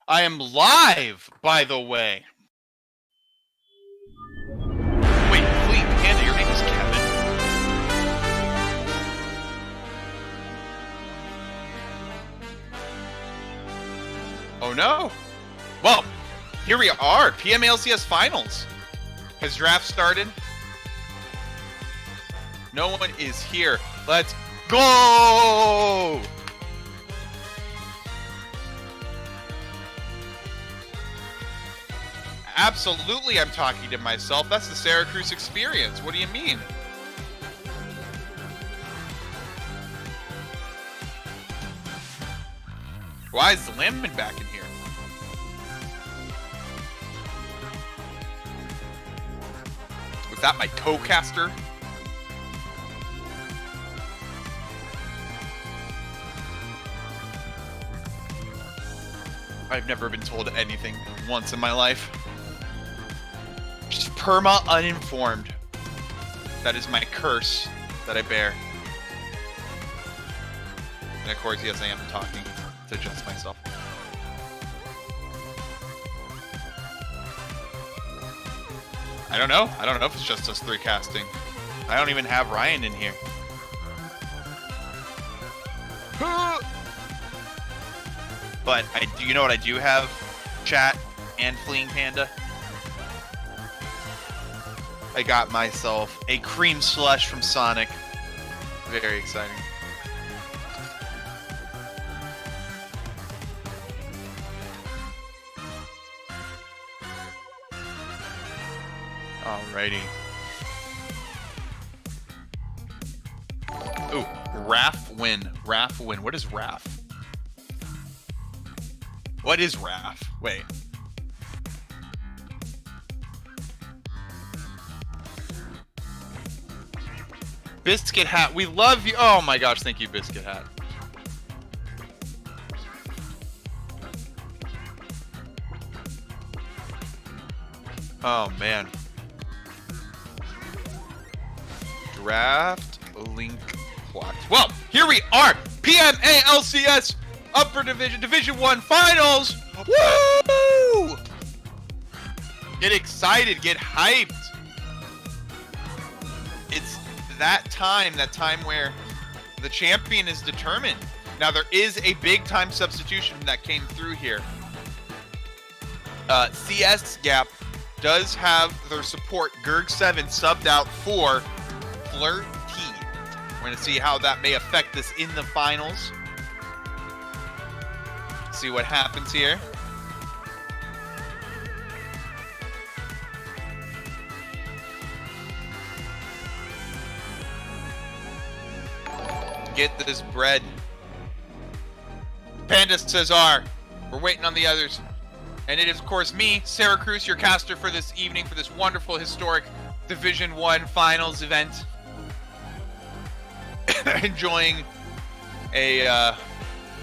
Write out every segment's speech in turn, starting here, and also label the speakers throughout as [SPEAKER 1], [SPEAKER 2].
[SPEAKER 1] I am live, by the way. Wait, Fleet Panda, your name is Kevin? Oh no. Well, here we are, PMALCS Finals. Has draft started? No one is here. Let's go! Absolutely, I'm talking to myself. That's the Syracuse experience. What do you mean? Why is the Landman back in here? Was that my co-caster? I've never been told anything once in my life. Just perma uninformed. That is my curse that I bear. And of course, yes, I am talking to adjust myself. I don't know. I don't know if it's just us three casting. I don't even have Ryan in here. But you know what I do have? Chat and Fleeing Panda. I got myself a cream slush from Sonic. Very exciting. Alrighty. Ooh, Raph win. Raph win. What is Raph? What is Raph? Wait. Biscuit Hat, we love you. Oh my gosh, thank you, Biscuit Hat. Oh man. Draft link clocks. Well, here we are. PMALCS Upper Division, Division 1 Finals. Woo! Get excited, get hyped. It's that time where the champion is determined. Now there is a big time substitution that came through here. CSGAP does have their support. Gerg7 subbed out for Flirty. We're going to see how that may affect this in the finals. See what happens here. Get this bread. Panda Cesar. We're waiting on the others. And it is, of course, me, Syracuse, your caster for this evening, for this wonderful, historic Division 1 Finals event. Enjoying a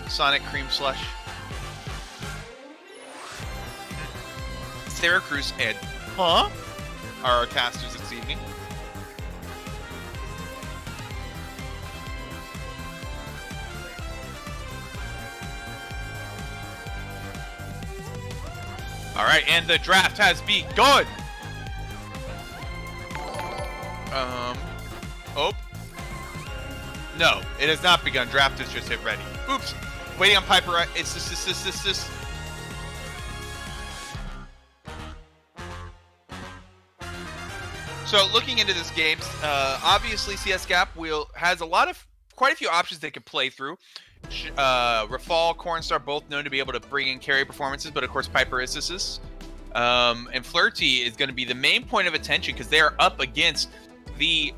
[SPEAKER 1] Sonic Cream Slush. Syracuse and are our casters this evening. All right, and the draft has begun. Oh. No, it has not begun. Draft has just hit ready. Oops. Waiting on Piper. It's this. So looking into this game, obviously CSGAP has quite a few options they could play through. Rafal, Cornstar, both known to be able to bring in carry performances, but of course Piper is assist. And Flirty is going to be the main point of attention because they are up against the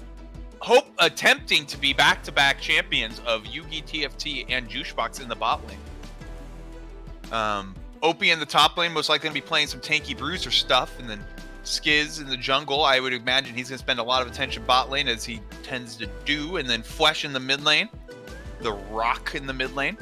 [SPEAKER 1] attempting to be back-to-back champions of Yugi, TFT, and Juicebox in the bot lane. Opie in the top lane most likely going to be playing some tanky bruiser stuff, and then Skiz in the jungle, I would imagine he's going to spend a lot of attention bot lane as he tends to do, and then Flesh in the mid lane. The Rock in the mid lane.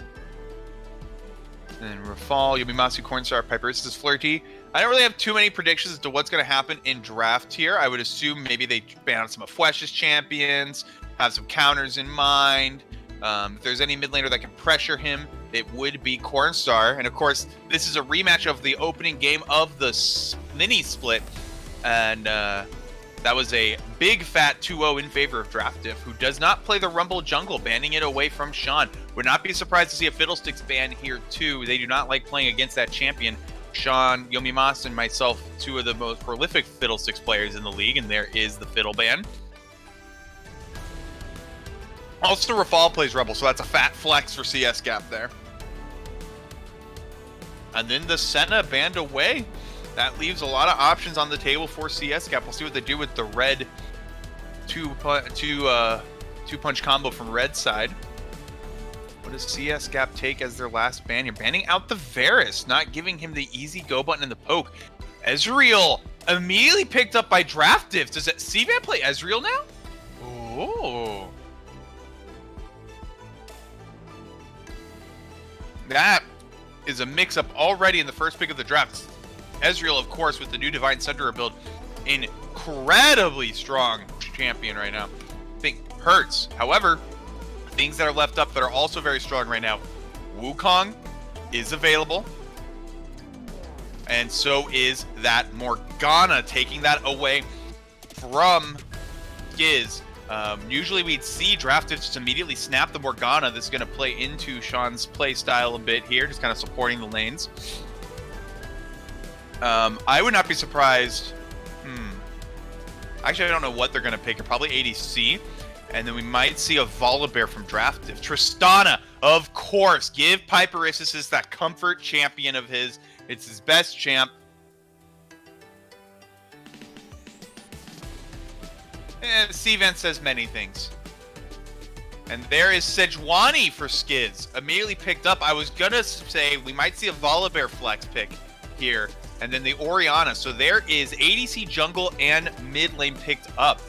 [SPEAKER 1] And then Rafal, Yubimasu, Cornstar, Piper, this is Flirty. I don't really have too many predictions as to what's going to happen in draft here. I would assume maybe they ban out some of Flesh's champions, have some counters in mind. If there's any mid laner that can pressure him, it would be Cornstar. And of course, this is a rematch of the opening game of the mini split. And that was a big fat 2-0 in favor of Draft Diff, who does not play the Rumble Jungle, banning it away from Sean. Would not be surprised to see a Fiddlesticks ban here too. They do not like playing against that champion. Sean, Yomimas, and myself, two of the most prolific Fiddlesticks players in the league, and there is the Fiddle ban. Also, Rafal plays Rebel, so that's a fat flex for CSGAP there. And then the Senna banned away. That leaves a lot of options on the table for CSGAP. We'll see what they do with the red two-punch combo from red side. What does CSGAP take as their last ban? You're banning out the Varus, not giving him the easy go button in the poke. Ezreal immediately picked up by Draft Diff. Does CVAN play Ezreal now? Oh. That is a mix-up already in the first pick of the draft. Ezreal, of course, with the new Divine Sunderer build, incredibly strong champion right now. I think hurts. However, things that are left up that are also very strong right now. Wukong is available. And so is that Morgana, taking that away from Giz. Usually we'd see Draft Diff just immediately snap the Morgana. This is going to play into Sean's play style a bit here, just kind of supporting the lanes. I would not be surprised. Actually, I don't know what they're going to pick. Probably ADC. And then we might see a Volibear from Draft Diff. Tristana, of course. Give Piperissus that comfort champion of his. It's his best champ. CVAN says many things. And there is Sejuani for Skids. Immediately picked up. I was going to say we might see a Volibear flex pick here. And then the Orianna. So there is ADC, jungle, and mid lane picked up.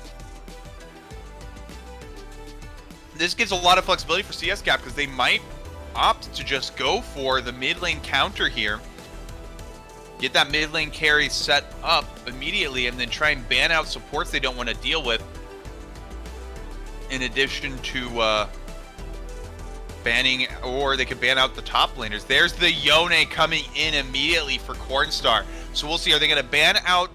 [SPEAKER 1] This gives a lot of flexibility for CSGAP because they might opt to just go for the mid lane counter here. Get that mid lane carry set up immediately and then try and ban out supports they don't want to deal with. In addition to banning, or they could ban out the top laners. There's the Yone coming in immediately for Cornstar. So we'll see, are they going to ban out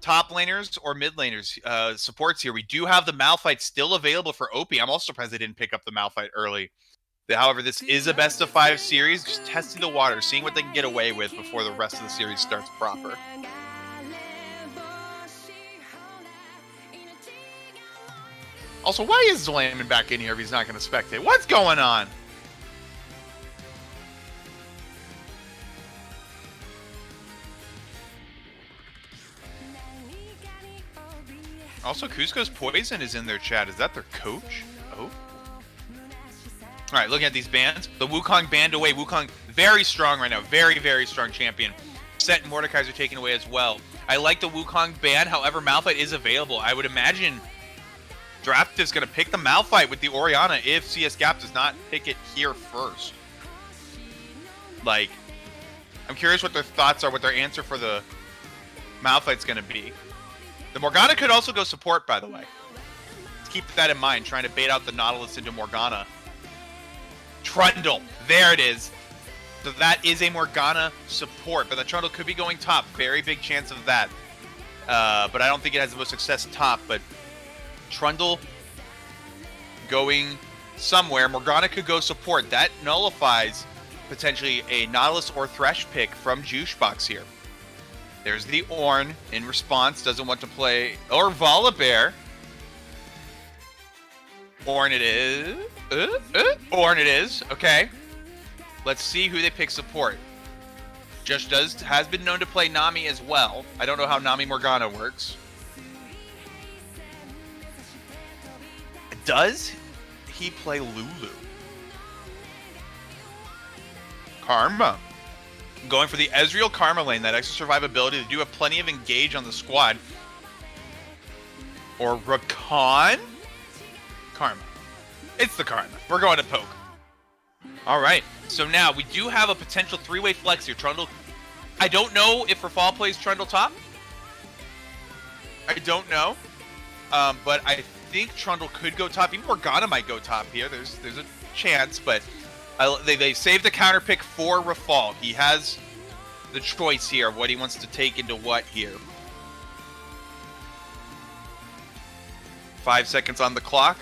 [SPEAKER 1] top laners or mid laners supports here? We do have the Malphite still available for OP. I'm also surprised they didn't pick up the Malphite early. However, this is a best of 5 series, just testing the water, seeing what they can get away with before the rest of the series starts proper. Also, why is Zolaman back in here if he's not going to spectate? What's going on? Also, Cusco's Poison is in their chat. Is that their coach? Oh. All right, looking at these bans. The Wukong banned away. Wukong, very strong right now. Very, very strong champion. Set and Mordekaiser taken away as well. I like the Wukong ban. However, Malphite is available. I would imagine Draft is going to pick the Malphite with the Orianna if CSGAP does not pick it here first. Like, I'm curious what their thoughts are, what their answer for the Malphite's going to be. The Morgana could also go support, by the way. Let's keep that in mind, trying to bait out the Nautilus into Morgana. Trundle, there it is. So that is a Morgana support, but the Trundle could be going top. Very big chance of that. But I don't think it has the most success top, but Trundle going somewhere. Morgana could go support. That nullifies potentially a Nautilus or Thresh pick from Juicebox here. There's the Ornn in response. Doesn't want to play. Or Volibear. Ornn it is. Ornn it is. Okay. Let's see who they pick support. Just has been known to play Nami as well. I don't know how Nami Morgana works. Does he play Lulu? Karma. Going for the Ezreal Karma lane. That extra survivability. They do have plenty of engage on the squad. Or Rakan? Karma. It's the Karma. We're going to poke. Alright. So now we do have a potential 3-way flex here. Trundle. I don't know if Rafal plays Trundle top. I don't know. But I think Trundle could go top. Even Morgana might go top here. There's a chance, but They saved the counter pick for Rafal. He has the choice here of what he wants to take into what here. 5 seconds on the clock.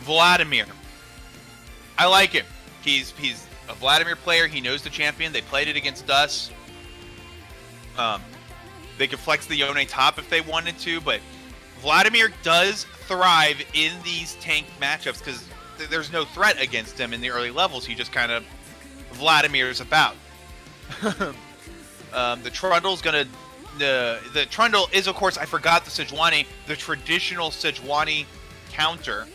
[SPEAKER 1] Vladimir. I like him. He's a Vladimir player. He knows the champion. They played it against us. They could flex the Yone top if they wanted to, but Vladimir does thrive in these tank matchups because there's no threat against him in the early levels. He just kind of Vladimir's about. The Trundle's gonna the Trundle is, of course, I forgot the Sejuani. The traditional Sejuani counter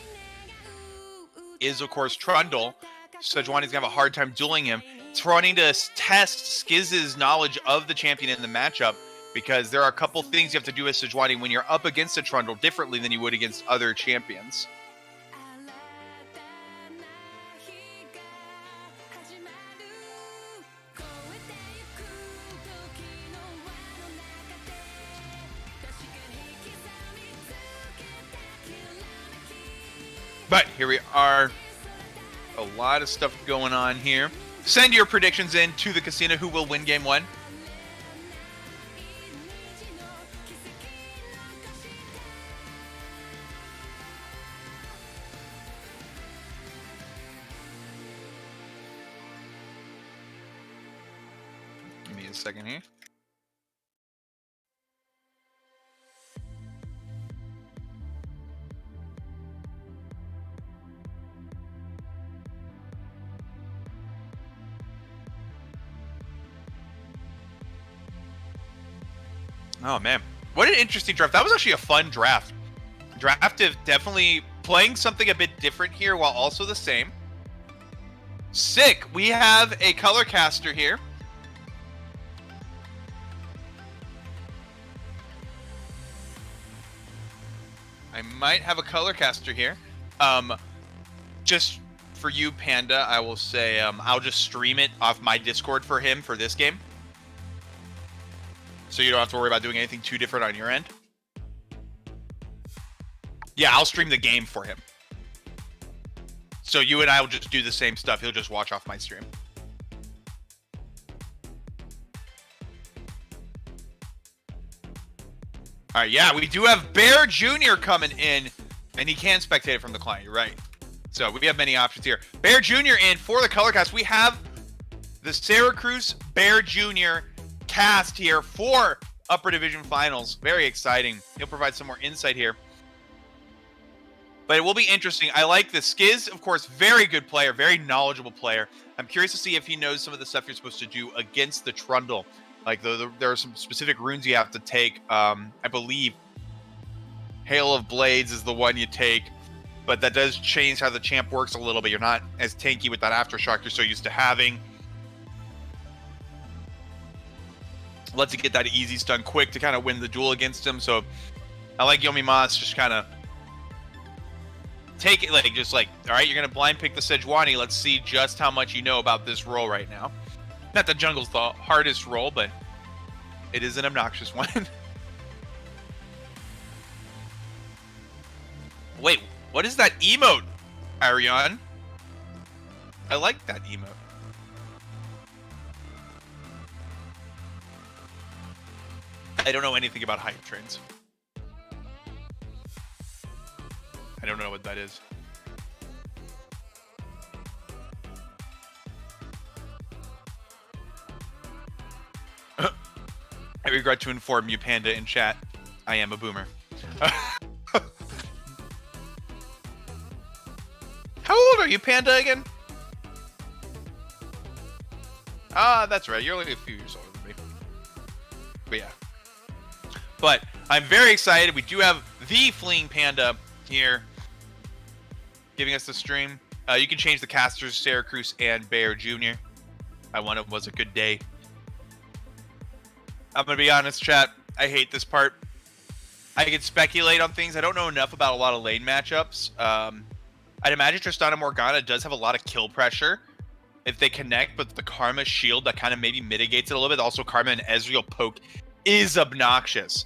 [SPEAKER 1] is, of course, Trundle. Sejuani's gonna have a hard time dueling him. It's running to test Skiz's knowledge of the champion in the matchup, because there are a couple things you have to do as Sejuani when you're up against a Trundle differently than you would against other champions. But here we are. A lot of stuff going on here. Send your predictions in to the casino. Who will win game one? Give me a second here. Oh, man. What an interesting draft. That was actually a fun draft. Draft of definitely playing something a bit different here while also the same. Sick. We have a color caster here. I might have a color caster here. Just for you, Panda, I will say I'll just stream it off my Discord for him for this game. So you don't have to worry about doing anything too different on your end. Yeah, I'll stream the game for him. So you and I will just do the same stuff. He'll just watch off my stream. All right, yeah, we do have Bear Jr. coming in, and he can spectate it from the client. You're right. So we have many options here. Bear Jr. in for the color cast. We have the Syracuse Bear Jr. cast here for Upper Division Finals. Very exciting. He'll provide some more insight here. But it will be interesting. I like the Skiz, of course, very good player, very knowledgeable player. I'm curious to see if he knows some of the stuff you're supposed to do against the Trundle. Like, there are some specific runes you have to take. I believe Hail of Blades is the one you take. But that does change how the champ works a little bit. You're not as tanky with that Aftershock you're so used to having. Lets you get that easy stun quick to kind of win the duel against him. So I like Yomi Mas just kind of take it, like, just like, all right, you're going to blind pick the Sejuani. Let's see just how much you know about this role right now. Not that jungle's the hardest role, but it is an obnoxious one. Wait, what is that emote, Ariane? I like that emote. I don't know anything about hype trains. I don't know what that is. I regret to inform you, Panda, in chat, I am a boomer. How old are you, Panda, again? Ah, that's right. You're only a few years older than me. But yeah. But I'm very excited. We do have the Fleeing Panda here giving us the stream. You can change the casters, Syracuse and Bear Jr. I won. It was a good day. I'm going to be honest, chat. I hate this part. I can speculate on things. I don't know enough about a lot of lane matchups. I'd imagine Tristana Morgana does have a lot of kill pressure if they connect, but the Karma shield that kind of maybe mitigates it a little bit. Also, Karma and Ezreal poke is obnoxious.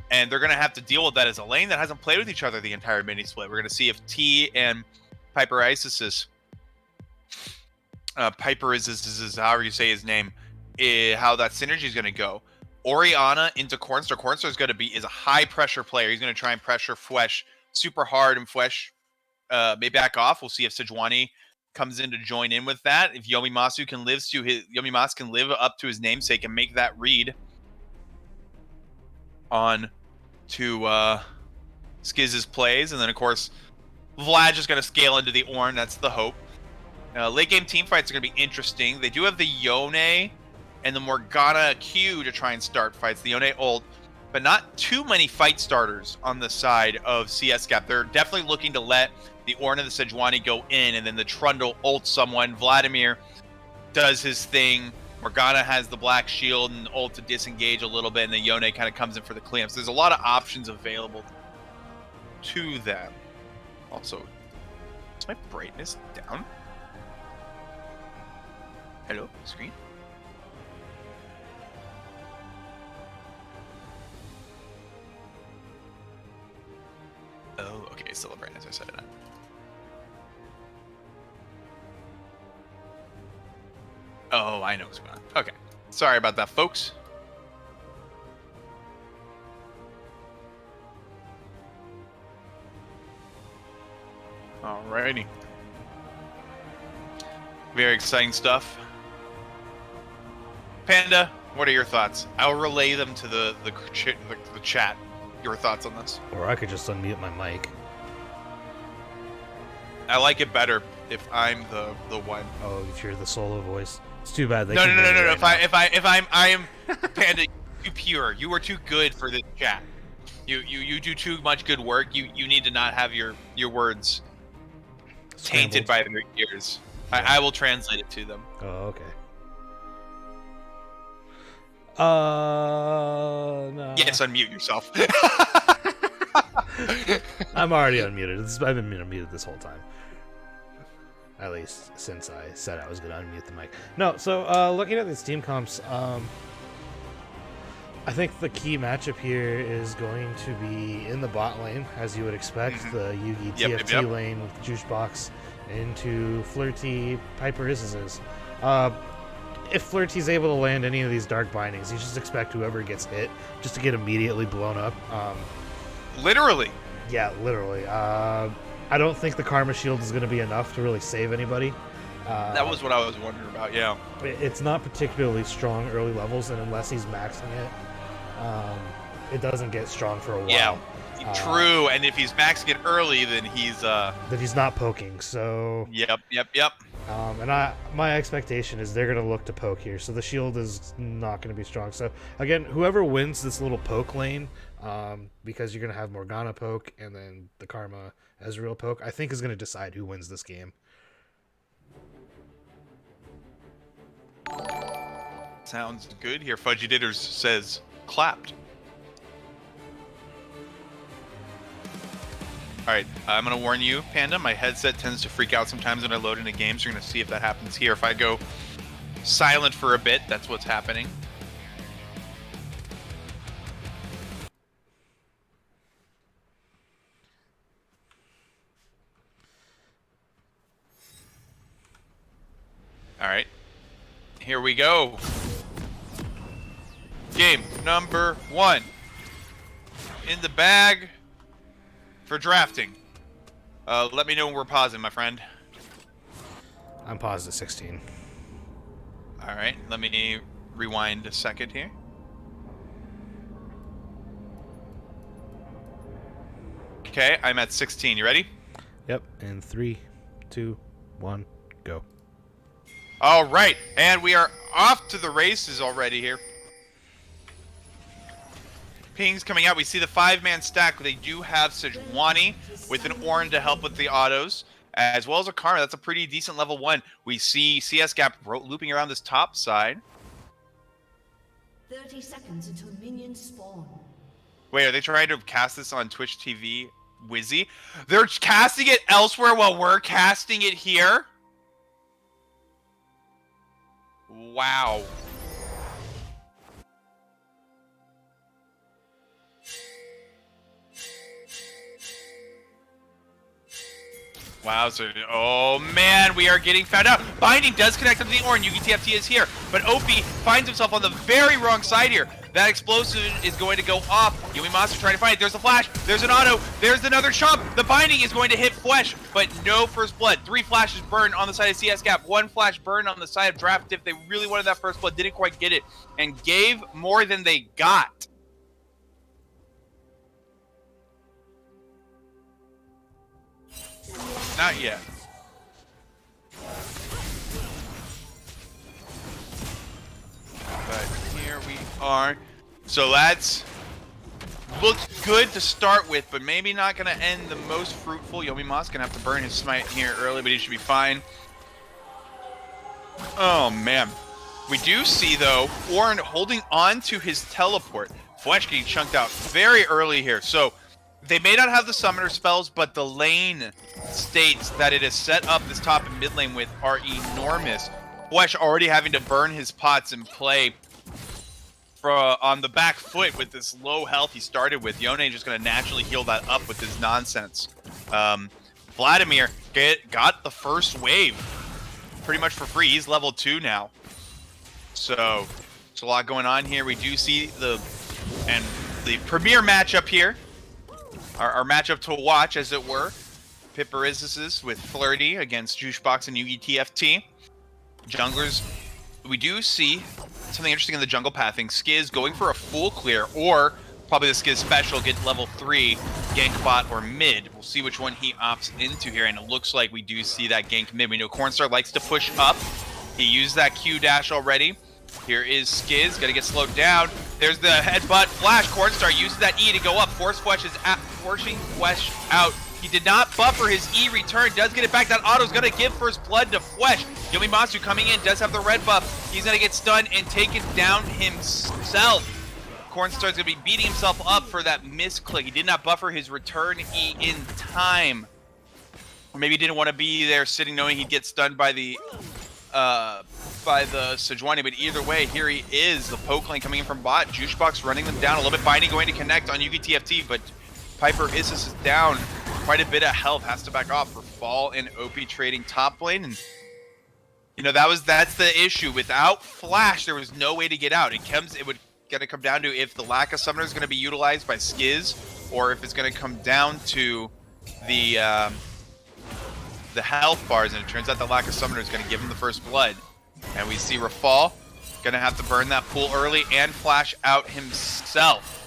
[SPEAKER 1] And they're going to have to deal with that as a lane that hasn't played with each other the entire mini split. We're going to see if T and Piper Isis Piper is however you say his name, how that synergy is going to go. Oriana into Cornstar. Cornstar is a high pressure player. He's going to try and pressure Fwesh super hard, and Fwesh may back off. We'll see if Sejuani comes in to join in with that. If Yomimasu can live up to his namesake and make that read on to Skiz's plays, and then of course Vlad just going to scale into the Ornn. That's the hope. Late game team fights are going to be interesting. They do have the Yone and the Morgana Q to try and start fights. The Yone ult, but not too many fight starters on the side of CSGAP. They're definitely looking to let the Ornn and the Sejuani go in, and then the Trundle ult someone. Vladimir does his thing. Morgana has the Black Shield and ult to disengage a little bit, and then Yone kind of comes in for the cleanup. So there's a lot of options available to them. Also, is my brightness down? Hello, screen? Oh, okay, still a brightness. I set it up. Oh, I know what's going on. Okay. Sorry about that, folks. Alrighty. Very exciting stuff. Panda, what are your thoughts? I'll relay them to the chat. Your thoughts on this?
[SPEAKER 2] Or I could just unmute my mic.
[SPEAKER 1] I like it better if I'm the one.
[SPEAKER 2] Oh, if you're the solo voice. It's too bad.
[SPEAKER 1] No. If I am Panda, too pure. You are too good for this chat. You do too much good work. You need to not have your words tainted by their ears. Yeah. I will translate it to them.
[SPEAKER 2] Oh, okay. No.
[SPEAKER 1] Yes, unmute yourself.
[SPEAKER 2] I'm already unmuted. I've been unmuted this whole time. At least since I said I was going to unmute the mic. No, so looking at these team comps, I think the key matchup here is going to be in the bot lane, as you would expect, the Yugi TFT lane with the Juice Box into Flirty Piper Isis. If Flirty's able to land any of these Dark Bindings, you just expect whoever gets hit just to get immediately blown up.
[SPEAKER 1] Literally.
[SPEAKER 2] Yeah, literally. I don't think the Karma Shield is going to be enough to really save anybody.
[SPEAKER 1] That was what I was wondering about, yeah.
[SPEAKER 2] It's not particularly strong early levels, and unless he's maxing it, it doesn't get strong for a while.
[SPEAKER 1] Yeah, true. And if he's maxing it early, then he's
[SPEAKER 2] not poking. So
[SPEAKER 1] Yep.
[SPEAKER 2] And my expectation is they're going to look to poke here, so the shield is not going to be strong. So again, whoever wins this little poke lane, because you're going to have Morgana poke and then the Karma Ezreal poke, I think is going to decide who wins this game.
[SPEAKER 1] Sounds good here. Fudgy Ditters says clapped. Alright, I'm going to warn you, Panda, my headset tends to freak out sometimes when I load into games. You're going to see if that happens here. If I go silent for a bit, that's what's happening. Alright, here we go. Game number 1. In the bag for drafting. Let me know when we're pausing, my friend.
[SPEAKER 2] I'm paused at 16.
[SPEAKER 1] Alright, let me rewind a second here. Okay, I'm at 16. You ready?
[SPEAKER 2] Yep, in 3, 2, 1, go.
[SPEAKER 1] Alright, and we are off to the races already here. Pings coming out. We see the 5-man stack. They do have Sejuani with an Ornn to help with the autos, as well as a Karma. That's a pretty decent level 1. We see CSGAP looping around this top side.
[SPEAKER 3] 30 seconds until minions spawn.
[SPEAKER 1] Wait, are they trying to cast this on Twitch TV? Wizzy? They're casting it elsewhere while we're casting it here? Wow. Wowzer. Oh man, we are getting found out. Binding does connect up to the Orn. Yugi TFT is here, but Opie finds himself on the very wrong side here. That explosive is going to go off. Yumi Monster trying to find it. There's a flash. There's an auto. There's another chomp. The binding is going to hit Flesh, but no first blood. 3 flashes burned on the side of CSGAP. 1 flash burned on the side of Draft. If they really wanted that first blood, didn't quite get it, and gave more than they got. Not yet. But here we are. So that's looked good to start with, but maybe not going to end the most fruitful. Yomima's going to have to burn his smite here early, but he should be fine. Oh, man. We do see, though, Orn holding on to his teleport. Flesh getting chunked out very early here. So they may not have the summoner spells, but the lane states that it is set up this top and mid lane with are enormous. Flesh already having to burn his pots and play on the back foot with this low health he started with. Yone just going to naturally heal that up with his nonsense. Vladimir got the first wave pretty much for free. He's level 2 now. So there's a lot going on here. We do see the premier matchup here. Our matchup to watch, as it were. Piparizis with Flirty against Juicebox and Yugi TFT. Junglers, we do see something interesting in the jungle pathing. Skiz going for a full clear, or probably the Skiz special, get level 3, gank bot or mid. We'll see which one he opts into here, and it looks like we do see that gank mid. We know Cornstar likes to push up. He used that Q dash already. Here is Skiz, gonna get slowed down. There's the headbutt flash. Cornstar uses that E to go up. Forcing Flesh out. He did not buffer his E return. Does get it back. That auto's gonna give first blood to Flesh. Yomi Monster coming in, does have the red buff. He's gonna get stunned and taken down himself. Cornstar's gonna be beating himself up for that misclick. He did not buffer his return E in time. Or maybe he didn't want to be there sitting knowing he'd get stunned by the Sejuani, but either way, here he is. The poke lane coming in from bot. Juicebox running them down a little bit. Binding going to connect on Yugi TFT, but Piparizis is down. Quite a bit of health, has to back off for Fall and OP trading top lane. And you know, that's the issue. Without Flash, there was no way to get out. It would gonna come down to if the lack of summoner is gonna be utilized by Skiz, or if it's gonna come down to the health bars, and it turns out the lack of summoner is gonna give him the first blood. And we see Rafal gonna have to burn that pool early and flash out himself.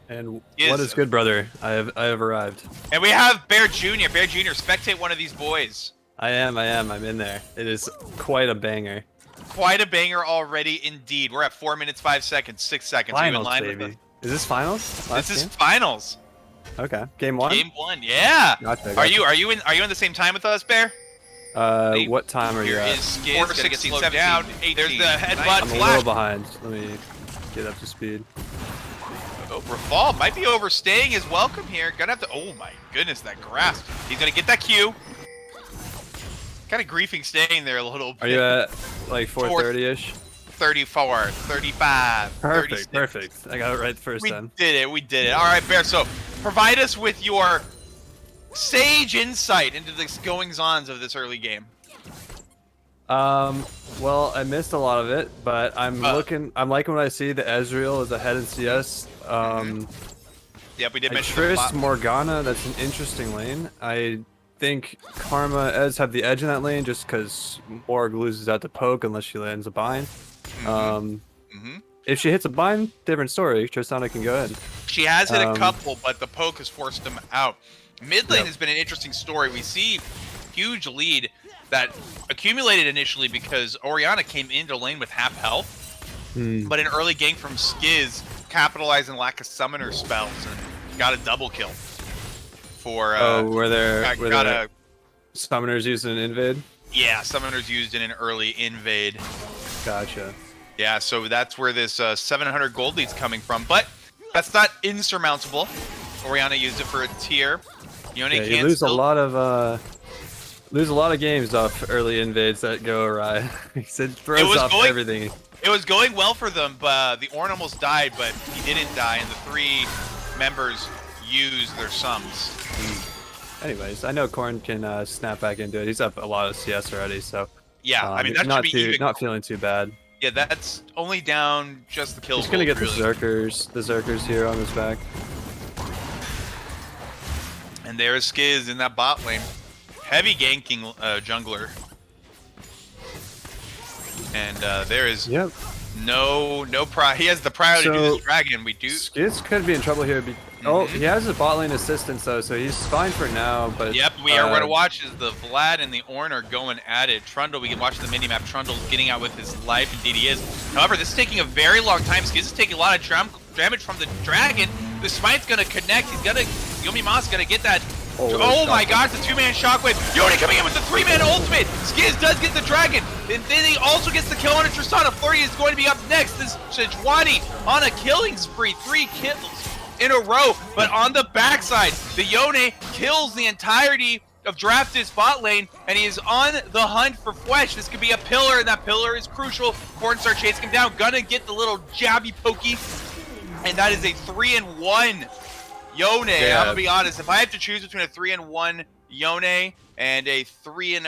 [SPEAKER 4] And what is good, brother? I have arrived.
[SPEAKER 1] And we have Bear Jr. Bear Jr. Spectate one of these boys.
[SPEAKER 4] I am. I'm in there. It is quite a banger.
[SPEAKER 1] Quite a banger already, indeed. We're at 4 minutes, 5 seconds, 6 seconds.
[SPEAKER 4] Finals,
[SPEAKER 1] Are you in line
[SPEAKER 4] baby.
[SPEAKER 1] with us?
[SPEAKER 4] Is this finals?
[SPEAKER 1] This is finals.
[SPEAKER 4] Okay. Game 1?
[SPEAKER 1] Game 1, yeah.
[SPEAKER 4] Gotcha.
[SPEAKER 1] Are you in the same time with us, Bear?
[SPEAKER 4] What time are you
[SPEAKER 1] Here
[SPEAKER 4] at?
[SPEAKER 1] is Skiz, gonna get slowed down. 18, there's the headbutt
[SPEAKER 4] I'm a
[SPEAKER 1] flash.
[SPEAKER 4] little behind. Let me get up to speed.
[SPEAKER 1] Oh, Rafal might be overstaying his welcome here. Gonna have to. Oh my goodness, that grasp. He's gonna get that Q. Kind of griefing staying there a little bit.
[SPEAKER 4] Are you at like 4:30-ish?
[SPEAKER 1] 34, 35.
[SPEAKER 4] Perfect,
[SPEAKER 1] 36.
[SPEAKER 4] perfect. I got it right the first time.
[SPEAKER 1] We did it. All right, Bear. So provide us with your sage insight into the goings-ons of this early game.
[SPEAKER 4] Well, I missed a lot of it, but I'm liking what I see. The Ezreal is ahead in CS.
[SPEAKER 1] Yep, we did mention
[SPEAKER 4] Triss, Morgana, that's an interesting lane. I think Karma, Ez have the edge in that lane just because Morg loses out to poke unless she lands a bind. If she hits a bind, different story. Tristana can go in.
[SPEAKER 1] She has hit a couple, but the poke has forced them out. Mid lane has been an interesting story. We see huge lead that accumulated initially because Orianna came into lane with half health, but an early gank from Skiz capitalized on lack of summoner spells and got a double kill. For
[SPEAKER 4] were there summoners used in an invade?
[SPEAKER 1] Yeah, summoners used in an early invade.
[SPEAKER 4] Gotcha.
[SPEAKER 1] Yeah, so that's where this 700 gold lead's coming from, but that's not insurmountable. Orianna used it for a tier. Yone
[SPEAKER 4] you lose a lot of games off early invades that go awry. It throws off everything.
[SPEAKER 1] It was going well for them, but the Ornn almost died, but he didn't die, and the 3 members used their sums.
[SPEAKER 4] Anyways, I know Corn can snap back into it. He's up a lot of CS already, so
[SPEAKER 1] Yeah, I mean that should be even.
[SPEAKER 4] not feeling too bad.
[SPEAKER 1] Yeah, that's only down just the kills.
[SPEAKER 4] He's gonna get
[SPEAKER 1] really.
[SPEAKER 4] the Zerkers here on his back.
[SPEAKER 1] And there's Skiz in that bot lane. Heavy ganking jungler. And there is
[SPEAKER 4] Yep.
[SPEAKER 1] no he has the priority to do this dragon. We do.
[SPEAKER 4] Skiz could be in trouble here. Oh, he has a bot lane assistance though, so he's fine for now. But
[SPEAKER 1] yep, we are going to watch as the Vlad and the Ornn are going at it. Trundle, we can watch the minimap. Trundle's getting out with his life, indeed he is. However, this is taking a very long time. Skiz is taking a lot of damage from the dragon. The smite's going to connect. He's gonna Yomi is going to get that. Oh my gosh, the two-man shockwave. Yone coming in with the three-man ultimate. Skiz does get the dragon. And then he also gets the kill on a Tristana. Flurry is going to be up next. This Sejuani on a killing spree. 3 kills in a row. But on the backside, the Yone kills the entirety of Draftis bot lane. And he is on the hunt for Fwesh. This could be a pillar, and that pillar is crucial. Cornstar chasing him down. Gonna get the little jabby pokey. And that is a 3-1. Yone,
[SPEAKER 4] yeah.
[SPEAKER 1] I'm gonna be honest. If I have to choose between a 3-1 Yone and a 3-0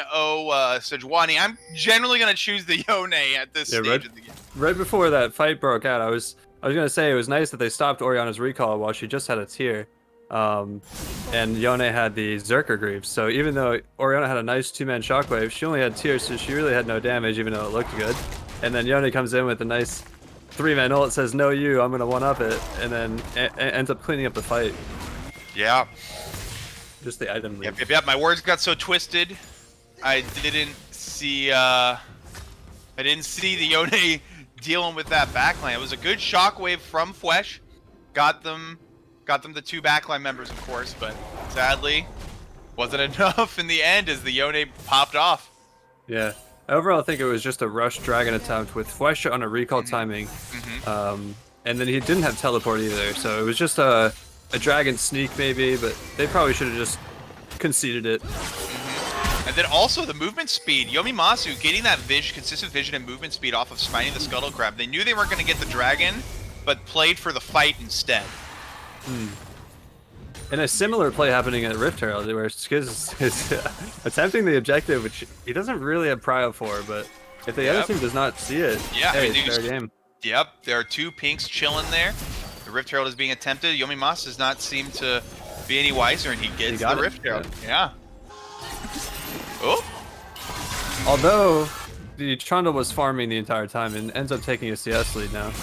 [SPEAKER 1] Sejuani, I'm generally gonna choose the Yone at this stage of the game.
[SPEAKER 4] Right before that fight broke out, I was gonna say it was nice that they stopped Orianna's recall while she just had a tier, and Yone had the Zerker Greaves. So even though Orianna had a nice 2-man shockwave, she only had tiers, so she really had no damage, even though it looked good. And then Yone comes in with a nice 3-man ult, says no you, I'm gonna 1-up it, and then ends up cleaning up the fight.
[SPEAKER 1] Yeah.
[SPEAKER 4] Just the item lead.
[SPEAKER 1] Yep. My words got so twisted. I didn't see the Yone dealing with that backline. It was a good shockwave from Fwesh. Got them the 2 backline members, of course, but sadly wasn't enough in the end as the Yone popped off.
[SPEAKER 4] Yeah. Overall, I think it was just a rush dragon attempt with Fwesh on a recall timing, and then he didn't have teleport either, so it was just a dragon sneak maybe, but they probably should have just conceded it.
[SPEAKER 1] And then also the movement speed. Yomimasu getting that consistent vision and movement speed off of smiting the Scuttle Crab. They knew they weren't going to get the dragon, but played for the fight instead.
[SPEAKER 4] And a similar play happening at Rift Herald, where Skiz is attempting the objective, which he doesn't really have prio for, but if the other team does not see it, hey, it's fair game.
[SPEAKER 1] Yep, there are 2 pinks chilling there. The Rift Herald is being attempted. Yomimasu does not seem to be any wiser, and he gets the Rift Herald. Yeah. Oh.
[SPEAKER 4] Although, the Trundle was farming the entire time and ends up taking a CS lead now.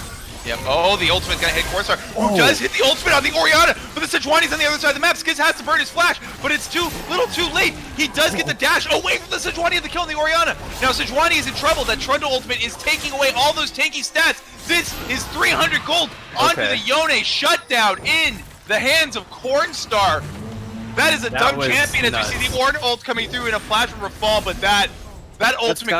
[SPEAKER 1] Yep. Oh, the ultimate's gonna hit Cornstar. Who does hit the ultimate on the Orianna, but the Sejuani's on the other side of the map. Skiz has to burn his flash, but it's little too late. He does get the dash away from the Sejuani and the kill on the Orianna. Now Sejuani is in trouble. That Trundle ultimate is taking away all those tanky stats. This is 300 gold onto the Yone shutdown in the hands of Cornstar. That is a dumb champion as we see the Ornn ult coming through in a flash from fall, but that ultimate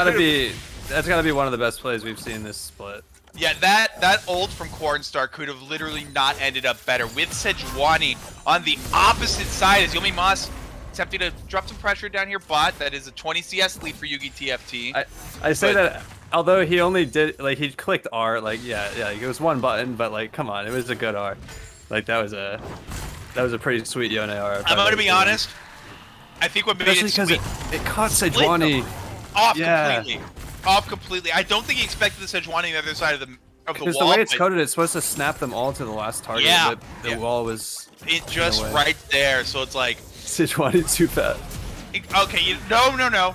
[SPEAKER 4] that's gotta be one of the best plays we've seen this split.
[SPEAKER 1] Yeah, that ult from Cornstar could have literally not ended up better with Sejuani on the opposite side as Yomimasu attempting to drop some pressure down here bot. That is a 20 CS lead for Yugi TFT.
[SPEAKER 4] I say that although he only did he clicked R, yeah, it was one button, but come on, it was a good R. That was a pretty sweet Yone R.
[SPEAKER 1] I'm gonna be honest. I think what made it sweet,
[SPEAKER 4] it caught Sejuani
[SPEAKER 1] off completely. I don't think he expected the Sejuani on the other side of the wall.
[SPEAKER 4] Because the way it's coded, it's supposed to snap them all to the last target.
[SPEAKER 1] Yeah,
[SPEAKER 4] but the wall was
[SPEAKER 1] just right there, so it's like
[SPEAKER 4] Sejuani too fat.
[SPEAKER 1] Okay, no.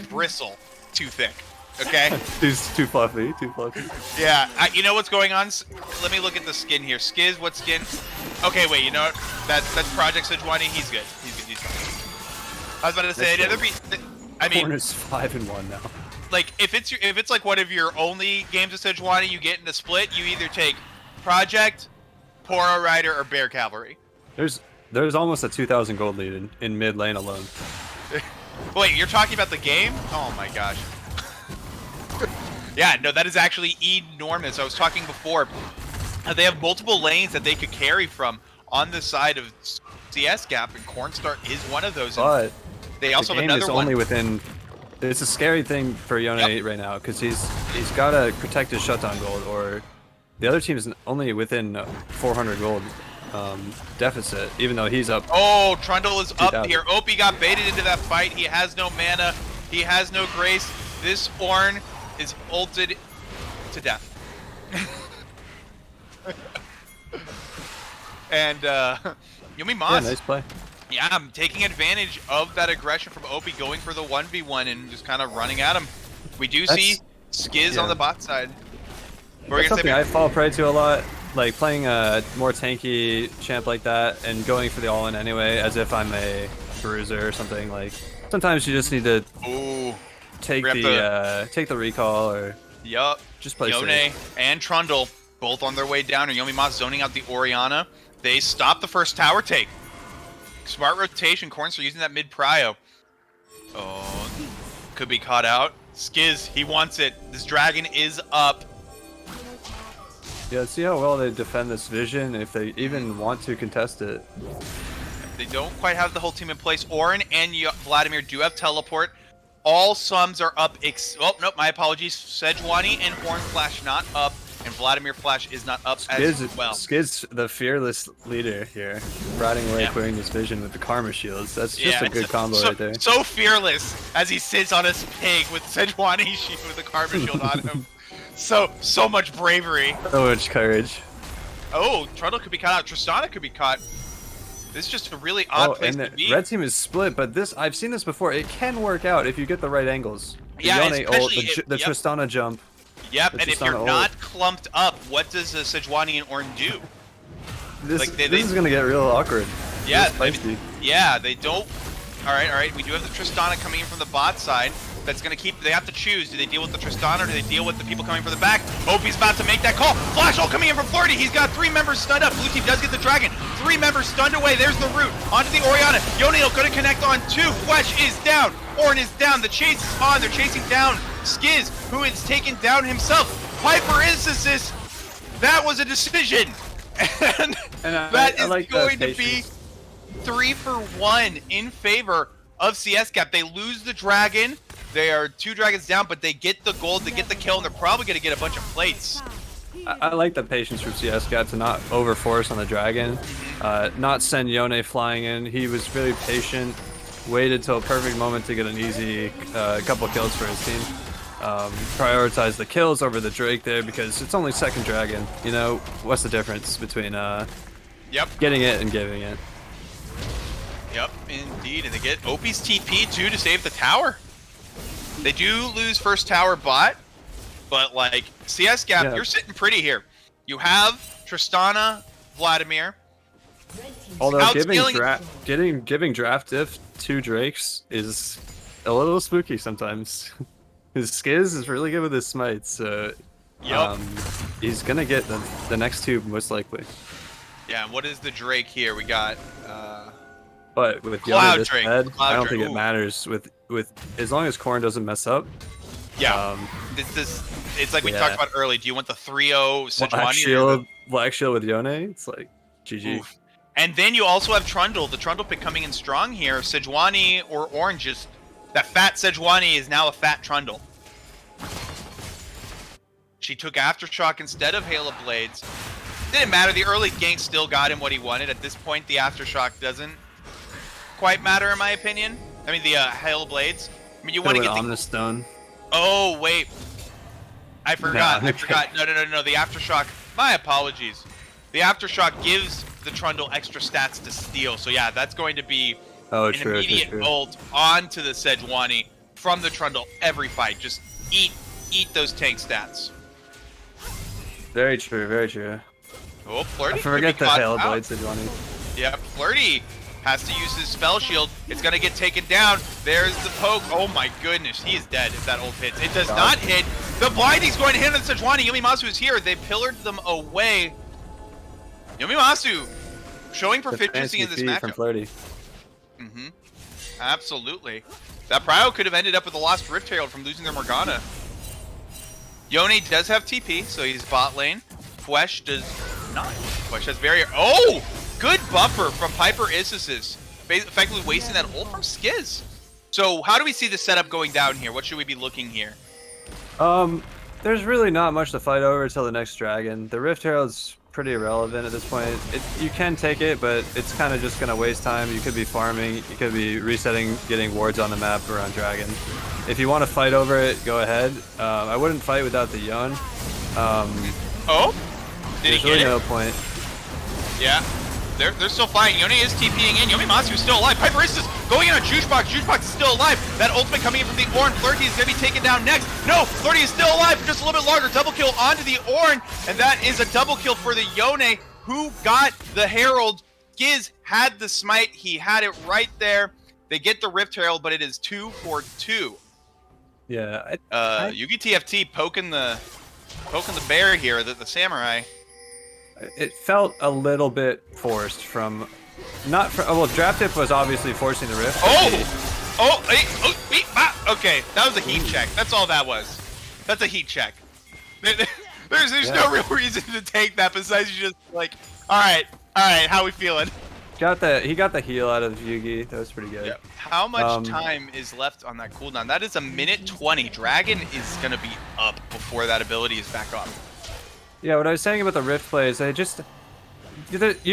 [SPEAKER 1] Bristle too thick. Okay.
[SPEAKER 4] He's too fluffy.
[SPEAKER 1] Yeah, you know what's going on? Let me look at the skin here. Skiz, what skin? Okay, wait. You know what? That's Project Sejuani. He's good. He's fine. I was about to say I mean,
[SPEAKER 4] Corner's 5-1 now.
[SPEAKER 1] Like if it's like one of your only games of Sejuani you get in the split, you either take Project, Poro Rider, or Bear Cavalry.
[SPEAKER 4] There's almost a 2,000 gold lead in mid lane alone.
[SPEAKER 1] Wait, you're talking about the game? Oh my gosh. Yeah, no, that is actually enormous. I was talking before. They have multiple lanes that they could carry from on the side of CSGAP, and Cornstar is one of those.
[SPEAKER 4] But
[SPEAKER 1] they also have another
[SPEAKER 4] one. Only within. It's a scary thing for Yone right now because he's got to protect his shutdown gold, or the other team is only within 400 gold. deficit, even though he's up.
[SPEAKER 1] Oh, Trundle is up
[SPEAKER 4] 2000.
[SPEAKER 1] here. Opie got baited into that fight. He has no mana. He has no grace. This Ornn is ulted to death. And Yumi Mas,
[SPEAKER 4] Yeah, nice play.
[SPEAKER 1] yeah, I'm taking advantage of that aggression from Opie, going for the 1v1 and just kind of running at him. We do see Skiz on the bot side.
[SPEAKER 4] That's something I fall prey to a lot, like playing a more tanky champ like that and going for the all-in anyway, as if I'm a bruiser or something. Like sometimes you just need to take the recall or just play
[SPEAKER 1] Yone
[SPEAKER 4] safe.
[SPEAKER 1] and Trundle both on their way down, and Yomi Mas zoning out the Orianna. They stop the first tower take. Smart rotation. Cornstar using that mid prio. Oh, could be caught out. Skiz, he wants it. This dragon is up.
[SPEAKER 4] Yeah, see how well they defend this vision, if they even want to contest it.
[SPEAKER 1] They don't quite have the whole team in place. Ornn and Vladimir do have teleport. All sums are up. Oh, nope, my apologies. Sejuani and Horn Flash not up, and Vladimir Flash is not up as well.
[SPEAKER 4] Skiz, the fearless leader here, riding away, clearing this vision with the Karma Shields. That's just a good combo right there.
[SPEAKER 1] So fearless as he sits on his pig with Sejuani shield with the Karma Shield on him. So much bravery.
[SPEAKER 4] So much courage.
[SPEAKER 1] Oh, Trundle could be caught out. Tristana could be caught. This is just a really odd place to be.
[SPEAKER 4] Red team is split, but this I've seen this before. It can work out if you get the right angles. The
[SPEAKER 1] Yeah,
[SPEAKER 4] Yone ult, the Tristana jump.
[SPEAKER 1] Yep, and if you're not clumped up, what does Sejuani and Ornn do?
[SPEAKER 4] This is gonna get real awkward.
[SPEAKER 1] Yeah,
[SPEAKER 4] Spicy.
[SPEAKER 1] they don't. All right. We do have the Tristana coming in from the bot side. That's gonna keep. They have to choose. Do they deal with the Tristana or do they deal with the people coming from the back? Opie's about to make that call. Flash ult coming in from Flirty. He's got 3 members stunned up. Blue team does get the dragon. 3 members stunned away. There's the root. Onto the Orianna. Yoneo gonna connect on 2. Flash is down. Ornn is down. The chase is on. They're chasing down Skiz, who is taken down himself. Piper Instances. That was a decision. And that is like going to be 3 for 1 in favor of CSGAP. They lose the dragon. They are 2 dragons down, but they get the gold, they get the kill, and they're probably going to get a bunch of plates.
[SPEAKER 4] I like the patience from CSGAP to not overforce on the dragon, not send Yone flying in. He was really patient, waited till a perfect moment to get an easy couple kills for his team. Prioritize the kills over the Drake there because it's only 2nd dragon. You know, what's the difference between getting it and giving it?
[SPEAKER 1] Yep, indeed. And they get Opie's TP too to save the tower. They do lose first tower bot, but like CSGAP, you're sitting pretty here. You have Tristana, Vladimir.
[SPEAKER 4] Although giving draft diff to Drakes is a little spooky sometimes. His Skiz is really good with his smites, so he's gonna get the next 2 most likely.
[SPEAKER 1] Yeah, and what is the Drake here? We got
[SPEAKER 4] but with
[SPEAKER 1] Cloud
[SPEAKER 4] this
[SPEAKER 1] Drake.
[SPEAKER 4] head, I don't think
[SPEAKER 1] Drake.
[SPEAKER 4] it matters with as long as Corn doesn't mess up.
[SPEAKER 1] Yeah. It's like we talked about early. Do you want the 3-0 Sejuani?
[SPEAKER 4] Black Shield with Yone? It's like GG.
[SPEAKER 1] Oof. And then you also have Trundle. The Trundle pick coming in strong here. Sejuani or Orange, just that fat Sejuani is now a fat Trundle. She took Aftershock instead of Hail of Blades. Didn't matter. The early gank still got him what he wanted. At this point, the Aftershock doesn't quite matter, in my opinion. I mean, the Hail of Blades. I mean, you want to get the
[SPEAKER 4] Ominous Stone.
[SPEAKER 1] Oh, wait. I forgot. I forgot. No. The Aftershock. My apologies. The Aftershock gives the Trundle extra stats to steal. So, yeah, that's going to be an immediate ult onto the Sejuani from the Trundle every fight. Just eat those tank stats.
[SPEAKER 4] Very true, very true.
[SPEAKER 1] Oh, Flirty.
[SPEAKER 4] I forget the Hail of Blades Sejuani.
[SPEAKER 1] Yep, Flirty has to use his spell shield. It's going to get taken down. There's the poke. Oh my goodness, he is dead if that ult hits. It does not hit. The blinding's going to hit on Sejuani. Yumimasu is here. They pillared them away. Yumimasu showing proficiency in this matchup.
[SPEAKER 4] From Flirty.
[SPEAKER 1] Absolutely. That Prio could have ended up with a lost Rift Herald from losing their Morgana. Yone does have TP, so he's bot lane. Fwesh does not. Fwesh has very... Oh! Good buffer from Piper Issus, effectively wasting that ult from Skiz. So how do we see the setup going down here? What should we be looking here?
[SPEAKER 4] There's really not much to fight over until the next dragon. The Rift Herald's pretty irrelevant at this point. You can take it, but it's kind of just going to waste time. You could be farming, you could be resetting, getting wards on the map around Dragon. If you want to fight over it, go ahead. I wouldn't fight without the Yone.
[SPEAKER 1] Oh? Did
[SPEAKER 4] There's
[SPEAKER 1] he
[SPEAKER 4] really
[SPEAKER 1] get it?
[SPEAKER 4] no point.
[SPEAKER 1] Yeah. They're still fighting. Yone is TPing in. Yomimatsu is still alive. Piper is going in on Juicebox. Juicebox is still alive. That ultimate coming in from the Ornn. Flirty is going to be taken down next. No, Flirty is still alive for just a little bit longer. Double kill onto the Ornn. And that is a double kill for the Yone, who got the Herald. Giz had the smite. He had it right there. They get the Rift Herald, but it is 2 for 2.
[SPEAKER 4] Yeah.
[SPEAKER 1] Yugi TFT poking the bear here, the samurai.
[SPEAKER 4] It felt a little bit forced from, well, Draft Tip was obviously forcing the rift.
[SPEAKER 1] Okay, that was a heat check. That's all that was. That's a heat check. There's no real reason to take that besides you just like, all right, how we feeling?
[SPEAKER 4] He got the heal out of Yugi. That was pretty good.
[SPEAKER 1] Yep. How much time is left on that cooldown? That is a minute 20. Dragon is gonna be up before that ability is back up.
[SPEAKER 4] Yeah, what I was saying about the rift plays, you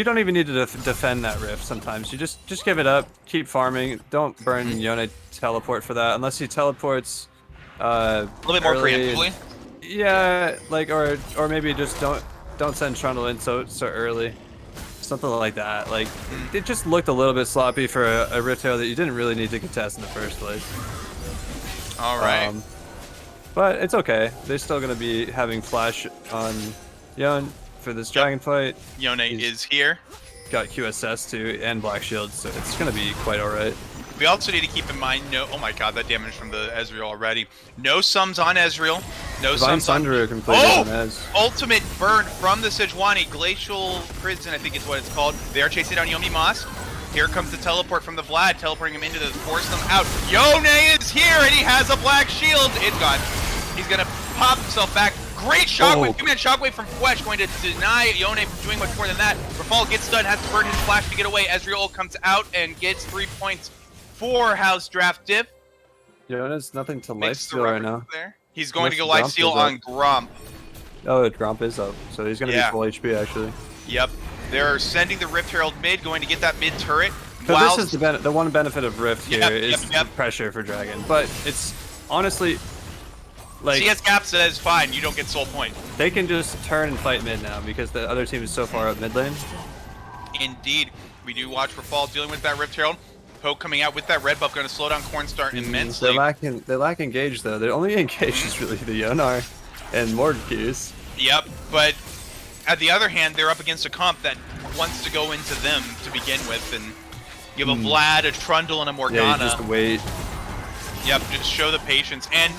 [SPEAKER 4] don't even need to defend that rift sometimes. You just give it up, keep farming, don't burn Yone teleport for that unless he teleports
[SPEAKER 1] a little bit more preemptively.
[SPEAKER 4] Yeah, like or maybe just don't send Trundle in so early. Something like that. Like it just looked a little bit sloppy for a rift tail that you didn't really need to contest in the first place.
[SPEAKER 1] All right.
[SPEAKER 4] But it's okay. They're still going to be having flash on Yone for this dragon fight.
[SPEAKER 1] Yone is here.
[SPEAKER 4] Got QSS too and Black Shield, so it's going to be quite alright.
[SPEAKER 1] We also need to keep in mind, oh my god, that damage from the Ezreal already. No sums on Ezreal. No sums on... Ultimate burn from the Sejuani. Glacial Prison, I think is what it's called. They are chasing down Yomi Moss. Here comes the teleport from the Vlad, teleporting him into the force them out. Yone is here, and he has a Black Shield. It's gone. He's going to pop himself back. Great shockwave. 2-man shockwave from Fwesh, going to deny Yone from doing much more than that. Rafal gets stunned, has to burn his flash to get away. Ezreal comes out and gets 3 points for House Draft Dip.
[SPEAKER 4] Yone's nothing to lifesteal right now.
[SPEAKER 1] There. He's going to go lifesteal on Gromp.
[SPEAKER 4] Oh, Gromp is up, so he's going to be full HP actually. Yep.
[SPEAKER 1] They're sending the Rift Herald mid, going to get that mid turret.
[SPEAKER 4] So this is the one benefit of Rift here is the pressure for Dragon, but it's honestly like
[SPEAKER 1] CSGAP says fine, you don't get soul point.
[SPEAKER 4] They can just turn and fight mid now because the other team is so far up mid lane.
[SPEAKER 1] Indeed, we do watch Rafal dealing with that Rift Herald. Poke coming out with that red buff, going to slow down Cornstar immensely.
[SPEAKER 4] They lack engage though. They're only engaged is really the Yonar and Mordekaiser.
[SPEAKER 1] Yep, but at the other hand, they're up against a comp that wants to go into them to begin with, and you have a Vlad, a Trundle, and a Morgana.
[SPEAKER 4] Yeah, you just wait.
[SPEAKER 1] Yep, just show the patience, and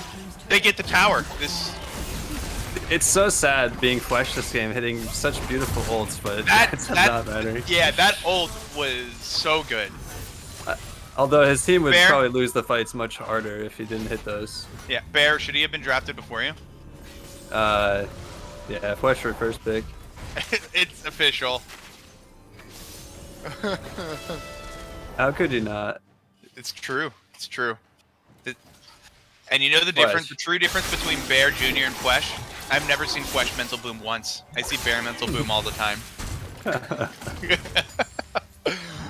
[SPEAKER 1] they get the tower.
[SPEAKER 4] It's so sad being Fwesh this game, hitting such beautiful ults, but it's not matter.
[SPEAKER 1] Yeah, that ult was so good.
[SPEAKER 4] Although his team would probably lose the fights much harder if he didn't hit those.
[SPEAKER 1] Yeah, Bear, should he have been drafted before you?
[SPEAKER 4] Yeah, Fwesh for first pick.
[SPEAKER 1] It's official.
[SPEAKER 4] How could you not?
[SPEAKER 1] It's true. It's true. And you know the difference, the true difference between Bear Jr. and Fwesh? I've never seen Fwesh mental boom once. I see Bear mental boom all the time.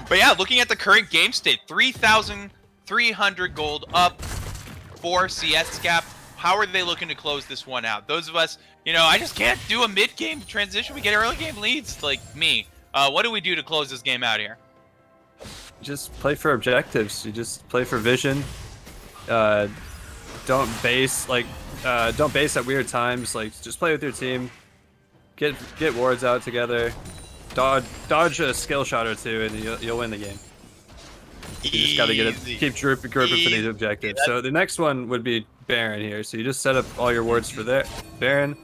[SPEAKER 1] But yeah, looking at the current game state, 3,300 gold up for CSGAP. How are they looking to close this one out? Those of us, I just can't do a mid-game transition. We get early game leads, like me. What do we do to close this game out here?
[SPEAKER 4] Just play for objectives. You just play for vision. Don't base at weird times. Like, just play with your team. Get wards out together. Dodge a skill shot or two, and you'll win the game. You just gotta keep grouping for these objectives. So the next one would be Baron here. So you just set up all your wards for there. Baron,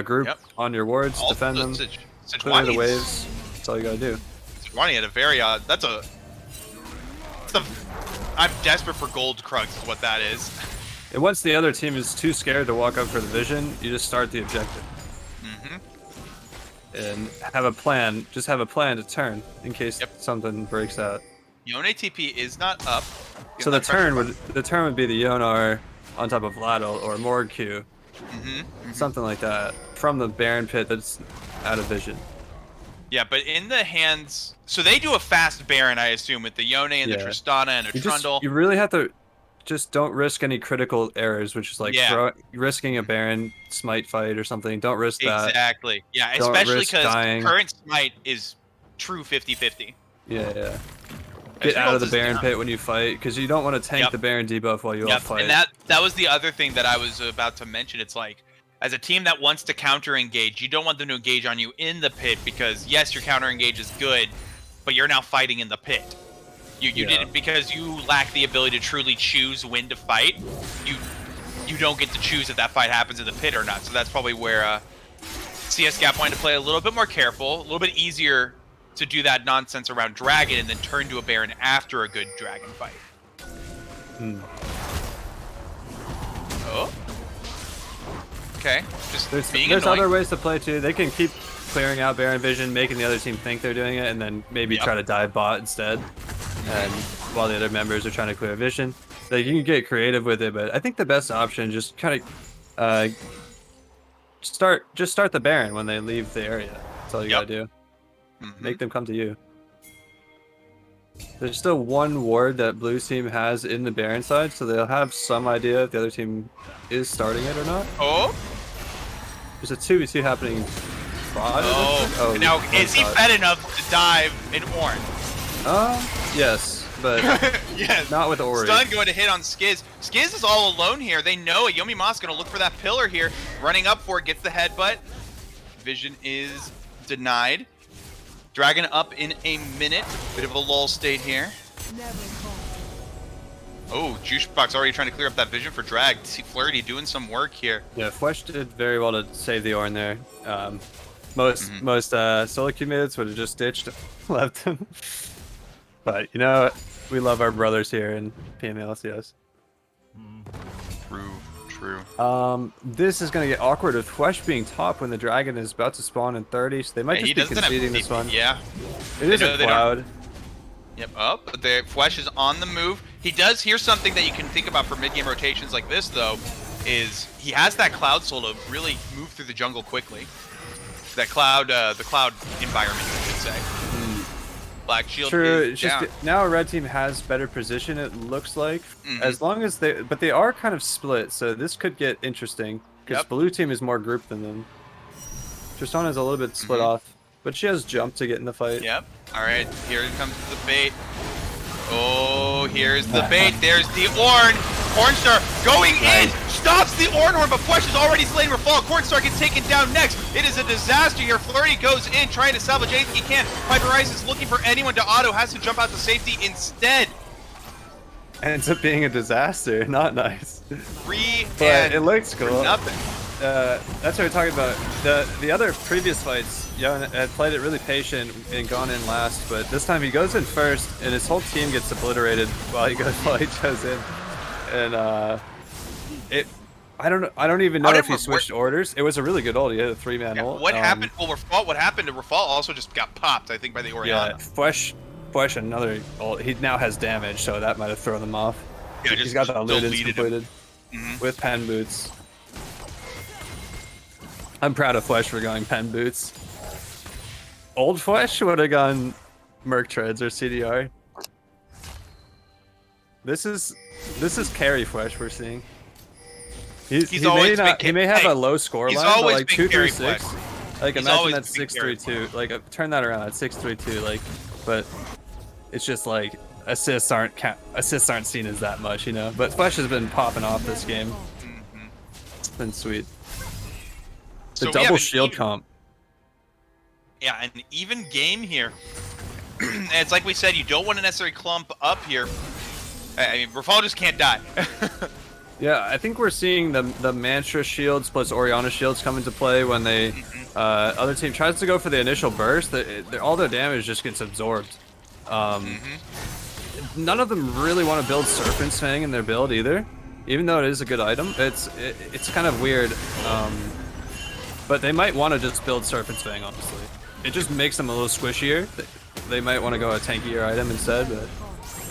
[SPEAKER 4] group on your wards, defend them, clear the waves. That's all you gotta do.
[SPEAKER 1] Sejuani had a very I'm desperate for gold Krugs is what that is.
[SPEAKER 4] And once the other team is too scared to walk up for the vision, you just start the objective. And have a plan. Just have a plan to turn in case something breaks out.
[SPEAKER 1] Yone TP is not up.
[SPEAKER 4] So the turn would be the Yonar on top of Vlado or Morg Q. Something like that. From the Baron pit that's out of vision.
[SPEAKER 1] Yeah, but in the hands, so they do a fast Baron, I assume, with the Yone and the Tristana and the Trundle.
[SPEAKER 4] You really have to just don't risk any critical errors, which is like risking a Baron smite fight or something. Don't risk that.
[SPEAKER 1] Exactly. Yeah,
[SPEAKER 4] Don't
[SPEAKER 1] especially
[SPEAKER 4] risk
[SPEAKER 1] because
[SPEAKER 4] dying.
[SPEAKER 1] current smite is true 50-50.
[SPEAKER 4] Yeah. Get out of the Baron pit when you fight, because you don't want to tank the Baron debuff while you all fight.
[SPEAKER 1] And that was the other thing that I was about to mention. It's like, as a team that wants to counter engage, you don't want them to engage on you in the pit, because yes, your counter engage is good, but you're now fighting in the pit. You did it because you lack the ability to truly choose when to fight. You don't get to choose if that fight happens in the pit or not. So that's probably where CSGAP wanted to play a little bit more careful, a little bit easier to do that nonsense around Dragon and then turn to a Baron after a good Dragon fight. Oh. Okay. Just
[SPEAKER 4] there's other ways to play too. They can keep clearing out Baron vision, making the other team think they're doing it, and then maybe try to dive bot instead. And while the other members are trying to clear vision, like, you can get creative with it. But I think the best option, just kind of start the Baron when they leave the area. That's all you gotta do. Make them come to you. There's still one ward that blue team has in the Baron side, so they'll have some idea if the other team is starting it or not.
[SPEAKER 1] Oh.
[SPEAKER 4] There's a 2v2 happening.
[SPEAKER 1] Oh, now is he fed enough to dive in Ornn?
[SPEAKER 4] Yes, but
[SPEAKER 1] yes.
[SPEAKER 4] Not with Ori.
[SPEAKER 1] Stun going to hit on Skiz. Skiz is all alone here. They know it. Yomi Ma's going to look for that pillar here. Running up for it, gets the headbutt. Vision is denied. Dragon up in a minute. Bit of a lull state here. Oh, Juicebox already trying to clear up that vision for Drag. See Flirty doing some work here.
[SPEAKER 4] Yeah, Flesh did very well to save the Ornn there. Most solo queue mids would have just ditched, left him. But you know, we love our brothers here in PMLCS.
[SPEAKER 1] True.
[SPEAKER 4] This is gonna get awkward with Flesh being top when the Dragon is about to spawn in 30, so they might just be conceding this one.
[SPEAKER 1] Yeah.
[SPEAKER 4] It is a cloud.
[SPEAKER 1] Yep, but the Flesh is on the move. He does hear something that you can think about for mid-game rotations like this, though, is he has that Cloud Soul to really move through the jungle quickly. That Cloud, the Cloud environment, I should say. Black Shield is down.
[SPEAKER 4] Now a red team has better position, it looks like. As long as but they are kind of split, so this could get interesting. Because blue team is more grouped than them. Tristana is a little bit split off, but she has jump to get in the fight.
[SPEAKER 1] Yep. Alright, here comes the bait. Oh, here's the bait. There's the Ornn. Cornstar going in, stops the Ornn Horn, but Flesh is already slain Rafal. Cornstar gets taken down next. It is a disaster here. Flurry goes in, trying to salvage anything he can. Piper Rice is looking for anyone to auto, has to jump out to safety instead.
[SPEAKER 4] Ends up being a disaster. Not nice.
[SPEAKER 1] But
[SPEAKER 4] it looks cool.
[SPEAKER 1] Nothing.
[SPEAKER 4] That's what we're talking about. The other previous fights, Young had played it really patient and gone in last, but this time he goes in first, and his whole team gets obliterated while he goes in. And I don't even know if he switched orders. It was a really good ult. He had a 3-man ult.
[SPEAKER 1] What happened? Well, what happened to Rafal also just got popped, I think, by the Orianna.
[SPEAKER 4] Yeah, Flesh another ult. He now has damage, so that might have thrown them off.
[SPEAKER 1] Yeah,
[SPEAKER 4] he's got the Ludens completed with pen boots. I'm proud of Flesh for going pen boots. Old Flesh would have gone Merc Treads or CDR. This is carry Flesh we're seeing. He may have a low score line, but like 2-3-6. Like imagine that's 6-3-2. Like turn that around at 6-3-2. Like, but it's just like assists aren't seen as that much, you know. But Flesh has been popping off this game. It's been sweet. The double shield comp.
[SPEAKER 1] Yeah, an even game here. And it's like we said, you don't want to necessarily clump up here. I mean, Rafal just can't die.
[SPEAKER 4] Yeah, I think we're seeing the Mantra shields plus Orianna shields come into play when they other team tries to go for the initial burst. All their damage just gets absorbed. None of them really want to build Serpent's Fang in their build either, even though it is a good item. It's kind of weird. But they might want to just build Serpent's Fang, honestly. It just makes them a little squishier. They might want to go a tankier item instead, but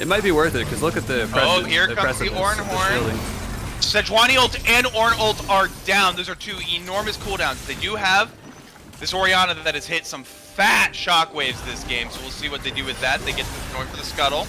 [SPEAKER 4] it might be worth it, because look at the
[SPEAKER 1] here comes the Ornn Horn. Sejuani ult and Ornn ult are down. Those are two enormous cooldowns. They do have This Orianna that has hit some fat shockwaves this game, so we'll see what they do with that. They get going for the scuttle,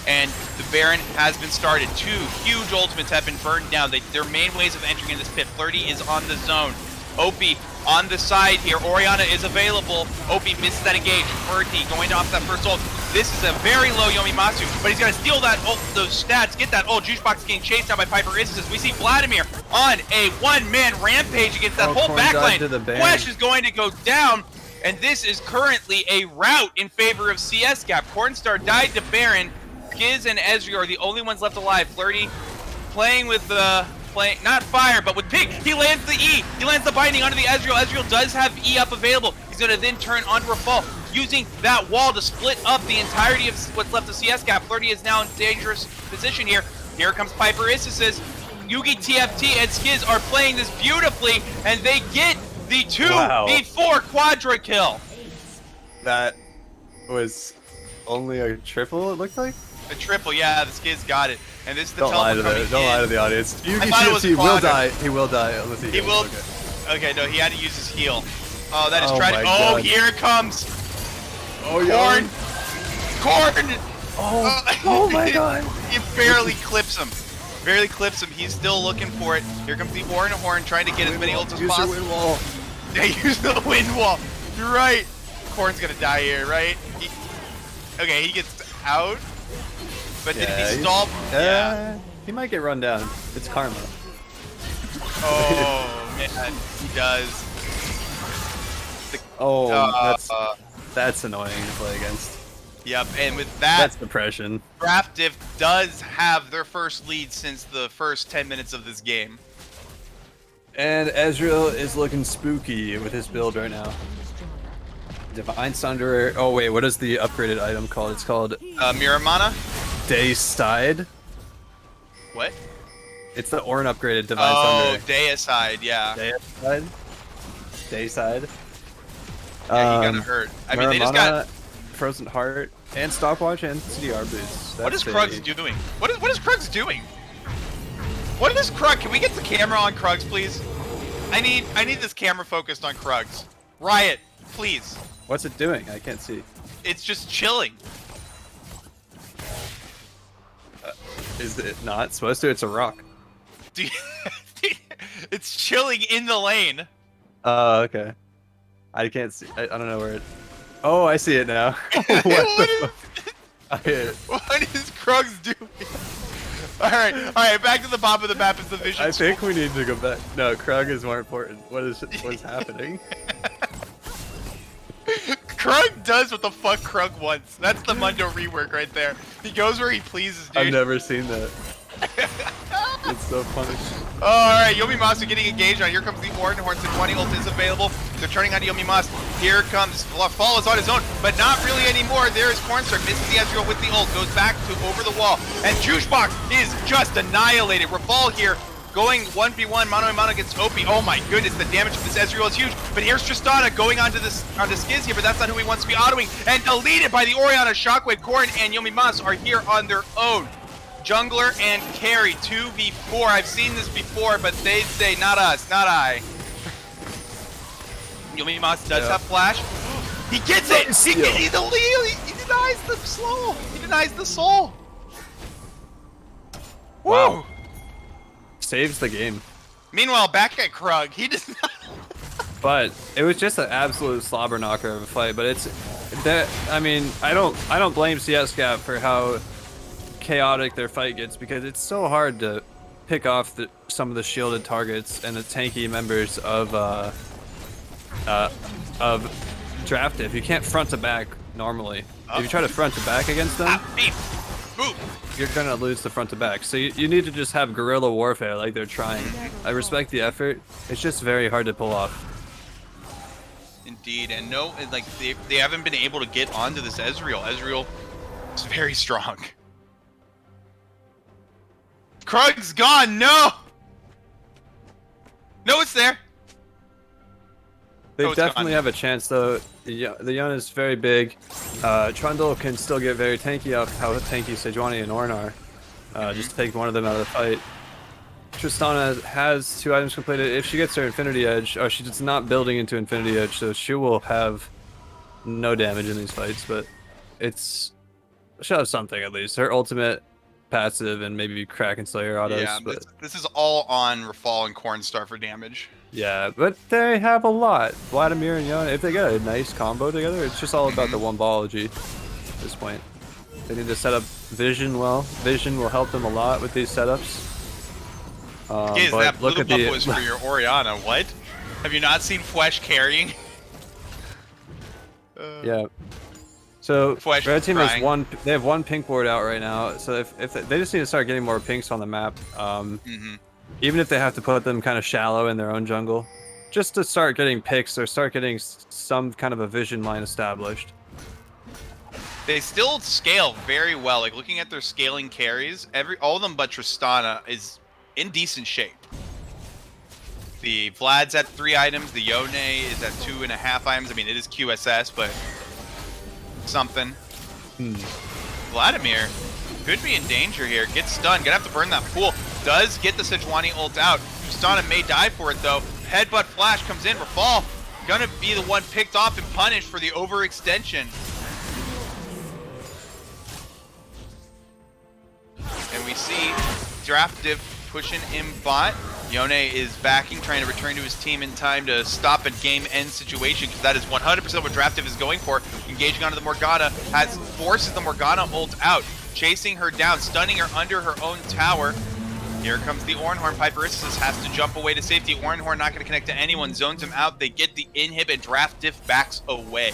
[SPEAKER 1] and the Baron has been started. 2 huge ultimates have been burned down. Their main ways of entering in this pit. Flirty is on the zone. Opie on the side here. Orianna is available. Opie misses that engage. Flirty going off that first ult. This is a very low Yomimatsu, but he's going to steal that ult, those stats, get that ult. Juicebox is getting chased down by Piper Isis. We see Vladimir on a one-man rampage against that whole backline. Flash is going to go down, and this is currently a rout in favor of CSGAP. Cornstar died to Baron. Giz and Ezreal are the only ones left alive. Flirty playing with the... not fire, but with Pig. He lands the E. He lands the binding onto the Ezreal. Ezreal does have E up available. He's going to then turn onto a fall, using that wall to split up the entirety of what's left of CSGAP. Flirty is now in dangerous position here. Here comes Piper Isis. Yugi, TFT, and Skiz are playing this beautifully, and they get the 2v4 quadra kill.
[SPEAKER 4] That was only a triple, it looked like?
[SPEAKER 1] A triple, yeah, the Skiz got it. And this is the
[SPEAKER 4] Don't lie to the audience. Yugi TFT will die. He will die unless he will.
[SPEAKER 1] Okay, no, he had to use his heal. Oh, that is tragic.
[SPEAKER 4] God.
[SPEAKER 1] Oh, here it comes.
[SPEAKER 4] Oh,
[SPEAKER 1] Corn!
[SPEAKER 4] Oh my God!
[SPEAKER 1] He barely clips him. Barely clips him. He's still looking for it. Here comes the Orin Horn, trying to get as many ults as possible.
[SPEAKER 4] Use your wind wall.
[SPEAKER 1] Yeah, use the wind wall. You're right. Corn's gonna die here, right? Okay, he gets out. But did he stall? Yeah.
[SPEAKER 4] He might get run down. It's karma.
[SPEAKER 1] Oh, man. He does.
[SPEAKER 4] That's annoying to play against.
[SPEAKER 1] Yep, and with that,
[SPEAKER 4] that's depression.
[SPEAKER 1] Draftif does have their first lead since the first 10 minutes of this game.
[SPEAKER 4] And Ezreal is looking spooky with his build right now. Divine Sunderer. Oh wait, what is the upgraded item called? It's called
[SPEAKER 1] Miramana?
[SPEAKER 4] Dayside.
[SPEAKER 1] What?
[SPEAKER 4] It's the Ornn upgraded Divine Sunderer.
[SPEAKER 1] Oh, Dayside, yeah.
[SPEAKER 4] Dayside? Dayside?
[SPEAKER 1] Yeah, he got hurt. I mean, they just got...
[SPEAKER 4] Frozen Heart, and Stopwatch, and CDR boost.
[SPEAKER 1] What is Krugs doing? What is Krugs doing? What is Krug? Can we get the camera on Krugs, please? I need this camera focused on Krugs. Riot, please.
[SPEAKER 4] What's it doing? I can't see.
[SPEAKER 1] It's just chilling.
[SPEAKER 4] Is it not supposed to? It's a rock.
[SPEAKER 1] It's chilling in the lane.
[SPEAKER 4] Oh, okay. I can't see. I don't know where it... Oh, I see it now. What
[SPEAKER 1] is Krugs doing? Alright, back to the top of the map is the vision.
[SPEAKER 4] I think we need to go back. No, Krug is more important. What is happening?
[SPEAKER 1] Krug does what the fuck Krug wants. That's the Mundo rework right there. He goes where he pleases, dude.
[SPEAKER 4] I've never seen that. It's so funny.
[SPEAKER 1] Alright, Yomimatsu getting engaged on. Here comes the Orin Horn. 20 ult is available. They're turning on Yomimatsu. Here comes Fall is on his own, but not really anymore. There is Cornstar. Misses the Ezreal with the ult. Goes back to over the wall. And Juicebox is just annihilated. Rafal here going 1v1 mano a mano against Opie. Oh my goodness, the damage of this Ezreal is huge. But here's Tristana going onto Skiz here, but that's not who he wants to be autoing. And deleted by the Orianna. Shockwave, Corn, and Yomimatsu are here on their own. Jungler and carry 2v4. I've seen this before, but they say not us, not I. Yomimatsu does have flash. He gets it. He denies the soul. He denies the soul.
[SPEAKER 4] Wow.
[SPEAKER 1] Woo.
[SPEAKER 4] Saves the game.
[SPEAKER 1] Meanwhile, back at Krug, he does not.
[SPEAKER 4] But it was just an absolute slobber knocker of a fight. But it's that. I mean, I don't blame CSGAP for how chaotic their fight gets, because it's so hard to pick off some of the shielded targets and the tanky members of Draftif. You can't front to back normally. If you try to front to back against them, you're gonna lose the front to back. So you need to just have guerrilla warfare like they're trying. I respect the effort. It's just very hard to pull off.
[SPEAKER 1] Indeed, and no, like they haven't been able to get onto this Ezreal. Ezreal is very strong. Krug's gone. No, it's there.
[SPEAKER 4] They definitely have a chance, though. The Yone is very big. Trundle can still get very tanky off how tanky Sejuani and Ornn are. Just take one of them out of the fight. Tristana has 2 items completed. If she gets her Infinity Edge, oh, she's not building into Infinity Edge, so she will have no damage in these fights, but she'll have something at least. Her ultimate, passive, and maybe Kraken Slayer autos.
[SPEAKER 1] Yeah,
[SPEAKER 4] but
[SPEAKER 1] this is all on Rafal and Cornstar for damage.
[SPEAKER 4] yeah, but they have a lot. Vladimir and Yona, if they get a nice combo together, it's just all about the one ballology at this point. They need to set up Vision well. Vision will help them a lot with these setups.
[SPEAKER 1] That blue buff was for your Orianna. What? Have you not seen Flesh carrying?
[SPEAKER 4] Yeah. So
[SPEAKER 1] Flesh
[SPEAKER 4] red team
[SPEAKER 1] crying.
[SPEAKER 4] has one. They have 1 pink board out right now. So if they just need to start getting more pinks on the map, even if they have to put them kind of shallow in their own jungle, just to start getting picks or start getting some kind of a vision line established.
[SPEAKER 1] They still scale very well. Like looking at their scaling carries, all of them but Tristana is in decent shape. The Vlad's at 3 items. The Yone is at 2.5 items. I mean, it is QSS, but something. Vladimir could be in danger here. Gets stunned. Gonna have to burn that pool. Does get the Sejuani ult out. Tristana may die for it though. Headbutt flash comes in. Rafal gonna be the one picked off and punished for the overextension. And we see Draft Div pushing in bot. Yone is backing, trying to return to his team in time to stop a game-end situation, because that is 100% what Draft Div is going for. Engaging onto the Morgana, forces the Morgana ult out, chasing her down, stunning her under her own tower. Here comes the Oranhorn. Piperissus has to jump away to safety. Oranhorn not going to connect to anyone, zones him out. They get the inhib, and Draft Div backs away.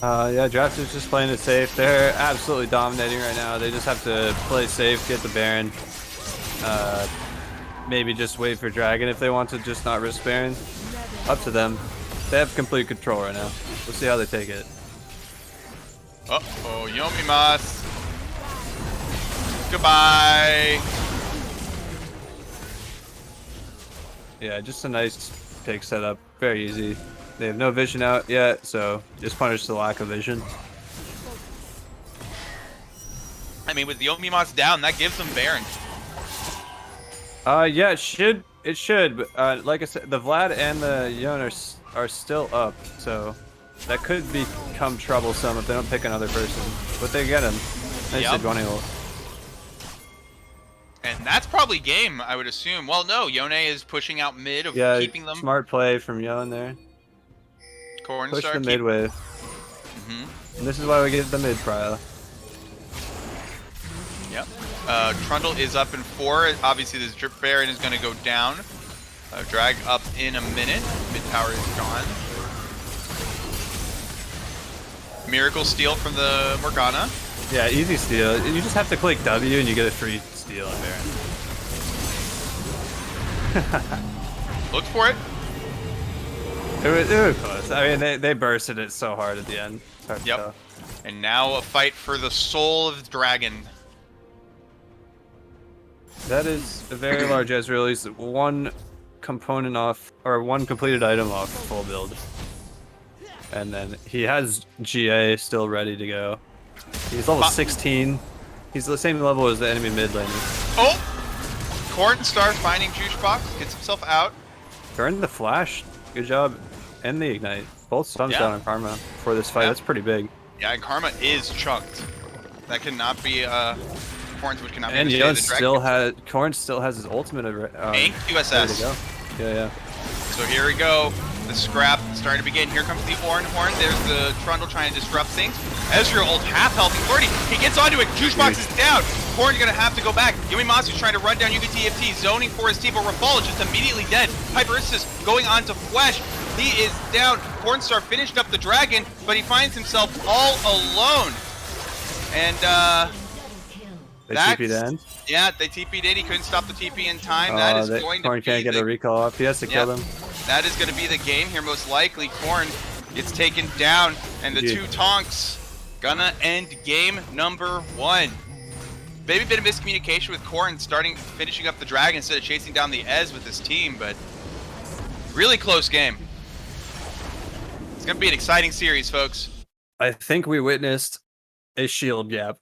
[SPEAKER 4] Yeah, Draft is just playing it safe. They're absolutely dominating right now. They just have to play safe, get the Baron. Maybe just wait for Dragon if they want to just not risk Baron. Up to them. They have complete control right now. We'll see how they take it.
[SPEAKER 1] Uh-oh, Yomimas. Goodbye.
[SPEAKER 4] Yeah, just a nice pick setup. Very easy. They have no vision out yet, so just punish the lack of vision.
[SPEAKER 1] I mean, with the Yomimas down, that gives them Baron.
[SPEAKER 4] Yeah, it should. It should. But, like I said, the Vlad and the Yon are still up, so that could become troublesome if they don't pick another person. But they get him. Nice Sejuani ult.
[SPEAKER 1] And that's probably game, I would assume. Well, no, Yone is pushing out mid of keeping them.
[SPEAKER 4] Smart play from Yon there.
[SPEAKER 1] Cornstar
[SPEAKER 4] Push the mid wave. And this is why we get the mid prio.
[SPEAKER 1] Yep. Trundle is up in 4. Obviously, this Drip Baron is going to go down. Drag up in a minute. Mid tower is gone. Miracle steal from the Morgana.
[SPEAKER 4] Yeah, easy steal. You just have to click W and you get a free steal on Baron.
[SPEAKER 1] Look for it.
[SPEAKER 4] It was close. I mean, they bursted it so hard at the end. It's hard to tell.
[SPEAKER 1] And now a fight for the soul of the dragon.
[SPEAKER 4] That is a very large Ezreal. He's 1 component off, or 1 completed item off full build. And then he has GA still ready to go. He's level 16. He's the same level as the enemy mid laner.
[SPEAKER 1] Oh! Cornstar finding Juicebox, gets himself out.
[SPEAKER 4] Burn the flash. Good job. And the ignite. Both stuns down on Karma for this fight. That's pretty big.
[SPEAKER 1] Yeah, and Karma is chunked. That cannot be Corns, which cannot be.
[SPEAKER 4] And Corn still has his ultimate.
[SPEAKER 1] And QSS.
[SPEAKER 4] Yeah.
[SPEAKER 1] So here we go. The scrap starting to begin. Here comes the Oranhorn. There's the Trundle trying to disrupt things. Ezreal ult half health and 30. He gets onto it. Juicebox is down. Corn's gonna have to go back. Yumimasu's trying to run down UGTFT, zoning for his team, but Rafal is just immediately dead. Piperissus going on to Flesh. He is down. Cornstar finished up the dragon, but he finds himself all alone. And
[SPEAKER 4] they TP'd in?
[SPEAKER 1] Yeah, they TP'd in. He couldn't stop the TP in time. That is going to
[SPEAKER 4] Corn can't get a recall off. He has to kill them.
[SPEAKER 1] That is going to be the game here, most likely. Corn gets taken down, and the 2 Tonks gonna end game number 1. Maybe a bit of miscommunication with Corn finishing up the dragon instead of chasing down the Ez with his team, but really close game. It's gonna be an exciting series, folks.
[SPEAKER 4] I think we witnessed a shield gap.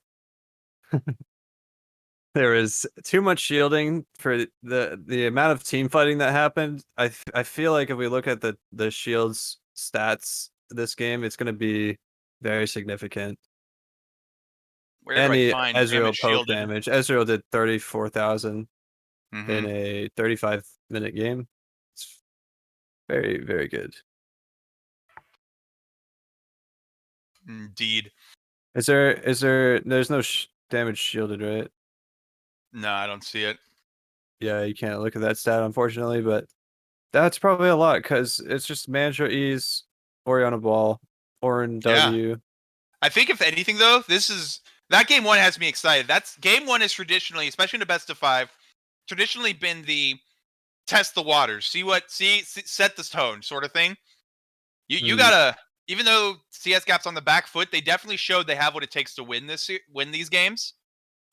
[SPEAKER 4] there was too much shielding for the amount of team fighting that happened. I feel like if we look at the shields stats this game, it's going to be very significant.
[SPEAKER 1] Where do I
[SPEAKER 4] Any
[SPEAKER 1] find
[SPEAKER 4] Ezreal
[SPEAKER 1] damage
[SPEAKER 4] poke
[SPEAKER 1] shielded?
[SPEAKER 4] damage. Ezreal did 34,000 in
[SPEAKER 1] Mm-hmm.
[SPEAKER 4] a 35-minute game. It's very, very good.
[SPEAKER 1] Indeed.
[SPEAKER 4] There's no damage shielded, right?
[SPEAKER 1] No, I don't see it.
[SPEAKER 4] Yeah, you can't look at that stat, unfortunately, but that's probably a lot because it's just Mantra E's, Oriana Ball, Orin
[SPEAKER 1] Yeah.
[SPEAKER 4] W.
[SPEAKER 1] I think if anything though, that game 1 has me excited. That's game 1 is traditionally, especially in the best of 5, traditionally been the test the waters, set the tone sort of thing. You gotta, even though CSGAP's on the back foot, they definitely showed they have what it takes to win these games.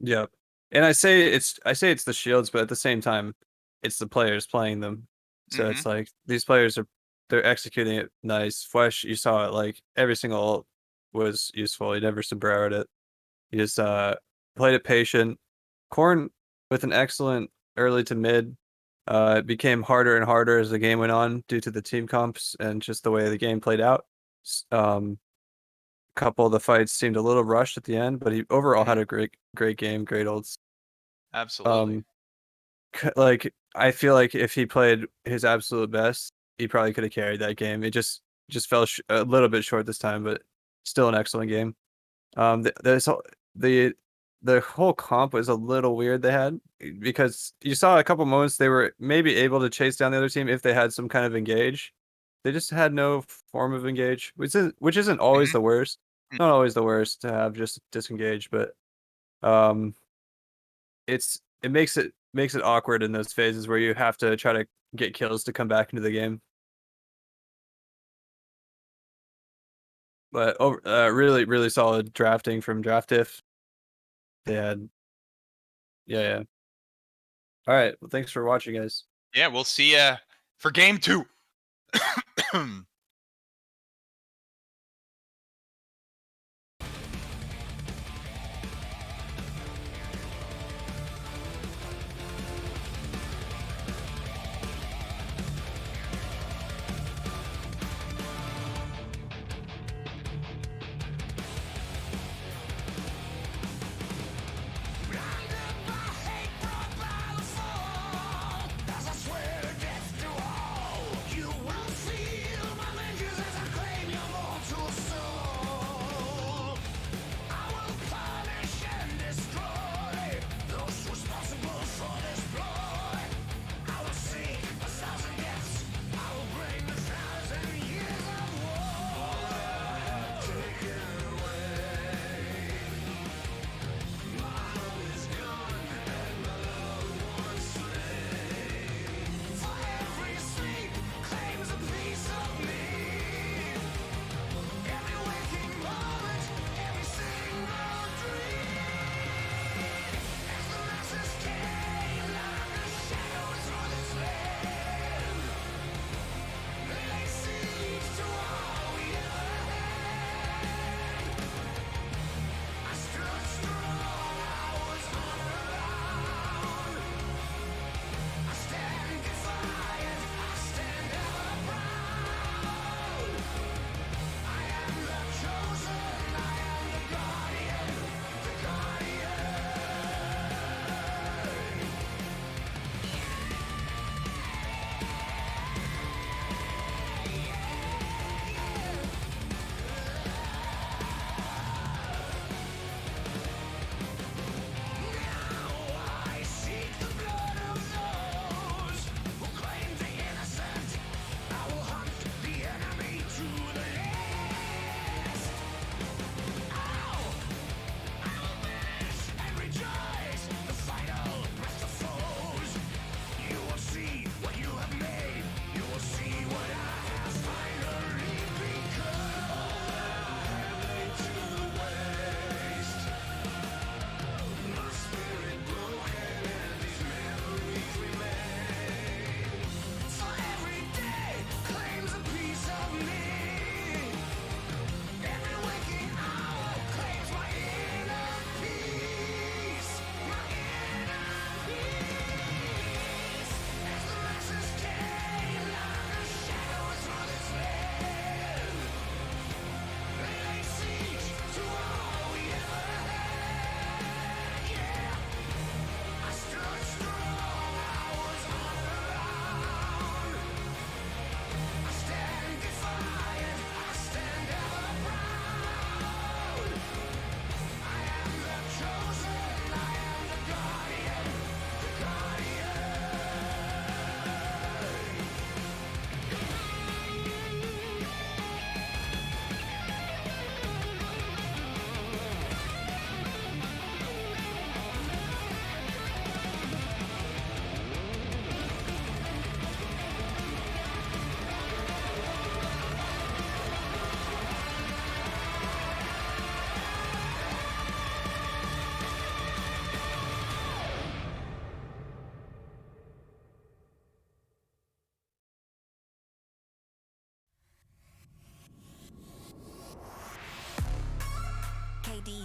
[SPEAKER 4] Yep. And I say it's the shields, but at the same time, it's the players playing them. So it's like these players they're executing it nice. Flesh, you saw it, like every single ult was useful. He never sombreroed it. He just played it patient. Corn with an excellent early to mid. It became harder and harder as the game went on due to the team comps and just the way the game played out. Couple of the fights seemed a little rushed at the end, but he overall had a great game, great ults.
[SPEAKER 1] Absolutely.
[SPEAKER 4] Like I feel like if he played his absolute best, he probably could have carried that game. It just fell a little bit short this time, but still an excellent game. The whole comp was a little weird they had because you saw a couple moments they were maybe able to chase down the other team if they had some kind of engage. They just had no form of engage, which isn't always the worst. Not always the worst to have just disengage, but it makes it awkward in those phases where you have to try to get kills to come back into the game. But really, really solid drafting from Draftiff. They had, yeah. All right, well, thanks for watching, guys.
[SPEAKER 1] Yeah, we'll see ya for game 2.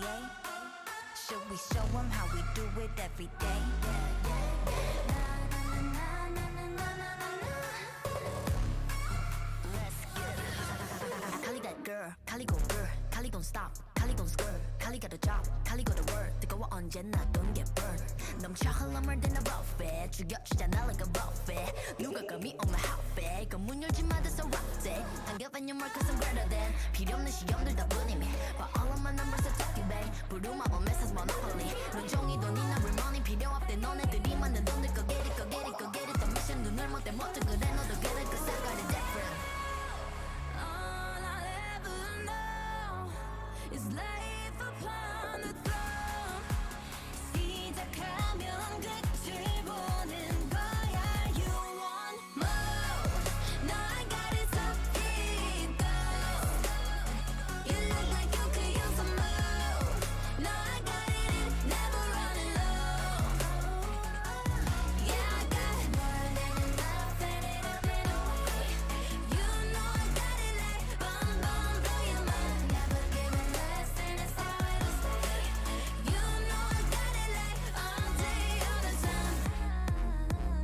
[SPEAKER 5] way? Should we show them how we do it every day? Let's get it. Kali that girl, Kali go girl, Kali don't stop, Kali don't skirt, Kali got a job, Kali got a word. 뜨거워 언제나 don't get burned. 넘쳐 흘러물 든 a buffet, 죽여주잖아 like a buffet. 누가 감히 on my outfit? 이건 문 열지 마, that's a rock day. Don't give any more cause I'm greater than. 필요 없는 시험들 다 뿐이미. But all of my numbers are talking back. 부르마 on message monopoly. 눈종이 돈이 나 remoney 필요 없대. 너네들이 만든 돈들 go get it, go get it, go get it. The mission 눈을 못대 못해 그래 너도 get it cause I got it different. All I ever know is life upon the throne. 시작하면 끝을 보는 거야. You want more? No, I got it so deep though. You look like you could use some more. No, I got it, never running low. Yeah, I got more than enough, let it up and away. You know I got it like boom, boom, blow your mind. Never giving less, and it's how it'll stay. You know I got it like all day, all the time.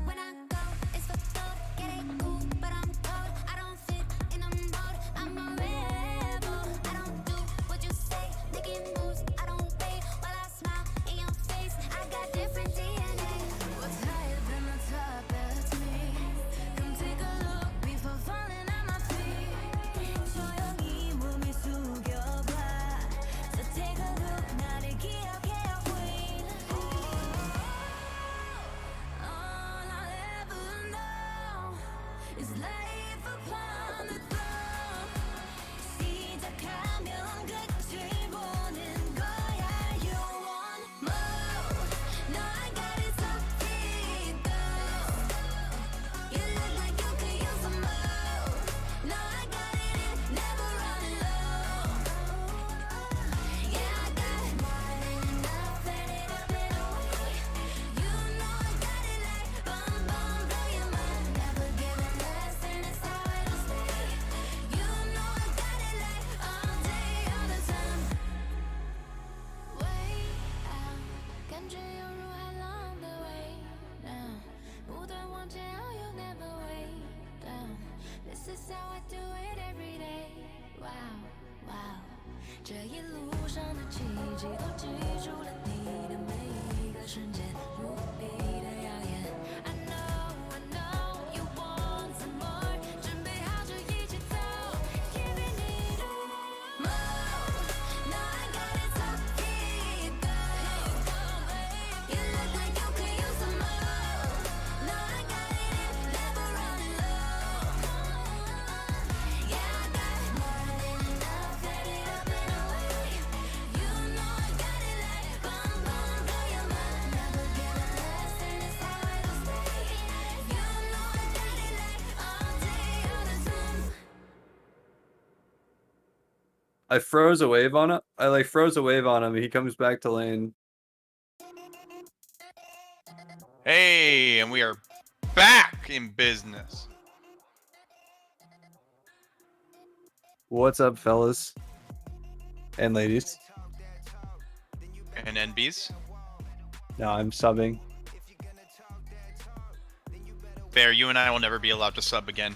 [SPEAKER 5] When I go, it's for gold, get it cool, but I'm cold. I don't fit in a mold, I'm a rebel. I don't do what you say, making moves, I don't wait while I smile in your face. I got different DNA. What's higher than the top? That's me. Come take a look before falling on my feet. 조용히 몸을 숙여봐. So take a look, 나를 기억해요, queen. All I ever know is life upon the throne. 시작하면 끝을 보는 거야. You want more? No, I got it so deep though. You look like you could use some more. No, I got it, never running low. Yeah, I got more than enough, let it up and away. You know I got it like boom, boom, blow your mind. Never giving less, and it's how it'll stay. You know I got it like all day, all the time. Way out，感觉犹如海浪的味道，不断往前，oh you never way down. This is how I do it every day. Wow, wow，这一路上的奇迹都记住了你的每一个瞬间，无比的耀眼。I know you want some more，准备好就一起走，Giving it all more。No, I got it so deep though. You look like you could use some more. No, I got it, never running low. Yeah, I got more than enough, let it up and away. You know I got it like boom, boom, blow your mind. Never giving less, and it's how it'll stay. You know I got it like all day, all the time.
[SPEAKER 4] I froze a wave on it. I like froze a wave on him. He comes back to lane.
[SPEAKER 1] Hey, and we are back in business.
[SPEAKER 4] What's up, fellas and ladies?
[SPEAKER 1] And NBs.
[SPEAKER 4] No, I'm subbing.
[SPEAKER 1] Bear, you and I will never be allowed to sub again.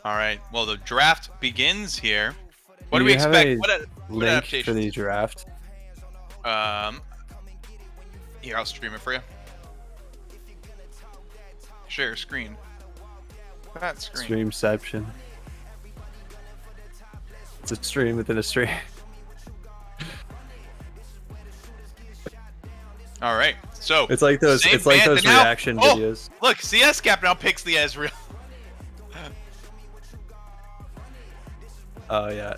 [SPEAKER 1] All right. Well, the draft begins here. What do we
[SPEAKER 4] have
[SPEAKER 1] expect?
[SPEAKER 4] a
[SPEAKER 1] What
[SPEAKER 4] link for
[SPEAKER 1] adaptations?
[SPEAKER 4] the draft?
[SPEAKER 1] Here, I'll stream it for you. Share screen. That screen.
[SPEAKER 4] Streamception. It's a stream within a stream.
[SPEAKER 1] All right. So
[SPEAKER 4] It's like those.
[SPEAKER 1] same
[SPEAKER 4] It's like
[SPEAKER 1] band,
[SPEAKER 4] those
[SPEAKER 1] and now-
[SPEAKER 4] reaction
[SPEAKER 1] oh,
[SPEAKER 4] videos.
[SPEAKER 1] Look, CSGAP now picks the Ezreal.
[SPEAKER 4] Oh yeah,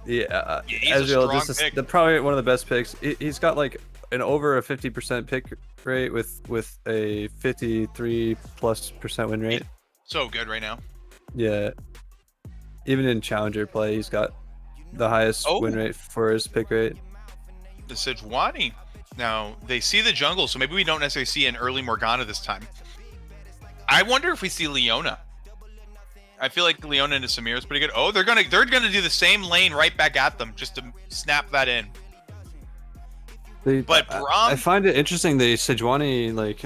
[SPEAKER 4] yeah.
[SPEAKER 1] He's a
[SPEAKER 4] Ezreal,
[SPEAKER 1] strong
[SPEAKER 4] this is
[SPEAKER 1] pick.
[SPEAKER 4] probably one of the best picks. He's got like an over a 50% pick rate with a 53+% win rate.
[SPEAKER 1] So good right now.
[SPEAKER 4] Yeah. Even in challenger play, he's got the highest win
[SPEAKER 1] Oh.
[SPEAKER 4] rate for his pick rate.
[SPEAKER 1] The Sejuani. Now, they see the jungle, so maybe we don't necessarily see an early Morgana this time. I wonder if we see Leona. I feel like Leona into Samira is pretty good. Oh, they're gonna do the same lane right back at them just to snap that in. But Braum,
[SPEAKER 4] I find it interesting the Sejuani like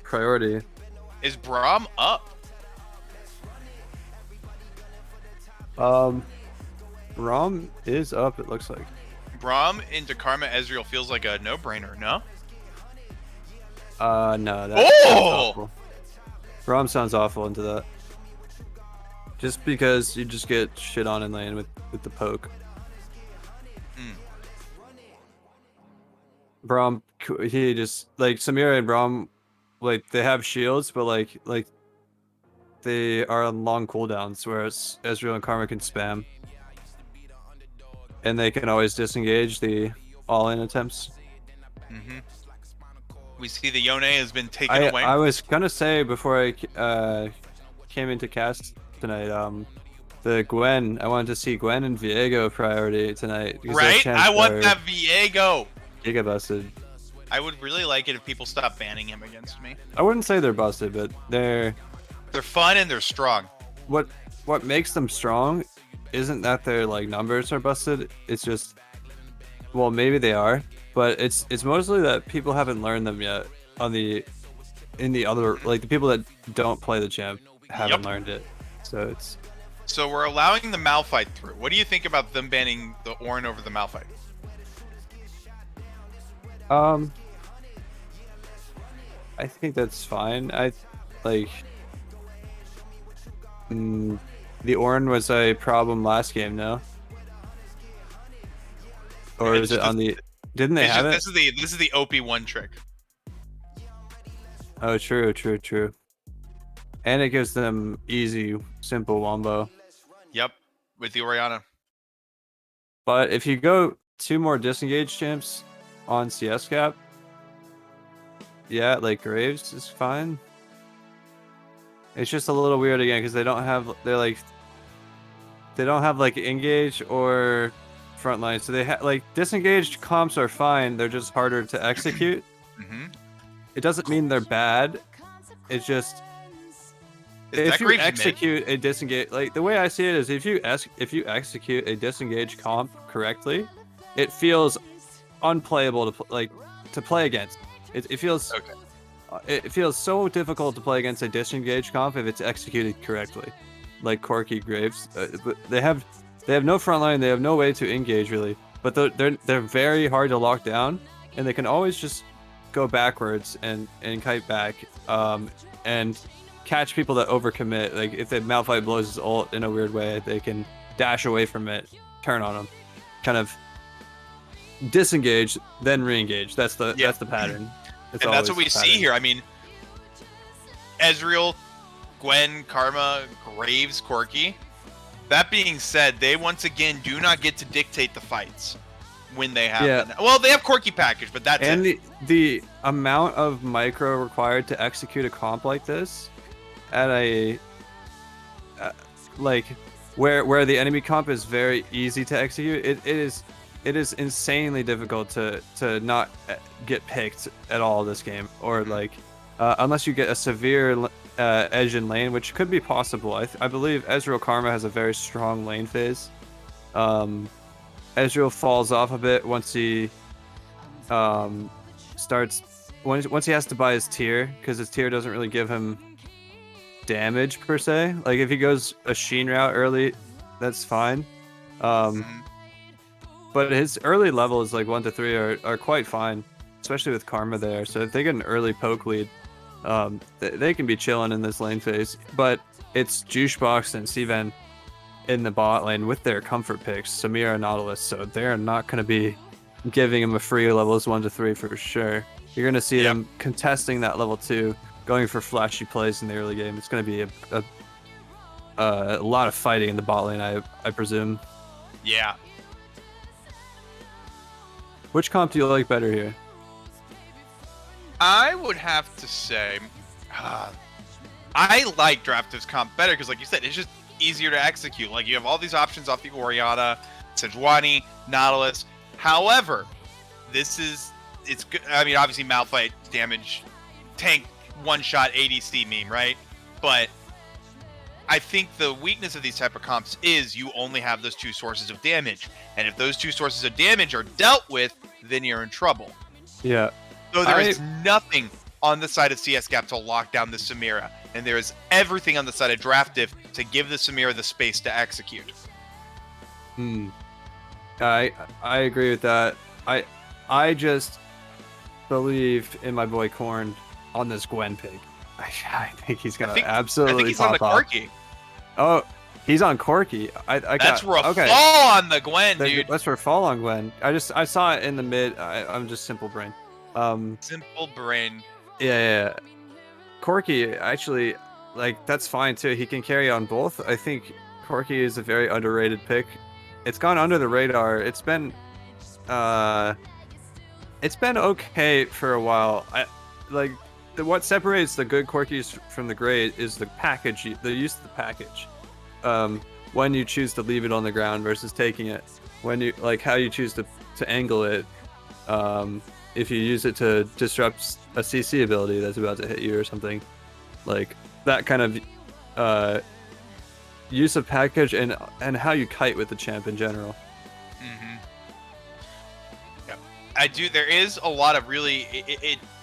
[SPEAKER 4] priority.
[SPEAKER 1] Is Braum up?
[SPEAKER 4] Braum is up, it looks like.
[SPEAKER 1] Braum into Karma Ezreal feels like a no-brainer, no?
[SPEAKER 4] No, that sounds awful. Braum sounds awful into that. Just because you just get shit on in lane with the poke. Braum, he just like Samira and Braum, like they have shields, but like they are on long cooldowns, whereas Ezreal and Karma can spam, and they can always disengage the all-in attempts.
[SPEAKER 1] We see the Yone has been taken away.
[SPEAKER 4] I was gonna say before I came into cast tonight, the Gwen. I wanted to see Gwen and Viego priority tonight.
[SPEAKER 1] Right? I want that Viego.
[SPEAKER 4] Giga busted.
[SPEAKER 1] I would really like it if people stop banning him against me.
[SPEAKER 4] I wouldn't say they're busted, but they're
[SPEAKER 1] fun and they're strong.
[SPEAKER 4] What makes them strong isn't that their like numbers are busted. It's just, well, maybe they are, but it's mostly that people haven't learned them yet in the other, like the people that don't play the champ haven't learned it. So
[SPEAKER 1] we're allowing the Malphite through. What do you think about them banning the Ornn over the Malphite?
[SPEAKER 4] I think that's fine. I like the Ornn was a problem last game, no? Or is it on the? Didn't they have it?
[SPEAKER 1] This is the OP1 trick.
[SPEAKER 4] Oh, true. And it gives them easy, simple wombo.
[SPEAKER 1] Yep, with the Orianna.
[SPEAKER 4] But if you go 2 more disengaged champs on CSGAP, yeah, like Graves is fine. It's just a little weird again because they don't have like engage or frontline. So they have like disengaged comps are fine. They're just harder to execute. It doesn't mean they're bad. It's just if you execute a disengage, like the way I see it is if you execute a disengaged comp correctly, it feels unplayable to play against. It feels it feels so difficult to play against a disengaged comp if it's executed correctly, like Corki Graves. But they have no front line, they have no way to engage really, but they're very hard to lock down, and they can always just go backwards and kite back and catch people that overcommit. Like if the Malphite blows his ult in a weird way, they can dash away from it, turn on him, kind of disengage, then re-engage. That's the pattern.
[SPEAKER 1] And that's what we see here. I mean, Ezreal, Gwen, Karma, Graves, Corki. That being said, they once again do not get to dictate the fights when they happen. Yeah. Well, they have Corki package, but that's
[SPEAKER 4] it. And the amount of micro required to execute a comp like this at a like where the enemy comp is very easy to execute, it is insanely difficult to not get picked at all this game, or like unless you get a severe edge in lane, which could be possible. I believe Ezreal Karma has a very strong lane phase. Ezreal falls off a bit once he starts once he has to buy his tier, because his tier doesn't really give him damage per se. Like if he goes a Sheen route early, that's fine. But his early levels like 1 to 3 are quite fine, especially with Karma there. So if they get an early poke lead, they can be chilling in this lane phase. But it's Juicebox and Sivan in the bot lane with their comfort picks, Samira and Nautilus. So they're not going to be giving him a free levels 1 to 3 for sure. You're going to see them contesting that level 2, going for flashy plays in the early game. It's going to be a lot of fighting in the bot lane, I presume.
[SPEAKER 1] Yeah.
[SPEAKER 4] Which comp do you like better here?
[SPEAKER 1] I would have to say I like Draftiv's comp better because, like you said, it's just easier to execute. Like, you have all these options off the Orianna, Sejuani, Nautilus. However, this is it's good. I mean, obviously Malphite damage, tank one-shot ADC meme, right? But I think the weakness of these type of comps is you only have those 2 sources of damage, and if those 2 sources of damage are dealt with, then you're in trouble.
[SPEAKER 4] Yeah.
[SPEAKER 1] So there is nothing on the side of CSGAP to lock down the Samira, and there is everything on the side of Draftive to give the Samira the space to execute.
[SPEAKER 4] I agree with that. I just believe in my boy Korn on this Gwen pick. I think he's gonna absolutely
[SPEAKER 1] I think he's
[SPEAKER 4] pop
[SPEAKER 1] on the Corki.
[SPEAKER 4] Oh, he's on Corki.
[SPEAKER 1] That's for a fall on the Gwen, dude.
[SPEAKER 4] That's for a fall on Gwen. I saw it in the mid. I'm just simple brain.
[SPEAKER 1] Simple brain.
[SPEAKER 4] Yeah. Corki actually, like, that's fine too. He can carry on both. I think Corki is a very underrated pick. It's gone under the radar. It's been okay for a while. What separates the good Corkis from the great is the package, the use of the package. When you choose to leave it on the ground versus taking it, when you how you choose to angle it. If you use it to disrupt a CC ability that's about to hit you or something, like that kind of use of package and how you kite with the champ in general.
[SPEAKER 1] Yeah, I do. There is a lot of really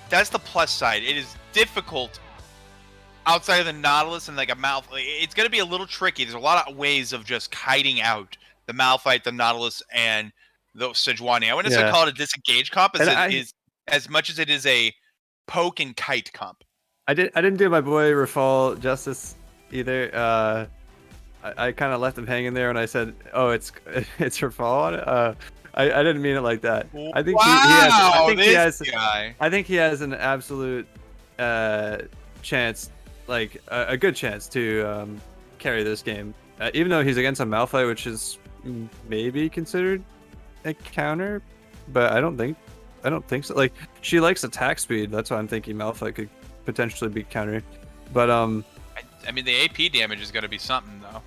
[SPEAKER 1] that's the plus side. It is difficult outside of the Nautilus and like a Malphite. It's going to be a little tricky. There's a lot of ways of just kiting out the Malphite, the Nautilus, and the Sejuani. I wouldn't necessarily call it a disengage comp as much as it is a poke and kite comp.
[SPEAKER 4] I didn't do my boy Rafal justice either. I kind of left him hanging there when I said, "Oh, it's Rafal." I didn't mean it like that. I think I think he has an absolute chance, like a good chance to carry this game, even though he's against a Malphite, which is maybe considered a counter, but I don't think so. Like, she likes attack speed. That's why I'm thinking Malphite could potentially be countered. But
[SPEAKER 1] I mean, the AP damage is going to be something though.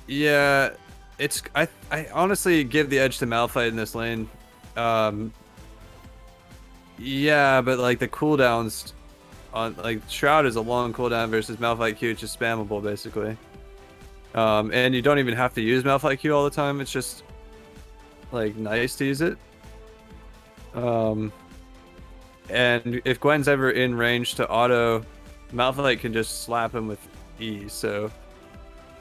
[SPEAKER 4] Yeah, I honestly give the edge to Malphite in this lane. Yeah, but like the cooldowns on like Shroud is a long cooldown versus Malphite Q, it's just spammable basically. And you don't even have to use Malphite Q all the time. It's just like nice to use it. And if Gwen's ever in range to auto, Malphite can just slap him with ease. So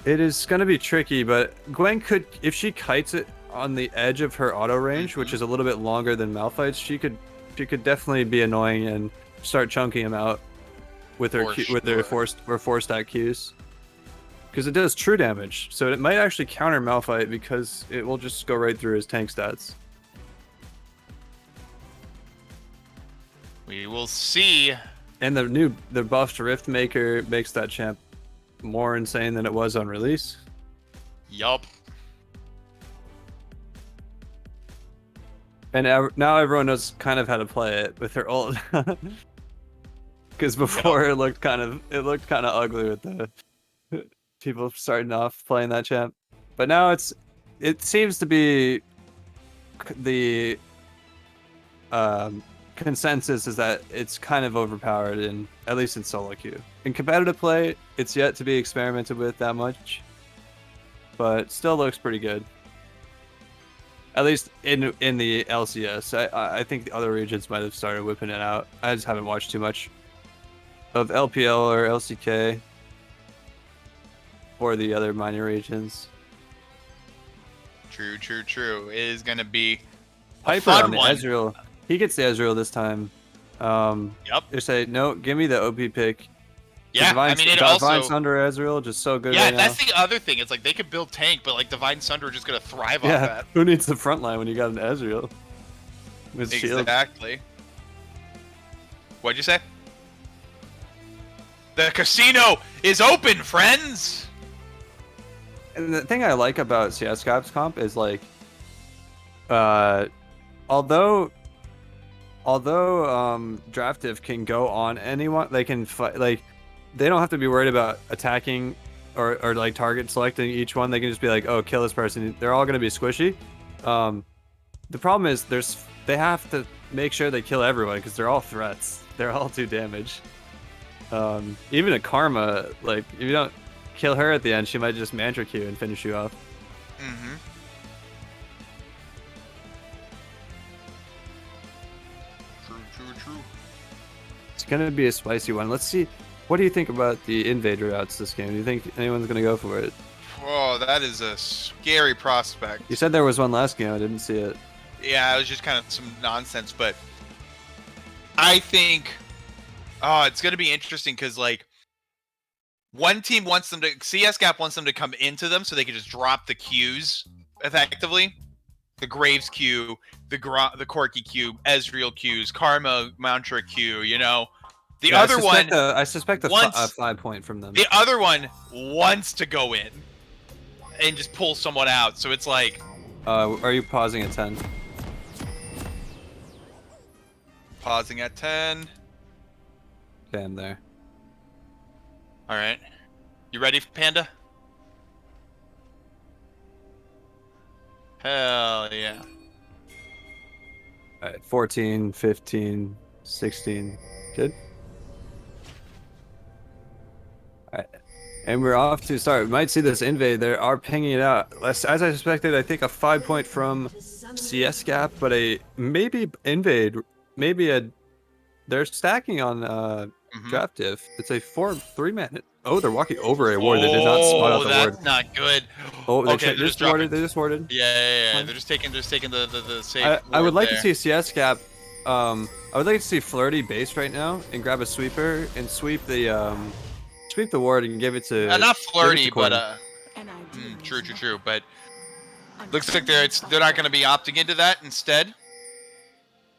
[SPEAKER 4] it is going to be tricky, but Gwen could, if she kites it on the edge of her auto range, which is a little bit longer than Malphite's, she could definitely be annoying and start chunking him out with her with their four stack Qs. Because it does true damage, so it might actually counter Malphite because it will just go right through his tank stats.
[SPEAKER 1] We will see.
[SPEAKER 4] And the buffed Rift Maker makes that champ more insane than it was on release.
[SPEAKER 1] Yup.
[SPEAKER 4] And now everyone knows kind of how to play it with her ult. Because before it looked kind of ugly with the people starting off playing that champ, but now it seems to be the consensus is that it's kind of overpowered, at least in solo queue. In competitive play, it's yet to be experimented with that much, but still looks pretty good. At least in the LCS. I think the other regions might have started whipping it out. I just haven't watched too much of LPL or LCK or the other minor regions.
[SPEAKER 1] True. It is going to be a
[SPEAKER 4] Piper
[SPEAKER 1] fun
[SPEAKER 4] on the
[SPEAKER 1] one.
[SPEAKER 4] Ezreal. He gets the Ezreal this time.
[SPEAKER 1] Yep.
[SPEAKER 4] They say, no, give me the OP pick.
[SPEAKER 1] Yeah,
[SPEAKER 4] Divine,
[SPEAKER 1] I mean, it
[SPEAKER 4] Divine
[SPEAKER 1] also...
[SPEAKER 4] Sunder Ezreal, just so good
[SPEAKER 1] Yeah,
[SPEAKER 4] right
[SPEAKER 1] that's
[SPEAKER 4] now.
[SPEAKER 1] the other thing. It's like they could build tank, but like Divine Sunder just going to thrive off
[SPEAKER 4] Yeah,
[SPEAKER 1] that.
[SPEAKER 4] who needs the front line when you got an Ezreal? With shield.
[SPEAKER 1] Exactly. What'd you say? The casino is open, friends!
[SPEAKER 4] And the thing I like about CSGAP's comp is like, although Draftive can go on anyone, they can fight, like, they don't have to be worried about attacking or like target selecting each one. They can just be like, oh, kill this person. They're all going to be squishy. The problem is there's they have to make sure they kill everyone because they're all threats. They're all 2 damage. Even a Karma, like if you don't kill her at the end, she might just mantra Q and finish you off.
[SPEAKER 1] Mm-hmm. True.
[SPEAKER 4] It's gonna be a spicy one. Let's see. What do you think about the invade routes this game? Do you think anyone's gonna go for it?
[SPEAKER 1] Oh, that is a scary prospect.
[SPEAKER 4] You said there was one last game. I didn't see it.
[SPEAKER 1] Yeah, it was just kind of some nonsense, but I think it's going to be interesting because, like, one team wants them to, CSGAP wants them to come into them so they can just drop the Qs effectively. The Graves Q, the Corki Q, Ezreal Qs, Karma, Mantra Q, you know. The
[SPEAKER 4] Yeah,
[SPEAKER 1] other one,
[SPEAKER 4] I suspect a 5-point from them.
[SPEAKER 1] the other one wants to go in and just pull someone out. So it's like,
[SPEAKER 4] Are you pausing at 10?
[SPEAKER 1] pausing at 10.
[SPEAKER 4] Okay, I'm there.
[SPEAKER 1] All right. You ready, Panda? Hell yeah.
[SPEAKER 4] All right, 14, 15, 16. Good. All right. And we're off to start. We might see this invade. They are pinging it out. As I suspected, I think a 5-point from CSGAP, but a maybe invade, maybe a. They're stacking on draft diff. It's a 3-man. Oh, they're walking over a ward. They did not spot out the ward.
[SPEAKER 1] That's not good.
[SPEAKER 4] Oh, they
[SPEAKER 1] okay,
[SPEAKER 4] just warded. They just warded.
[SPEAKER 1] Yeah. They're just taking the safe.
[SPEAKER 4] I would like
[SPEAKER 1] there.
[SPEAKER 4] to see CSGAP. I would like to see Flirty base right now and grab a sweeper and sweep the ward and give it to.
[SPEAKER 1] Not Flirty, but
[SPEAKER 3] An idea
[SPEAKER 1] true. But looks like they're not going to be opting into that. Instead,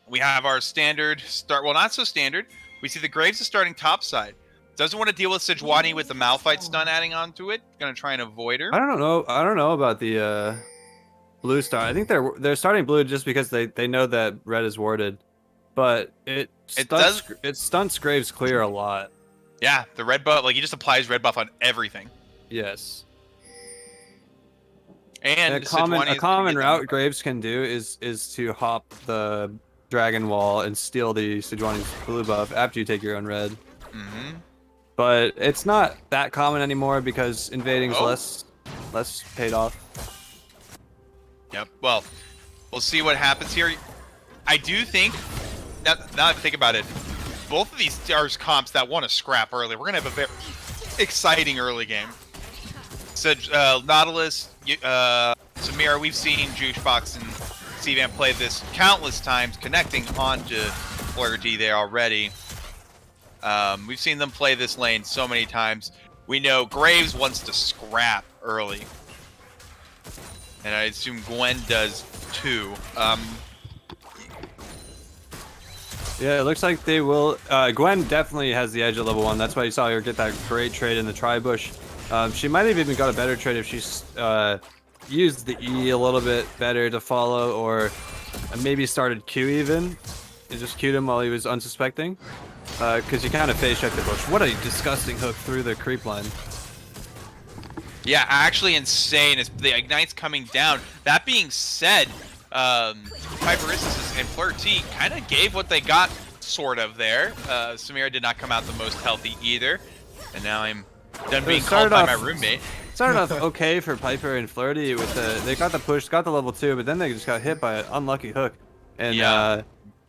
[SPEAKER 1] we have our standard start. Well, not so standard. We see the Graves is starting top side. Doesn't want to deal with Sejuani with the Malphite stun adding onto it. Going to try and avoid her.
[SPEAKER 4] I don't know about the blue star. I think they're starting blue just because they know that red is warded, but it stunts Graves clear a lot.
[SPEAKER 1] Yeah, the red buff, like he just applies red buff on everything.
[SPEAKER 4] Yes.
[SPEAKER 1] And
[SPEAKER 4] a common route Graves can do is to hop the dragon wall and steal the Sejuani's blue buff after you take your own red.
[SPEAKER 1] Mm-hmm.
[SPEAKER 4] But it's not that common anymore because invading is less paid off.
[SPEAKER 1] Yep. Well, we'll see what happens here. I do think now that I think about it, both of these stars comps that want to scrap early, we're gonna have a very exciting early game. So Nautilus, Samira, we've seen Juicebox and CVAN play this countless times, connecting onto Flirty there already. We've seen them play this lane so many times. We know Graves wants to scrap early. And I assume Gwen does too.
[SPEAKER 4] Yeah, it looks like they will. Gwen definitely has the edge at level 1. That's why you saw her get that great trade in the tri-bush. She might have even got a better trade if she's used the E a little bit better to follow, or maybe started Q even. And just Q'd him while he was unsuspecting. Because you kind of face checked the bush. What a disgusting hook through the creep line.
[SPEAKER 1] Yeah, actually insane. As the Ignite's coming down. That being said, Hyperissus and Flirty kind of gave what they got, sort of, there. Samira did not come out the most healthy either. And now I'm done being called by my roommate.
[SPEAKER 4] Started off okay for Piper and Flirty with they got the push, got the level 2, but then they just got hit by an unlucky hook. And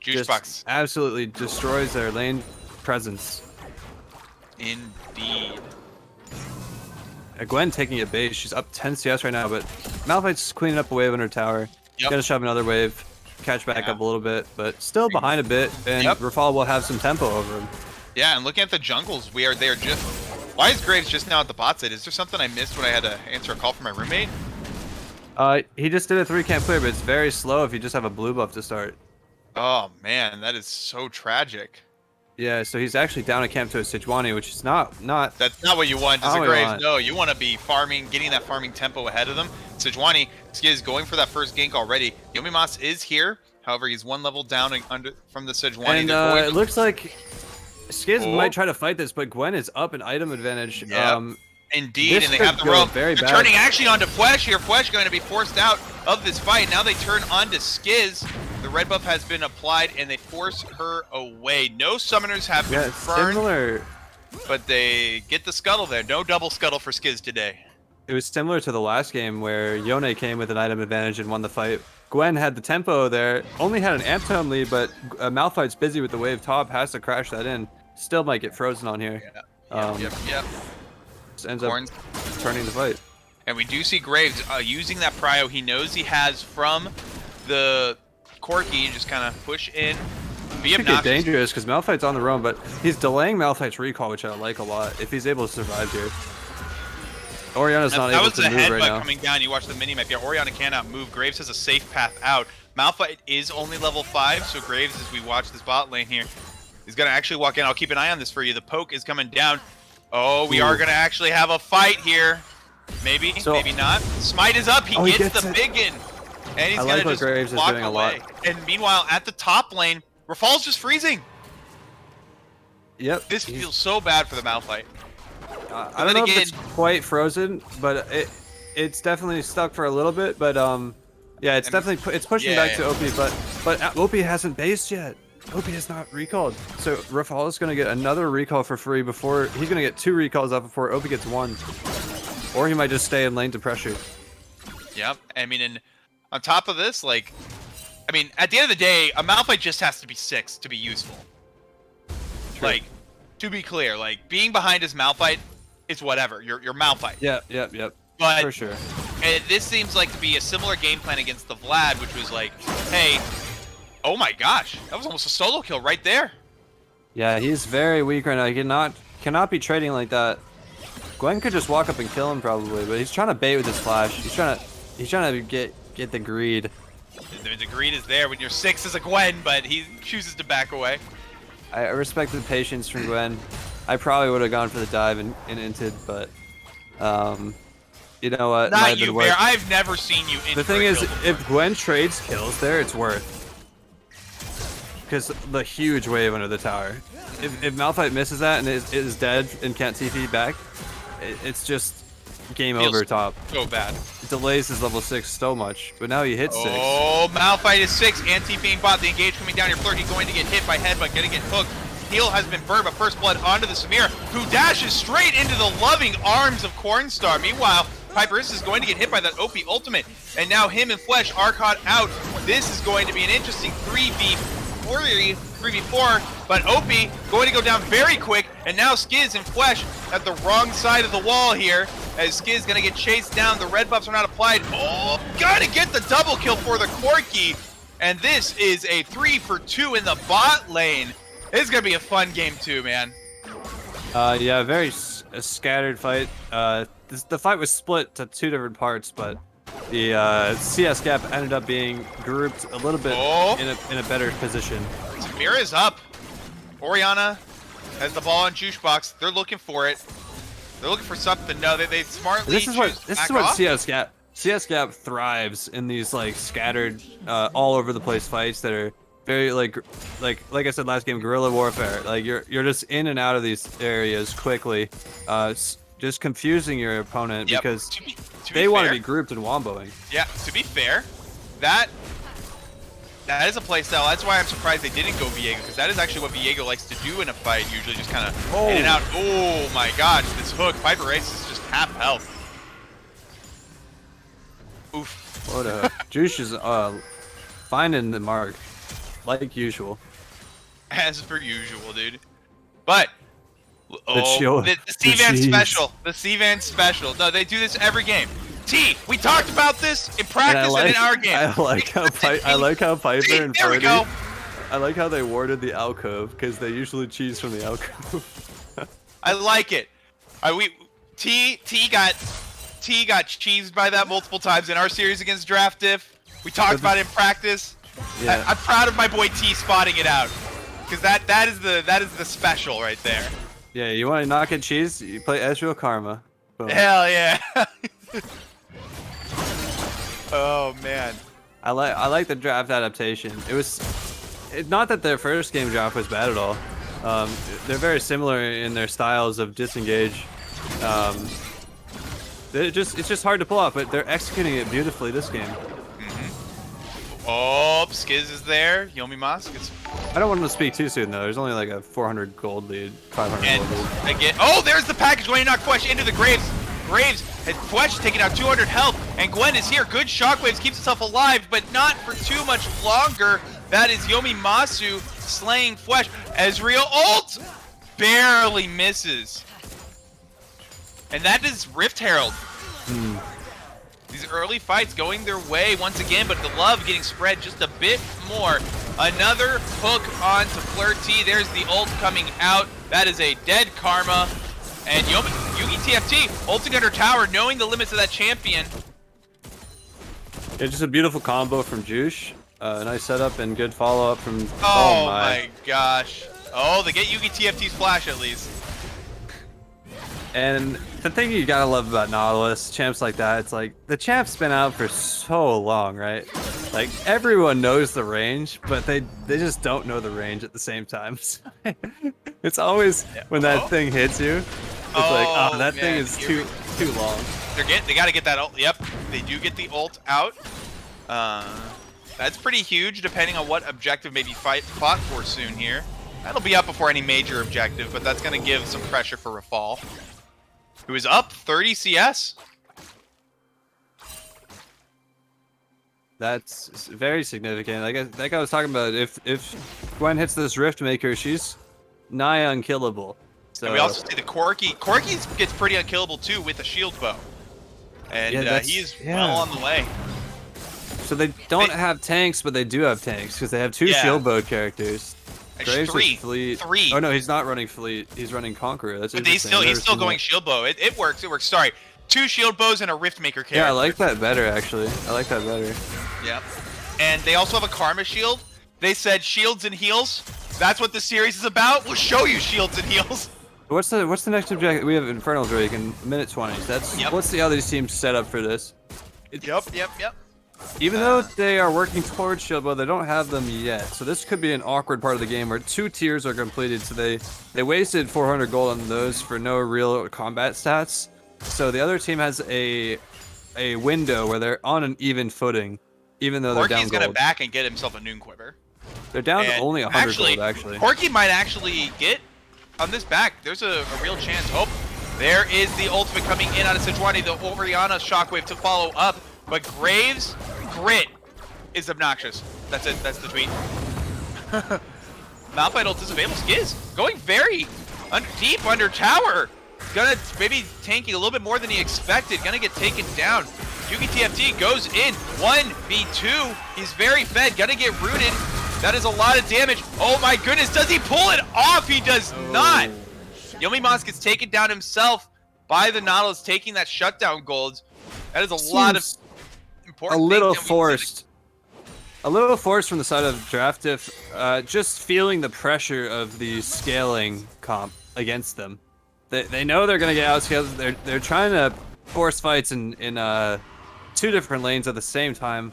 [SPEAKER 1] Juicebox
[SPEAKER 4] absolutely destroys their lane presence.
[SPEAKER 1] Indeed.
[SPEAKER 4] Gwen taking a base. She's up 10 CS right now, but Malphite's cleaning up a wave on her tower. Gonna shove another wave, catch back up a little bit, but still behind a bit, and Rafal will have some tempo over him.
[SPEAKER 1] Yeah, and looking at the jungles, they are just... Why is Graves just now at the bot side? Is there something I missed when I had to answer a call from my roommate?
[SPEAKER 4] He just did a 3-camp clear, but it's very slow if you just have a blue buff to start.
[SPEAKER 1] Oh man, that is so tragic.
[SPEAKER 4] Yeah, so he's actually down a camp to a Sejuani, which is not.
[SPEAKER 1] That's not what you want as a Graves. No, you want to be farming, getting that farming tempo ahead of them. Sejuani is going for that first gank already. Yomimas is here. However, he's one level down from the Sejuani.
[SPEAKER 4] And it looks like Skiz might try to fight this, but Gwen is up an item advantage.
[SPEAKER 1] Yep. Indeed, and they have the rope. They're turning actually onto Fwesh here. Fwesh going to be forced out of this fight. Now they turn onto Skiz. The red buff has been applied, and they force her away. No summoners have been
[SPEAKER 4] Yeah,
[SPEAKER 1] burned,
[SPEAKER 4] similar.
[SPEAKER 1] but they get the scuttle there. No double scuttle for Skiz today.
[SPEAKER 4] It was similar to the last game where Yone came with an item advantage and won the fight. Gwen had the tempo there, only had an amp tome lead, but Malphite's busy with the wave top, has to crash that in. Still might get frozen on here.
[SPEAKER 1] Yep.
[SPEAKER 4] Just ends
[SPEAKER 1] Corn's-
[SPEAKER 4] up turning the fight.
[SPEAKER 1] And we do see Graves using that prio he knows he has from the Corki, just kind of push in. Be
[SPEAKER 4] It could get
[SPEAKER 1] obnoxious.
[SPEAKER 4] dangerous because Malphite's on the roam, but he's delaying Malphite's recall, which I like a lot, if he's able to survive here. Oriana's not
[SPEAKER 1] That
[SPEAKER 4] able
[SPEAKER 1] was
[SPEAKER 4] to
[SPEAKER 1] the
[SPEAKER 4] move
[SPEAKER 1] headbutt
[SPEAKER 4] right now.
[SPEAKER 1] coming down. You watch the minimap. Yeah, Oriana cannot move. Graves has a safe path out. Malphite is only level 5, so Graves, as we watch this bot lane here, is going to actually walk in. I'll keep an eye on this for you. The poke is coming down. Oh, we are going to actually have a fight here. Maybe, maybe not. Smite is up. He gets the big in. And he's
[SPEAKER 4] I
[SPEAKER 1] going
[SPEAKER 4] like
[SPEAKER 1] to
[SPEAKER 4] what
[SPEAKER 1] just
[SPEAKER 4] Graves is
[SPEAKER 1] walk
[SPEAKER 4] doing a
[SPEAKER 1] away.
[SPEAKER 4] lot.
[SPEAKER 1] And meanwhile, at the top lane, Rafal's just freezing.
[SPEAKER 4] Yep.
[SPEAKER 1] This feels so bad for the Malphite.
[SPEAKER 4] I don't know if it's quite frozen, but it's definitely stuck for a little bit. But yeah, it's definitely it's pushing back to OP. But OP hasn't based yet. OP has not recalled, so Rafal is gonna get another recall for free before he's gonna get 2 recalls up before OP gets 1, or he might just stay in lane to pressure.
[SPEAKER 1] Yep. I mean, and on top of this, like, I mean, at the end of the day, a Malphite just has to be 6 to be useful.
[SPEAKER 4] True.
[SPEAKER 1] Like, to be clear, like, being behind his Malphite is whatever. You're Malphite.
[SPEAKER 4] Yep.
[SPEAKER 1] But
[SPEAKER 4] For sure.
[SPEAKER 1] and this seems like to be a similar game plan against the Vlad, which was like, hey, oh my gosh, that was almost a solo kill right there.
[SPEAKER 4] Yeah, he's very weak right now. He cannot be trading like that. Gwen could just walk up and kill him probably, but he's trying to bait with his flash. He's trying to get the greed.
[SPEAKER 1] The greed is there when you're 6 as a Gwen, but he chooses to back away.
[SPEAKER 4] I respect the patience from Gwen. I probably would have gone for the dive and inted, but you know what?
[SPEAKER 1] Not you, Bear. I've never seen you int
[SPEAKER 4] The
[SPEAKER 1] for
[SPEAKER 4] thing
[SPEAKER 1] a
[SPEAKER 4] is,
[SPEAKER 1] kill before.
[SPEAKER 4] if Gwen trades kills there, it's worth. Because the huge wave under the tower. If Malphite misses that and is dead and can't TP back, it's just game
[SPEAKER 1] Feels
[SPEAKER 4] over top.
[SPEAKER 1] So bad.
[SPEAKER 4] It delays his level 6 so much, but now he hits 6.
[SPEAKER 1] Oh, Malphite is 6. Anti-being bot. The engage coming down here. Flirty going to get hit by headbutt. Gonna get hooked. Heal has been burned, but first blood onto the Samir, who dashes straight into the loving arms of Cornstar. Meanwhile, Piperis is going to get hit by that OP ultimate, and now him and Flesh are caught out. This is going to be an interesting 3v4, but OP going to go down very quick, and now Skiz and Flesh at the wrong side of the wall here, as Skiz going to get chased down. The red buffs are not applied. Oh, gotta get the double kill for the Corki, and this is a 3 for 2 in the bot lane. This is going to be a fun game too, man.
[SPEAKER 4] Yeah, very scattered fight. The fight was split to 2 different parts, but the CSGAP ended up being grouped a little bit in a better position.
[SPEAKER 1] Samira is up. Oriana has the ball on Juice Box. They're looking for it. They're looking for something. No, they smartly
[SPEAKER 4] This is what
[SPEAKER 1] off.
[SPEAKER 4] CSGAP thrives in, these like scattered, all over the place fights that are very like I said last game, guerrilla warfare. Like you're just in and out of these areas quickly, just confusing your opponent because they want to be grouped and womboing.
[SPEAKER 1] Yeah, to be fair, that is a playstyle. That's why I'm surprised they didn't go Viego, because that is actually what Viego likes to do in a fight. Usually, just kind of in and out. Oh my gosh, this hook! Piper Race is just half health. Oof.
[SPEAKER 4] What a Juice is finding the mark. Like usual.
[SPEAKER 1] As per usual, dude. But the C-Van special. The C-Van special. No, they do this every game. T, we talked about this in practice and in our game.
[SPEAKER 4] I like how Piper
[SPEAKER 1] See,
[SPEAKER 4] and
[SPEAKER 1] there we
[SPEAKER 4] Birdie,
[SPEAKER 1] go.
[SPEAKER 4] I like how they warded the alcove because they usually cheese from the alcove.
[SPEAKER 1] I like it. T got cheesed by that multiple times in our series against Draft Diff. We talked about it in practice.
[SPEAKER 4] Yeah.
[SPEAKER 1] I'm proud of my boy T spotting it out, because that is the special right there.
[SPEAKER 4] Yeah, you want to not get cheese? You play Ezreal Karma. Boom.
[SPEAKER 1] Hell yeah. Oh man.
[SPEAKER 4] I like the draft adaptation. It's not that their first game draft was bad at all. They're very similar in their styles of disengage. It's just hard to pull off, but they're executing it beautifully this game.
[SPEAKER 1] Oh, Skiz is there. Yomi Mas gets.
[SPEAKER 4] I don't want him to speak too soon though. There's only like a 400 gold lead, 500
[SPEAKER 1] And
[SPEAKER 4] gold lead.
[SPEAKER 1] again, oh, there's the package going to knock Fwesh into the Graves. Graves has Fwesh taking out 200 health, and Gwen is here. Good shockwaves, keeps himself alive, but not for too much longer. That is Yomi Masu slaying Fwesh. Ezreal ult barely misses. And that is Rift Herald. These early fights going their way once again, but the love getting spread just a bit more. Another hook onto Flirty. There's the ult coming out. That is a dead Karma. And Yugi TFT ulting under tower, knowing the limits of that champion.
[SPEAKER 4] Yeah, just a beautiful combo from Juice. Nice setup and good follow-up from...
[SPEAKER 1] Oh my gosh. Oh, they get Yugi TFT's flash at least.
[SPEAKER 4] And the thing you gotta love about Nautilus, champs like that, it's like, the champ's been out for so long, right? Like, everyone knows the range, but they just don't know the range at the same time. It's always, when that thing hits you, it's like, oh, that thing is too long.
[SPEAKER 1] They gotta get that ult. Yep, they do get the ult out. That's pretty huge, depending on what objective may be fought for soon here. That'll be up before any major objective, but that's gonna give some pressure for Rafal, who is up 30 CS.
[SPEAKER 4] That's very significant. Like I was talking about, if Gwen hits this Rift Maker, she's nigh unkillable. So
[SPEAKER 1] And we also see the Corki. Corki gets pretty unkillable too with a shield bow. And he is well on the way.
[SPEAKER 4] So they don't have tanks, but they do have tanks because they have two shield bow characters. Graves with Fleet.
[SPEAKER 1] Three.
[SPEAKER 4] Oh no, he's not running Fleet. He's running Conqueror. That's
[SPEAKER 1] But he's still going shield bow. It works. It works. Sorry, 2 shield bows and a Rift Maker character.
[SPEAKER 4] Yeah, I like that better actually. I like that better.
[SPEAKER 1] Yep. And they also have a Karma shield. They said shields and heals. That's what the series is about. We'll show you shields and heals.
[SPEAKER 4] What's the next objective? We have Infernal Drake in minute 20. Let's see how these teams set up for this.
[SPEAKER 1] Yep.
[SPEAKER 4] Even though they are working towards shield bow, they don't have them yet. So this could be an awkward part of the game where 2 tiers are completed. So they wasted 400 gold on those for no real combat stats. So the other team has a window where they're on an even footing, even though they're down gold.
[SPEAKER 1] Corki's gonna back and get himself a Noon Quiver.
[SPEAKER 4] They're down to only 100 gold actually.
[SPEAKER 1] Corki might actually get on this back. There's a real chance. Oh, there is the ultimate coming in out of Sejuani. The Orianna shockwave to follow up. But Graves' grit is obnoxious. That's it. That's the tweet. Malphite ult is available. Skiz going very deep under tower. Gonna maybe tanking a little bit more than he expected. Gonna get taken down. Yugi TFT goes in 1v2. He's very fed. Gonna get rooted. That is a lot of damage. Oh my goodness. Does he pull it off? He does not. Yomi Mas gets taken down himself by the Nautilus, taking that shutdown gold. That is a lot of important.
[SPEAKER 4] A little forced. A little forced from the side of Draftif, just feeling the pressure of the scaling comp against them. They know they're gonna get outscaled. They're trying to force fights in 2 different lanes at the same time.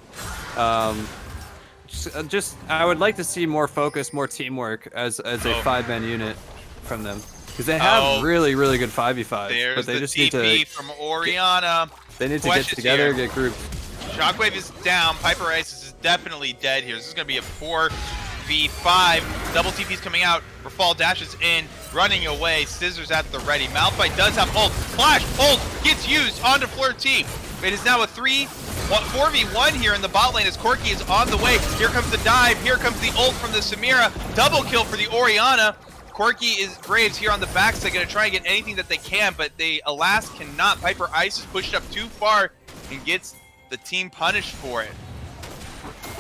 [SPEAKER 4] Just I would like to see more focus, more teamwork as a 5-man unit from them, because they have really good 5v5s, but they just need to
[SPEAKER 1] from Orianna.
[SPEAKER 4] They need to get together, get grouped.
[SPEAKER 1] Shockwave is down. Piper Isis is definitely dead here. This is going to be a 4v5. Double TP's coming out. Rafal dashes in, running away. Scissors at the ready. Malphite does have ult. Flash ult gets used onto Flirty. It is now a 4v1 here in the bot lane as Corki is on the way. Here comes the dive. Here comes the ult from the Samira. Double kill for the Orianna. Corki is Graves here on the back, so they're going to try and get anything that they can, but they, alas, cannot. Piper Ice is pushed up too far and gets the team punished for it.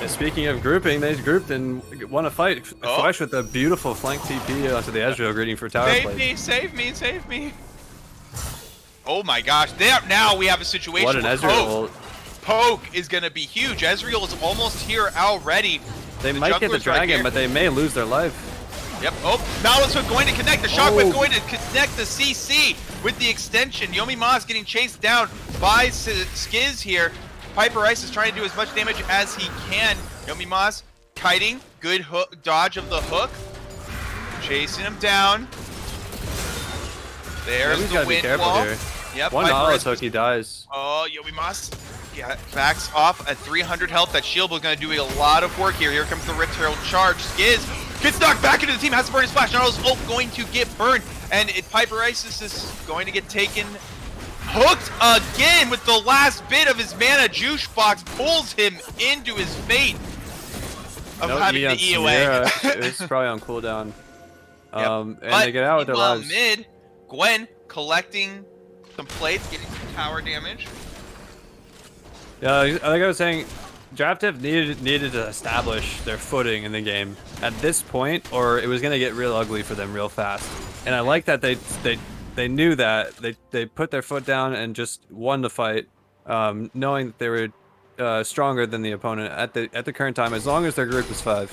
[SPEAKER 4] And speaking of grouping, they grouped and won a fight. Flash with a beautiful flank TP onto the Ezreal, greeting for tower play.
[SPEAKER 1] Save me. Oh my gosh. Now we have a situation
[SPEAKER 4] what an
[SPEAKER 1] where
[SPEAKER 4] Ezreal
[SPEAKER 1] Poke is going to be huge. Ezreal is almost here already.
[SPEAKER 4] They might get the dragon, but they may lose their life.
[SPEAKER 1] Yep. Oh, Nautilus going to connect. The Shockwave going to connect the CC with the extension. Yomi Mas getting chased down by Skiz here. Piper Ice is trying to do as much damage as he can. Yomi Mas kiting. Good hook, dodge of the hook. Chasing him down. There's the wind wall. Yep.
[SPEAKER 4] One Nautilus hook, he dies.
[SPEAKER 1] Oh, Yomi Mas backs off at 300 health. That shield was going to do a lot of work here. Here comes the Rift Herald charge. Skiz gets knocked back into the team, has to burn his flash. Now his ult going to get burned, and Piper Isis is going to get taken. Hooked again with the last bit of his mana. Juice Box pulls him into his fate of having to E away.
[SPEAKER 4] It's probably on cooldown. And
[SPEAKER 1] but
[SPEAKER 4] they get out with their lives.
[SPEAKER 1] Mid, Gwen collecting some plates, getting some tower damage.
[SPEAKER 4] Yeah, like I was saying, Draft Div needed to establish their footing in the game at this point, or it was gonna get real ugly for them real fast. And I like that they knew that they put their foot down and just won the fight, knowing that they were stronger than the opponent at the current time, as long as their group is 5.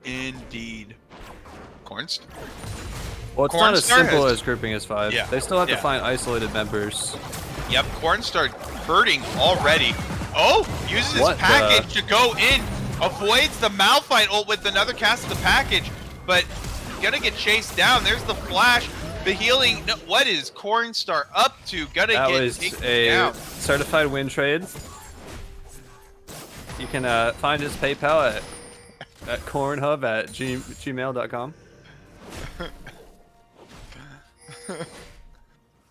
[SPEAKER 1] Indeed. Corns.
[SPEAKER 4] Well, it's not as simple as grouping as 5.
[SPEAKER 1] Yeah.
[SPEAKER 4] They still have to find isolated members.
[SPEAKER 1] Yep, Cornstar hurting already. Oh, uses his package to go in. Avoids the Malphite ult with another cast of the package, but gonna get chased down. There's the flash. The healing. No, what is Cornstar up to? Gonna get taken down.
[SPEAKER 4] That was a certified win trade. You can find his PayPal at cornhub@gmail.com.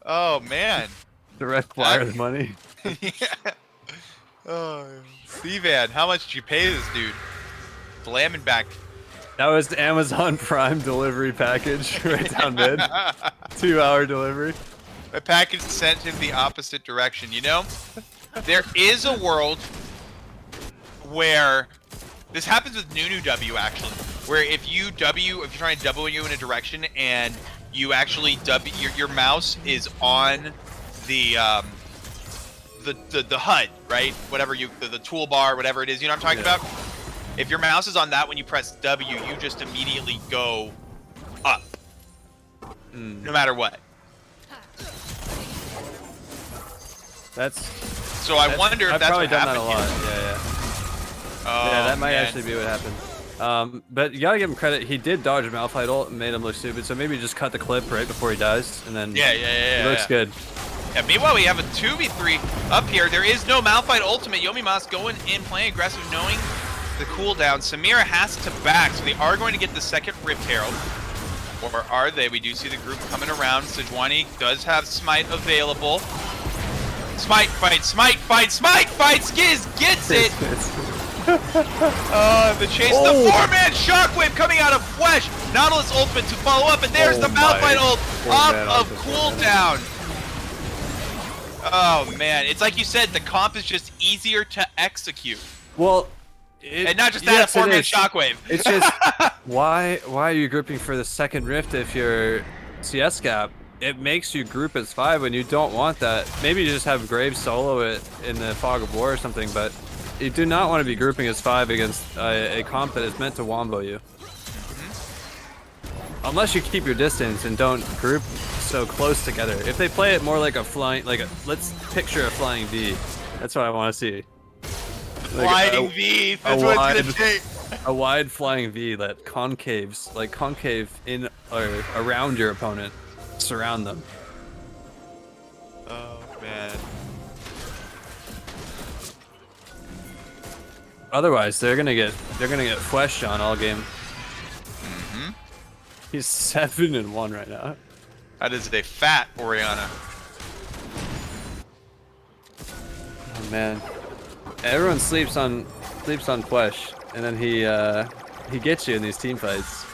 [SPEAKER 1] Oh man.
[SPEAKER 4] Direct wire the money.
[SPEAKER 1] Yeah. Oh, Stevan, how much did you pay this dude? Slamming back.
[SPEAKER 4] That was the Amazon Prime delivery package right down mid. 2-hour delivery.
[SPEAKER 1] The package sent him the opposite direction. You know, there is a world where this happens with Nunu W actually, where if you're trying to W you in a direction and you actually your mouse is on the HUD, right? Whatever the toolbar, whatever it is, you know what I'm talking about? If your mouse is on that when you press W, you just immediately go up. No matter what. So I wonder if
[SPEAKER 4] I've
[SPEAKER 1] that's
[SPEAKER 4] probably
[SPEAKER 1] what
[SPEAKER 4] done that a
[SPEAKER 1] happened
[SPEAKER 4] lot.
[SPEAKER 1] here.
[SPEAKER 4] Yeah. Yeah, that might actually be what happened. But you gotta give him credit. He did dodge a Malphite ult and made him look stupid. So maybe just cut the clip right before he dies, and then it looks good.
[SPEAKER 1] Yeah, meanwhile, we have a 2v3 up here. There is no Malphite ultimate. Yomimas going in, playing aggressive, knowing the cooldown. Samira has to back, so they are going to get the second Rift Herald. Or are they? We do see the group coming around. Sejuani does have Smite available. Smite fight, Smite fight, Smite fight! Skiz gets it! The chase, the 4-man shockwave coming out of Flesh! Nautilus ultimate to follow up, and there's the Malphite ult off of cooldown. Oh man, it's like you said, the comp is just easier to execute.
[SPEAKER 4] Well,
[SPEAKER 1] and not just that, a 4-man shockwave.
[SPEAKER 4] It's just why are you grouping for the second rift if you're CSGAP? It makes you group as 5 when you don't want that. Maybe you just have Graves solo it in the Fog of War or something, but you do not want to be grouping as 5 against a comp that is meant to wombo you. Unless you keep your distance and don't group so close together. If they play it more like a flying, let's picture a flying V. That's what I want to see.
[SPEAKER 1] Flying V, that's what it's gonna take.
[SPEAKER 4] A wide flying V that concaves, concave in or around your opponent. Surround them.
[SPEAKER 1] Oh man.
[SPEAKER 4] Otherwise, they're gonna get fleshed on all game. He's 7-1 right now.
[SPEAKER 1] That is a fat Orianna.
[SPEAKER 4] Oh man, everyone sleeps on Flesh, and then he gets you in these team fights.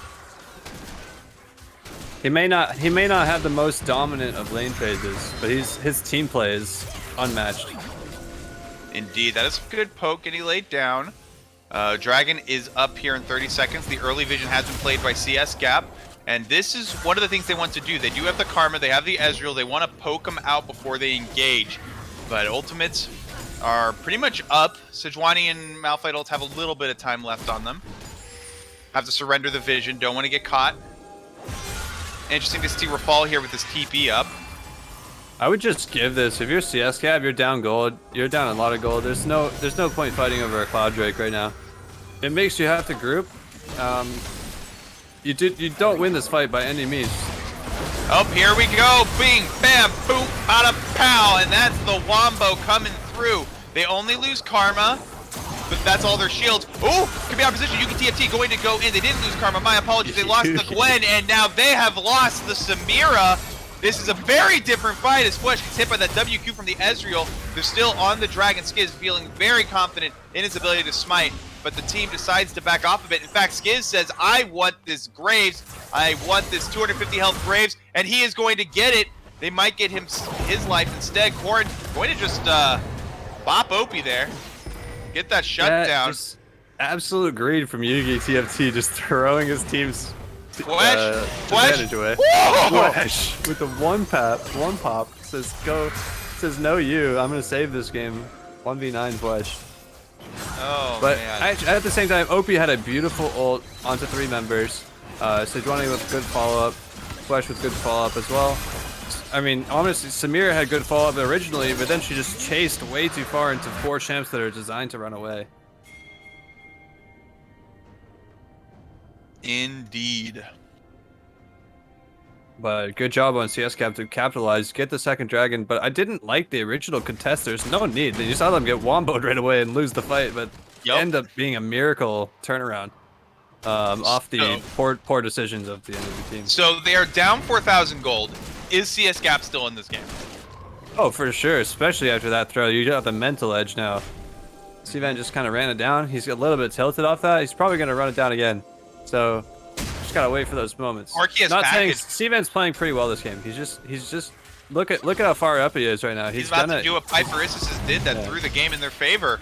[SPEAKER 4] He may not have the most dominant of lane phases, but his team play is unmatched.
[SPEAKER 1] Indeed, that is a good poke, and he laid down. Dragon is up here in 30 seconds. The early vision has been played by CSGAP, and this is one of the things they want to do. They do have the Karma, they have the Ezreal, they want to poke them out before they engage. But ultimates are pretty much up. Sejuani and Malphite ult have a little bit of time left on them. Have to surrender the vision, don't want to get caught. Interesting to see Rafal here with his TP up.
[SPEAKER 4] I would just give this. If you're CSGAP, you're down gold. You're down a lot of gold. There's no point fighting over a Cloud Drake right now. It makes you have to group. You don't win this fight by any means.
[SPEAKER 1] Oh, here we go. Bing, bam, boom, bada, pow. And that's the Wombo coming through. They only lose Karma, but that's all their shields. Oh, could be out of position. Yugi TFT going to go in. They didn't lose Karma. My apologies. They lost the Gwen, and now they have lost the Samira. This is a very different fight as Flesh gets hit by that WQ from the Ezreal. They're still on the Dragon Skiz, feeling very confident in his ability to smite, but the team decides to back off a bit. In fact, Skiz says, I want this Graves. I want this 250 health Graves, and he is going to get it. They might get him his life instead. Corrin going to just bop Opie there. Get that shutdown.
[SPEAKER 4] Just absolute greed from Yugi TFT, just throwing his team's advantage away. Flesh with the one pop says go, says no you. I'm gonna save this game. 1v9 Flesh.
[SPEAKER 1] Oh,
[SPEAKER 4] but
[SPEAKER 1] man.
[SPEAKER 4] At the same time, Opie had a beautiful ult onto 3 members. Sejuani with good follow-up, Flesh with good follow-up as well. I mean, honestly, Samira had good follow-up originally, but then she just chased way too far into 4 champs that are designed to run away.
[SPEAKER 1] Indeed.
[SPEAKER 4] But good job on CSGAP to capitalize, get the second dragon. But I didn't like the original contest. There's no need. You saw them get womboed right away and lose the fight, but it ended up being a miracle turnaround off the poor decisions of the enemy team.
[SPEAKER 1] So they are down 4,000 gold. Is CSGAP still in this game?
[SPEAKER 4] Oh, for sure, especially after that throw. You got the mental edge now. Sivan just kind of ran it down. He's a little bit tilted off that. He's probably going to run it down again. So just gotta wait for those moments. Not saying Sivan's playing pretty well this game. He's just look at how far up he is right now.
[SPEAKER 1] He's about to do what Piperissus did that threw the game in their favor.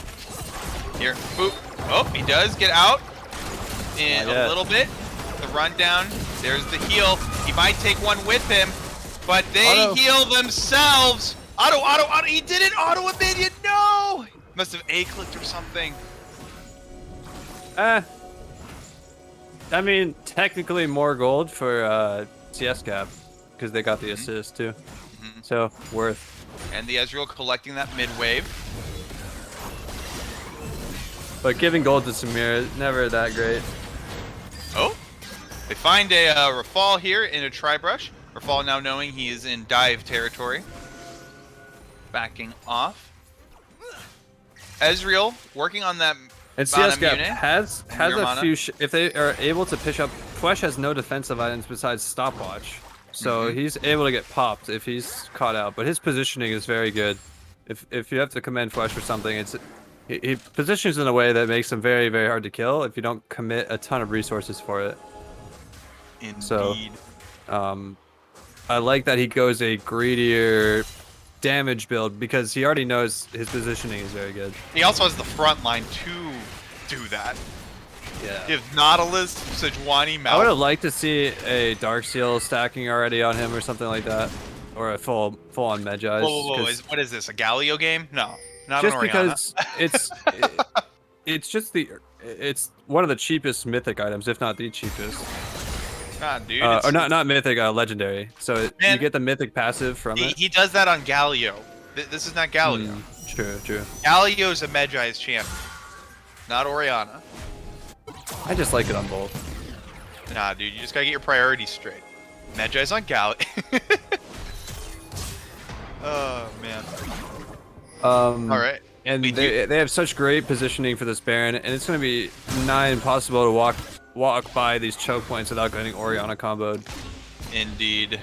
[SPEAKER 1] Here, boop. Oh, he does get out in a little bit. The rundown. There's the heal. He might take one with him, but they heal themselves. Auto. He didn't auto a minion. No. Must have A-clicked or something.
[SPEAKER 4] I mean, technically more gold for CSGAP because they got the assist too. So worth.
[SPEAKER 1] And the Ezreal collecting that mid wave.
[SPEAKER 4] But giving gold to Samir is never that great.
[SPEAKER 1] Oh, they find a Rafal here in a Tribrush. Rafal now knowing he is in dive territory. Backing off. Ezreal working on that.
[SPEAKER 4] And CSGAP has a few. If they are able to pitch up, Flesh has no defensive items besides stopwatch, so he's able to get popped if he's caught out. But his positioning is very good. If you have to commend Flesh for something, he positions in a way that makes him very hard to kill if you don't commit a ton of resources for it.
[SPEAKER 1] Indeed.
[SPEAKER 4] So, I like that he goes a greedier damage build because he already knows his positioning is very good.
[SPEAKER 1] He also has the front line to do that.
[SPEAKER 4] Yeah.
[SPEAKER 1] Give Nautilus, Sejuani, Mal.
[SPEAKER 4] I would have liked to see a Darksteel stacking already on him or something like that, or a full on Medjay.
[SPEAKER 1] Whoa. What is this? A Galio game? No, not
[SPEAKER 4] just
[SPEAKER 1] an
[SPEAKER 4] because it's one of the cheapest mythic items, if not the cheapest.
[SPEAKER 1] Nah, dude.
[SPEAKER 4] Or not mythic, legendary. So you get the mythic passive from it.
[SPEAKER 1] He does that on Galio. This is not Galio.
[SPEAKER 4] True.
[SPEAKER 1] Galio's a Medjay's champ, not Orianna.
[SPEAKER 4] I just like it on both.
[SPEAKER 1] Nah, dude, you just gotta get your priorities straight. Medjay's on Galio. Oh man. All right.
[SPEAKER 4] And they have such great positioning for this Baron, and it's gonna be nigh impossible to walk by these choke points without getting Orianna comboed.
[SPEAKER 1] Indeed.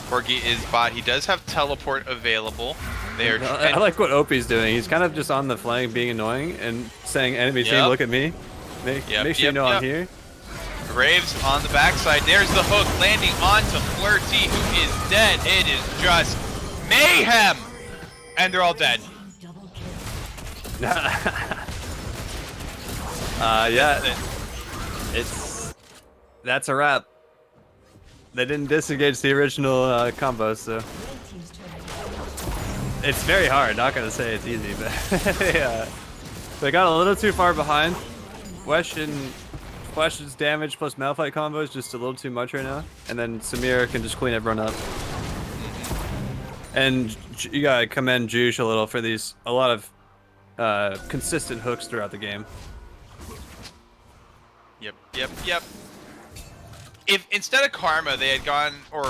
[SPEAKER 1] Corgi is bot. He does have teleport available.
[SPEAKER 4] I like what Opie's doing. He's kind of just on the flank being annoying and saying, enemy team, look at me. Make sure you know I'm here.
[SPEAKER 1] Graves on the backside. There's the hook landing onto Flirty, who is dead. It is just mayhem. And they're all dead.
[SPEAKER 4] Yeah. That's a wrap. They didn't disengage the original combo, so it's very hard. Not gonna say it's easy, but they got a little too far behind. Flesh's damage plus Malphite combo is just a little too much right now, and then Samir can just clean everyone up. And you gotta commend Juice a little for a lot of consistent hooks throughout the game.
[SPEAKER 1] Yep. if instead of Karma they had gone, or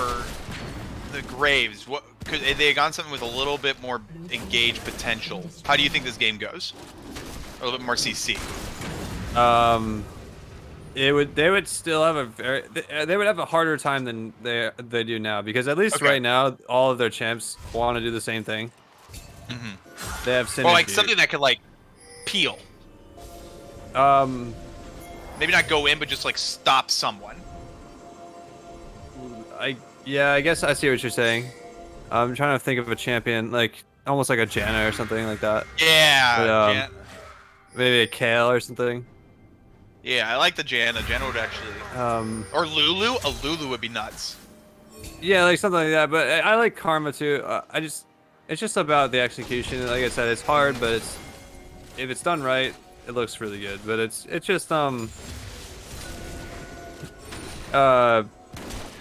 [SPEAKER 1] the Graves, what could they had gone something with a little bit more engaged potential? How do you think this game goes? A little bit more CC.
[SPEAKER 4] They would still have they would have a harder time than they do now, because at least right now all of their champs want to do the same thing. They have synergy.
[SPEAKER 1] Well, like something that could like peel. Maybe not go in, but just like stop someone.
[SPEAKER 4] I guess I see what you're saying. I'm trying to think of a champion, like almost like a Janna or something like that.
[SPEAKER 1] Yeah.
[SPEAKER 4] But, maybe a Kale or something.
[SPEAKER 1] Yeah, I like the Janna. Janna would actually. Or Lulu. A Lulu would be nuts.
[SPEAKER 4] Yeah, like something like that. But I like Karma too. It's just about the execution. Like I said, it's hard, but if it's done right, it looks really good. But it's just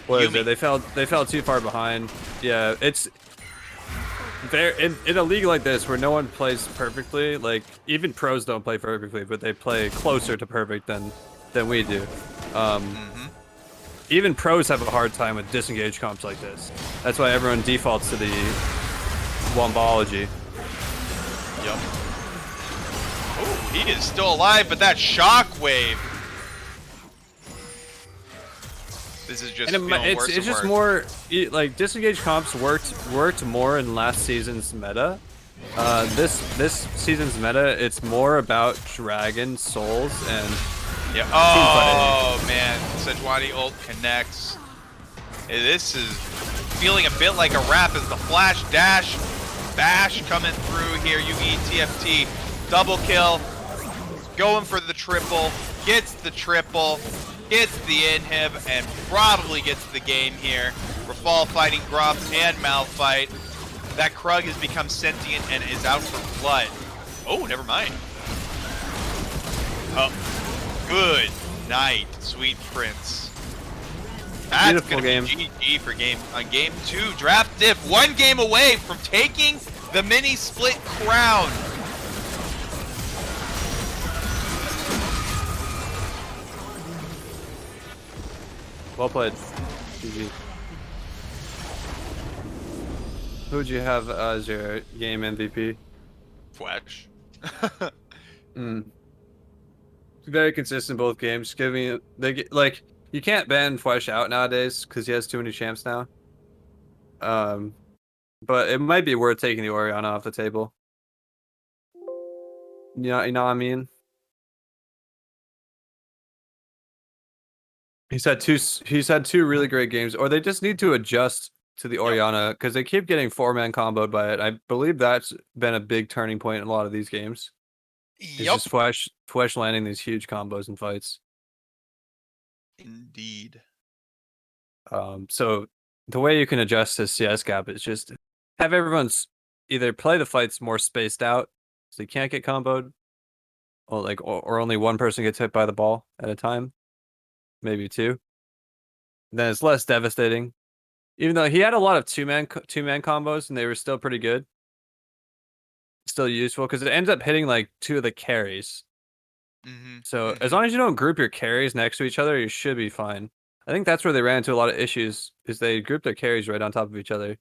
[SPEAKER 4] what is it? They fell too far behind. Yeah, it's in a league like this where no one plays perfectly. Like even pros don't play perfectly, but they play closer to perfect than we do. Even pros have a hard time with disengaged comps like this. That's why everyone defaults to the Wombology.
[SPEAKER 1] Yep. Oh, he is still alive, but that shockwave. This is just
[SPEAKER 4] it's just more like disengaged comps worked more in last season's meta. This season's meta, it's more about dragon souls and
[SPEAKER 1] oh man, Sejuani ult connects. This is feeling a bit like a wrap as the flash dash bash coming through here. Yugi TFT double kill, going for the triple, gets the triple. Gets the inhib and probably gets the game here. Rafal fighting Grump and Malphite. That Krug has become sentient and is out for blood. Oh, never mind. Oh, good night, sweet prince. That's
[SPEAKER 4] beautiful game.
[SPEAKER 1] GG for game 2. Draft Diff 1 game away from taking the mini split crown.
[SPEAKER 4] Well played. GG. Who would you have as your game MVP?
[SPEAKER 1] Fletch.
[SPEAKER 4] Very consistent both games. Like you can't ban Flesh out nowadays because he has too many champs now. But it might be worth taking the Orianna off the table. You know what I mean? He's had two really great games, or they just need to adjust to the Orianna because they keep getting 4-man comboed by it. I believe that's been a big turning point in a lot of these games. It's just Flesh landing these huge combos in fights.
[SPEAKER 1] Indeed.
[SPEAKER 4] So the way you can adjust to CSGAP is just have everyone's either play the fights more spaced out so you can't get comboed, or only one person gets hit by the ball at a time. Maybe 2. Then it's less devastating. Even though he had a lot of two-man combos and they were still pretty good. Still useful because it ends up hitting like 2 of the carries. So as long as you don't group your carries next to each other, you should be fine. I think that's where they ran into a lot of issues, is they group their carries right on top of each other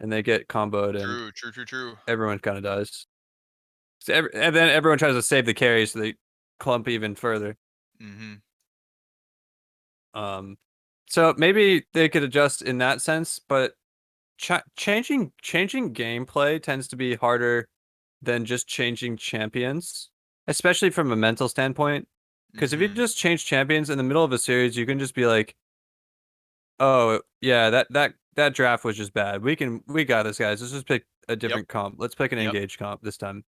[SPEAKER 4] and they get comboed and
[SPEAKER 1] True. Everyone
[SPEAKER 4] kind of dies. And then everyone tries to save the carries so they clump even further. So maybe they could adjust in that sense, but changing gameplay tends to be harder than just changing champions, especially from a mental standpoint. Because if you just change champions in the middle of a series, you can just be like, "Oh yeah, that draft was just bad. We got this, guys. Let's just pick a different comp. Let's pick an engaged comp this time."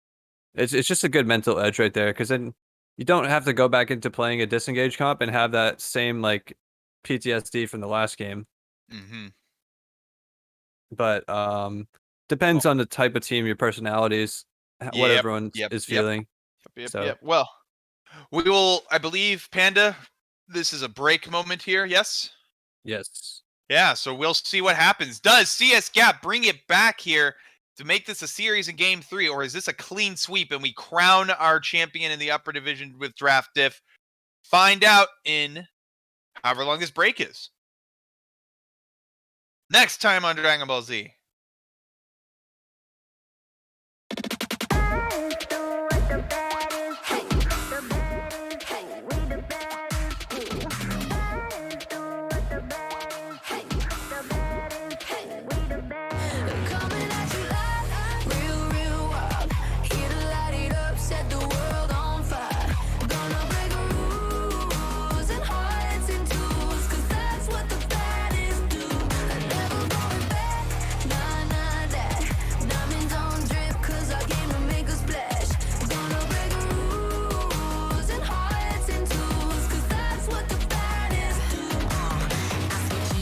[SPEAKER 4] It's just a good mental edge right there, because then you don't have to go back into playing a disengaged comp and have that same like PTSD from the last game. But depends on the type of team, your personalities, what everyone is feeling.
[SPEAKER 1] Well, we will, I believe, Panda, this is a break moment here, yes?
[SPEAKER 4] Yes.
[SPEAKER 1] Yeah, so we'll see what happens. Does CSGAP bring it back here to make this a series in game 3, or is this a clean sweep and we crown our champion in the upper division with Draft Diff? Find out in however long this break is. Next time on Dragon Ball Z.
[SPEAKER 5] Coming at you live, real wild. Here to light it up, set the world on fire. Gonna break rules and hearts in twos, 'cause that's what the baddest do. Never going back, nah, that. Diamonds on drip, 'cause I came to make a splash. Gonna break rules and hearts in twos, 'cause that's what the baddest do.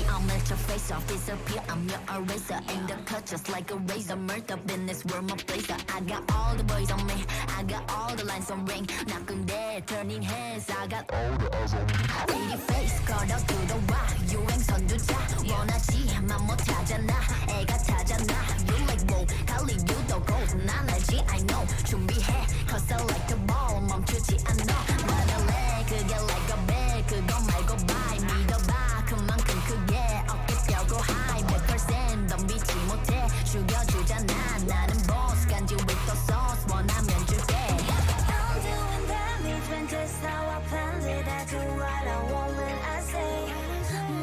[SPEAKER 5] I'll melt your face off, disappear, I'm your eraser. Aim the cut just like a razor. Murked up in this world, my blazer. I got all the boys on me, I got all the lines on ring. Knocking dead, turning heads, I got all the eyes on me. Pretty face, 걸어 들어와. 유행 선두자, 원하지만 못 찾아나. 애가 찾아나, you like whoa. 달리 유도 gold, 난 알지, I know. 준비해, cause I like a ball. 멈추지 않아, 말할래. 그게 like a bag, 그거 말고 bye. 믿어봐, 그만큼 크게. 어깨 펴고 high, 100% 덤비지 못해. 죽여주잖아, 나는 boss. 간지 with the sauce, 원하면 줄게. I'm doing damage when just how I planned it. I do what I want when I say.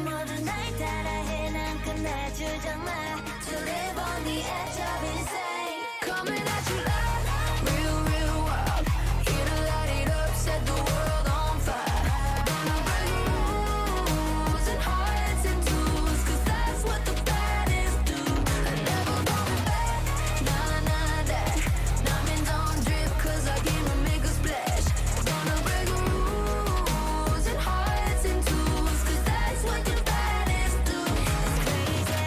[SPEAKER 5] 모든 날 따라해, 난 끝내주잖아. To live on the edge of insane. Coming at you live, real wild. Here to light it up, set the world on fire. Gonna break rules and hearts in twos, 'cause that's what the baddest do. Never going back, nah, that. Diamonds on drip, 'cause I came to make a splash. Gonna break rules and hearts in twos, 'cause that's what the baddest do. It's crazy.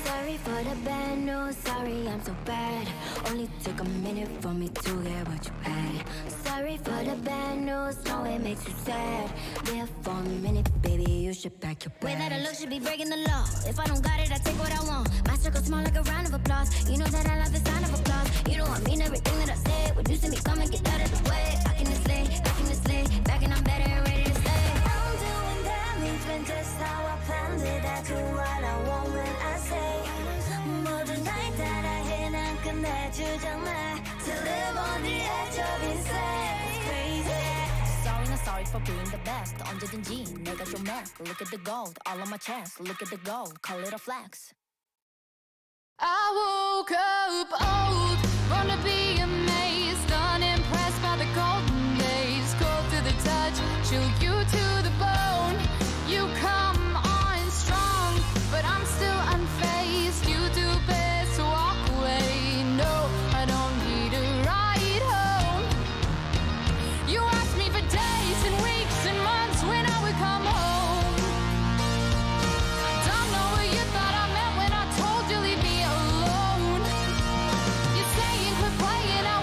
[SPEAKER 5] Sorry for the bad news, sorry I'm so bad. Only took a minute for me to get what you had. Sorry for the bad news, know it makes you sad. There for a minute, baby, you should pack your bags. Way that I look should be breaking the law. If I don't got it, I take what I want. My circle small like a round of applause. You know that I love the sound of applause. You know I mean everything that I say. When you see me coming, get out of the way. Back in this lane, back and I'm better and ready to stay. I'm doing damage when just how I planned it. I do what I want when I say. 모든 날 따라해, 난 끝내주잖아. To live on the edge of insane. It's crazy. Sorry, not sorry for being the best. 언제든지 내가 좀 mark. Look at the gold, all on my chest. Look at the gold, call it a flex. I woke up old, born to be amazed, unimpressed by the golden days. Cold to the touch, chill you to the bone. You come on strong, but I'm still unfazed. You do best to walk away. No, I don't need a ride home. You asked me for days and weeks and months when I would come home. Don't know what you thought I meant when I told you leave me alone. You say you quit playing, I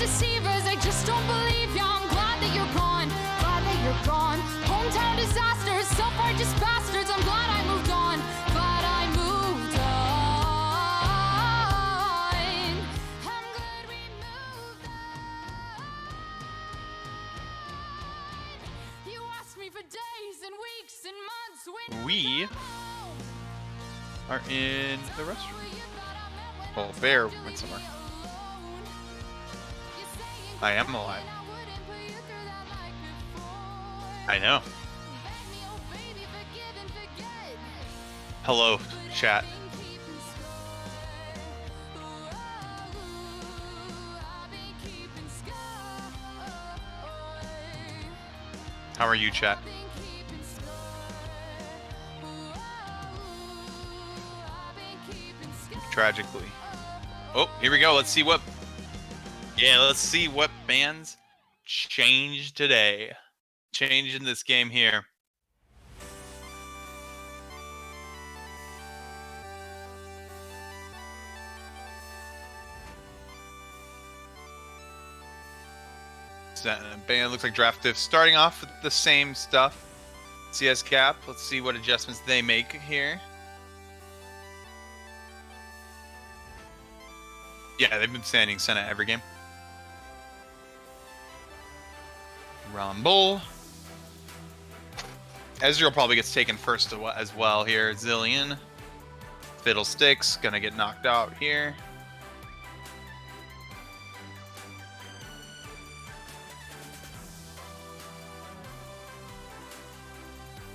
[SPEAKER 5] deceivers, I just don't believe ya. I'm glad that you're gone, glad that you're gone. Hometown disasters, self-righteous bastards. I'm glad I moved on, glad I moved on. I'm glad we moved on. You asked me for days and weeks and months when
[SPEAKER 1] We are in the restroom. Oh, Bear went somewhere. I am alive. I know. Hello, chat. How are you, chat? Tragically. Oh, here we go. Let's see what bands changed today. Change in this game here. Band looks like Draft Diff starting off with the same stuff. CSGAP. Let's see what adjustments they make here. Yeah, they've been standing Senna every game. Rumble. Ezreal probably gets taken first as well here. Zillion. Fiddlesticks gonna get knocked out here.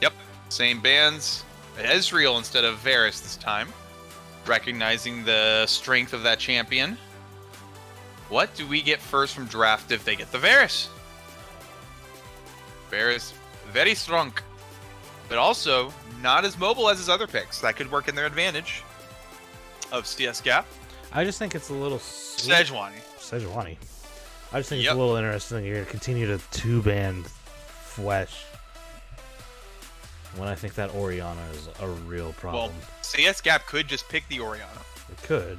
[SPEAKER 1] Yep, same bands. Ezreal instead of Varus this time. Recognizing the strength of that champion. What do we get first from draft if they get the Varus? Varus, very strong. But also, not as mobile as his other picks. That could work in their advantage of CSGAP.
[SPEAKER 2] I just think it's a little...
[SPEAKER 1] Sejuani.
[SPEAKER 2] I just think it's a little interesting you're going to continue to two-ban Flesh when I think that Orianna is a real problem.
[SPEAKER 1] Well, CSGAP could just pick the Orianna.
[SPEAKER 2] It could,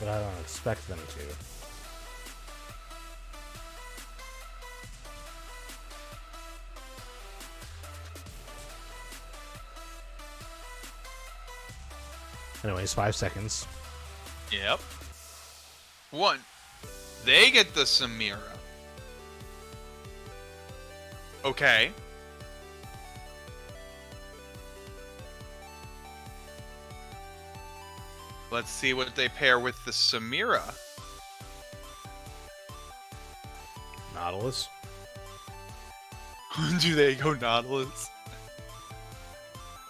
[SPEAKER 2] but I don't expect them to. Anyways, 5 seconds.
[SPEAKER 1] Yep. 1. They get the Samira. Okay. Let's see what they pair with the Samira.
[SPEAKER 2] Nautilus.
[SPEAKER 1] Do they go Nautilus?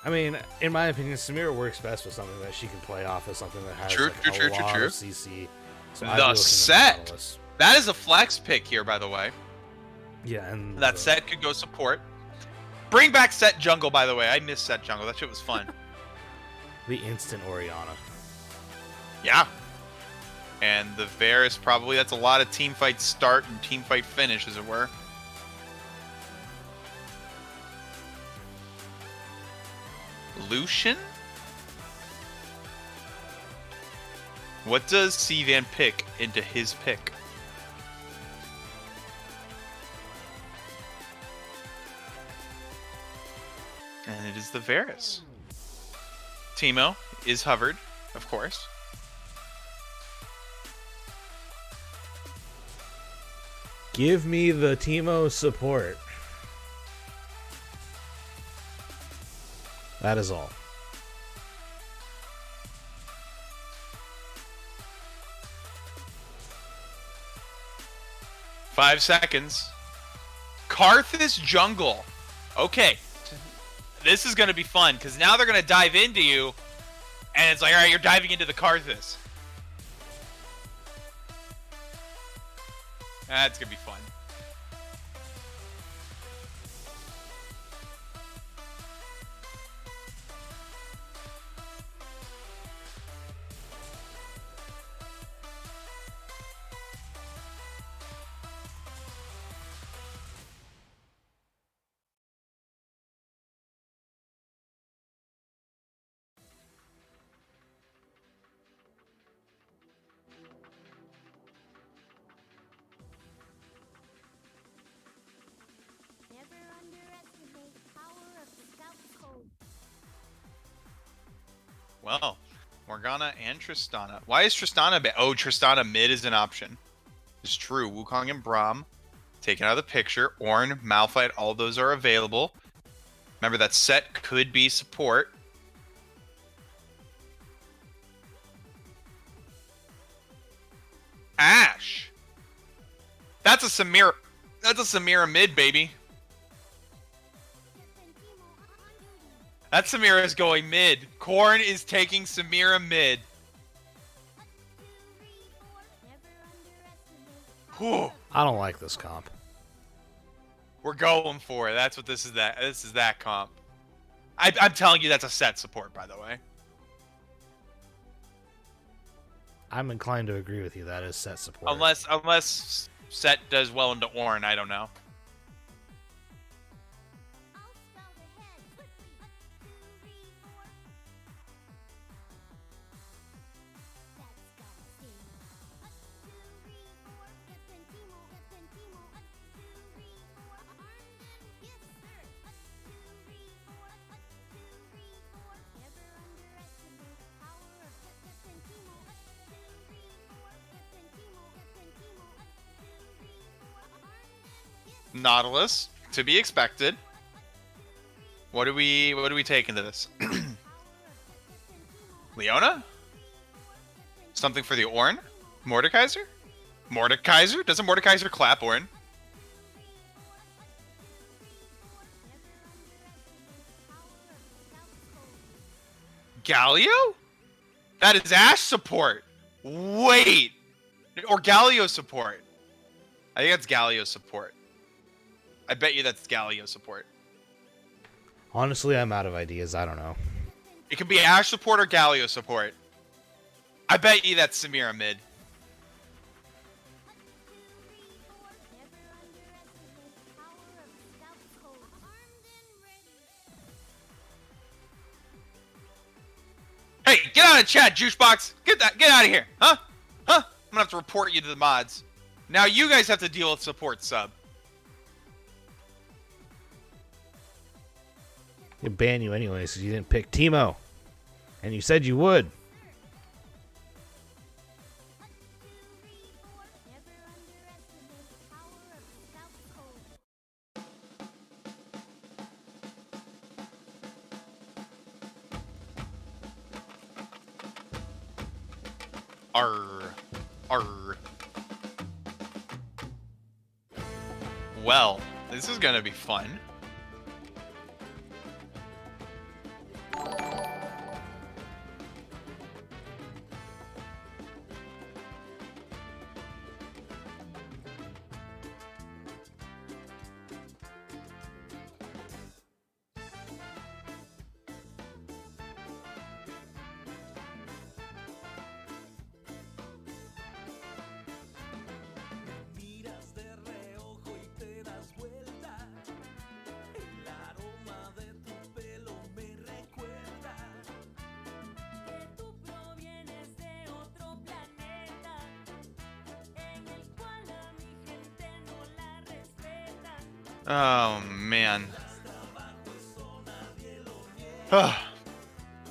[SPEAKER 2] I mean, in my opinion, Samira works best with something that she can play off as something that has
[SPEAKER 1] True.
[SPEAKER 2] of CC. So
[SPEAKER 1] The set. That is a flex pick here, by the way.
[SPEAKER 2] Yeah, and
[SPEAKER 1] that set could go support. Bring back set jungle, by the way. I miss set jungle. That shit was fun.
[SPEAKER 2] The instant Orianna.
[SPEAKER 1] Yeah. And the Varus probably, that's a lot of team fight start and team fight finish, as it were. Lucian? What does C-Van pick into his pick? And it is the Varus. Teemo is hovered, of course.
[SPEAKER 2] Give me the Teemo support. That is all.
[SPEAKER 1] Five seconds. Karthus jungle. Okay. This is going to be fun, because now they're going to dive into you, and it's like, all right, you're diving into the Karthus. That's going to be fun. Well, Morgana and Tristana. Why is Tristana oh, Tristana mid is an option. It's true. Wukong and Braum taken out of the picture. Ornn, Malphite, all those are available. Remember that set could be support. Ashe. That's a Samira. That's a Samira mid, baby. That Samira is going mid. Korn is taking Samira mid. Whew.
[SPEAKER 2] I don't like this comp.
[SPEAKER 1] We're going for it. That's what this is. This is that comp. I'm telling you, that's a set support, by the way.
[SPEAKER 2] I'm inclined to agree with you. That is set support.
[SPEAKER 1] Unless set does well into Ornn, I don't know. Nautilus, to be expected. What do we take into this? Leona? Something for the Ornn? Mordekaiser? Mordekaiser? Doesn't Mordekaiser clap Ornn? Galio? That is Ashe support. Wait. Or Galio support. I think that's Galio support. I bet you that's Galio support.
[SPEAKER 2] Honestly, I'm out of ideas. I don't know.
[SPEAKER 1] It could be Ashe support or Galio support. I bet you that's Samira mid. Hey, get out of chat, Juicebox! Get out of here! Huh? Huh? I'm gonna have to report you to the mods. Now you guys have to deal with support sub.
[SPEAKER 2] He'll ban you anyways because you didn't pick Teemo. And you said you would.
[SPEAKER 1] Arr. Well, this is gonna be fun. Oh man.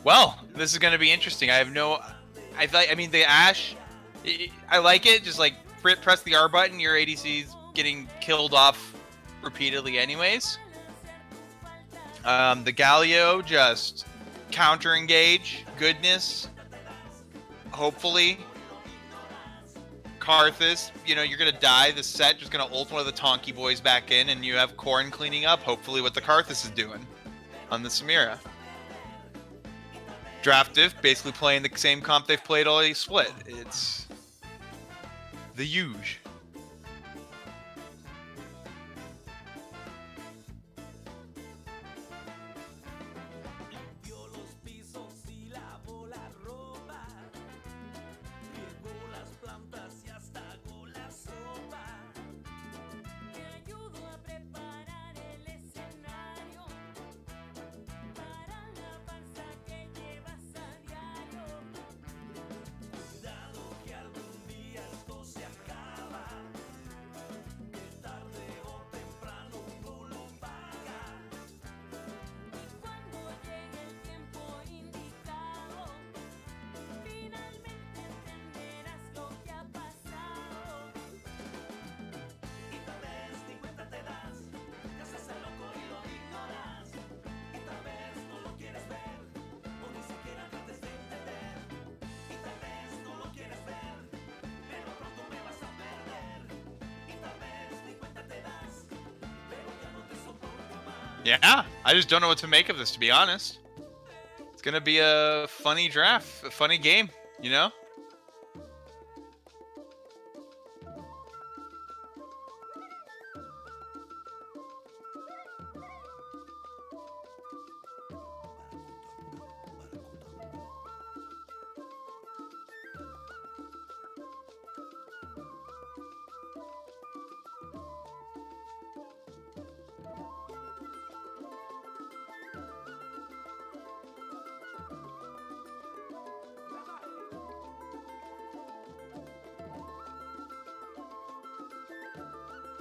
[SPEAKER 1] Well, this is gonna be interesting. I mean the Ashe, I like it. Just like press the R button, your ADC's getting killed off repeatedly anyways. The Galio, just counter engage, goodness. Hopefully. Karthus, you know, you're gonna die. The set just gonna ult one of the Tonky boys back in, and you have Korn cleaning up, hopefully what the Karthus is doing on the Samira. Draftive, basically playing the same comp they've played all split. It's the huge. Yeah, I just don't know what to make of this, to be honest. It's gonna be a funny draft, a funny game, you know?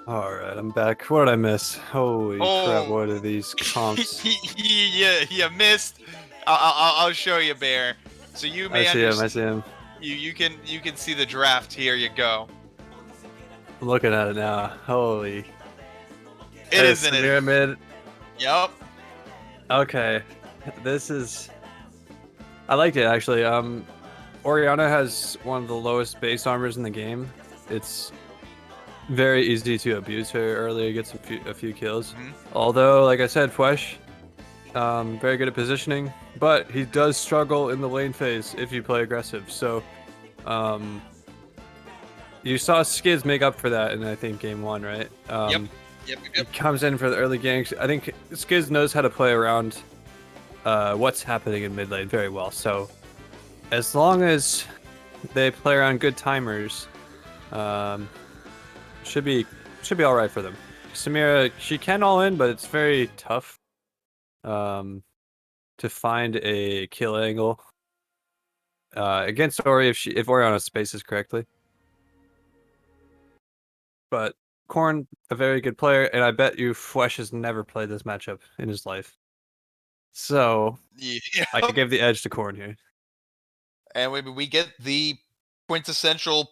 [SPEAKER 4] All right, I'm back. What did I miss? Holy crap!
[SPEAKER 1] Oh.
[SPEAKER 4] What are these comps?
[SPEAKER 1] Yeah, you missed. I'll show you, Bear. So you
[SPEAKER 4] I
[SPEAKER 1] may
[SPEAKER 4] see him. I
[SPEAKER 1] understand.
[SPEAKER 4] see him.
[SPEAKER 1] You can see the draft. Here you go.
[SPEAKER 4] I'm looking at it now. Holy.
[SPEAKER 1] It is, isn't it?
[SPEAKER 4] Pyramid.
[SPEAKER 1] Yep.
[SPEAKER 4] Okay, this is. I liked it actually. Oriana has one of the lowest base armors in the game. It's very easy to abuse her early, get a few kills. Although, like I said, Fwesh, very good at positioning, but he does struggle in the lane phase if you play aggressive. So, you saw Skids make up for that in I think game 1, right?
[SPEAKER 1] Yep.
[SPEAKER 4] He comes in for the early ganks. I think Skids knows how to play around what's happening in mid lane very well. So, as long as they play around good timers, should be all right for them. Samira, she can all in, but it's very tough to find a kill angle against Ori if Oriana spaces correctly. But Korn, a very good player, and I bet you Fwesh has never played this matchup in his life. So
[SPEAKER 1] Yeah.
[SPEAKER 4] I could give the edge to Korn here.
[SPEAKER 1] And we get the quintessential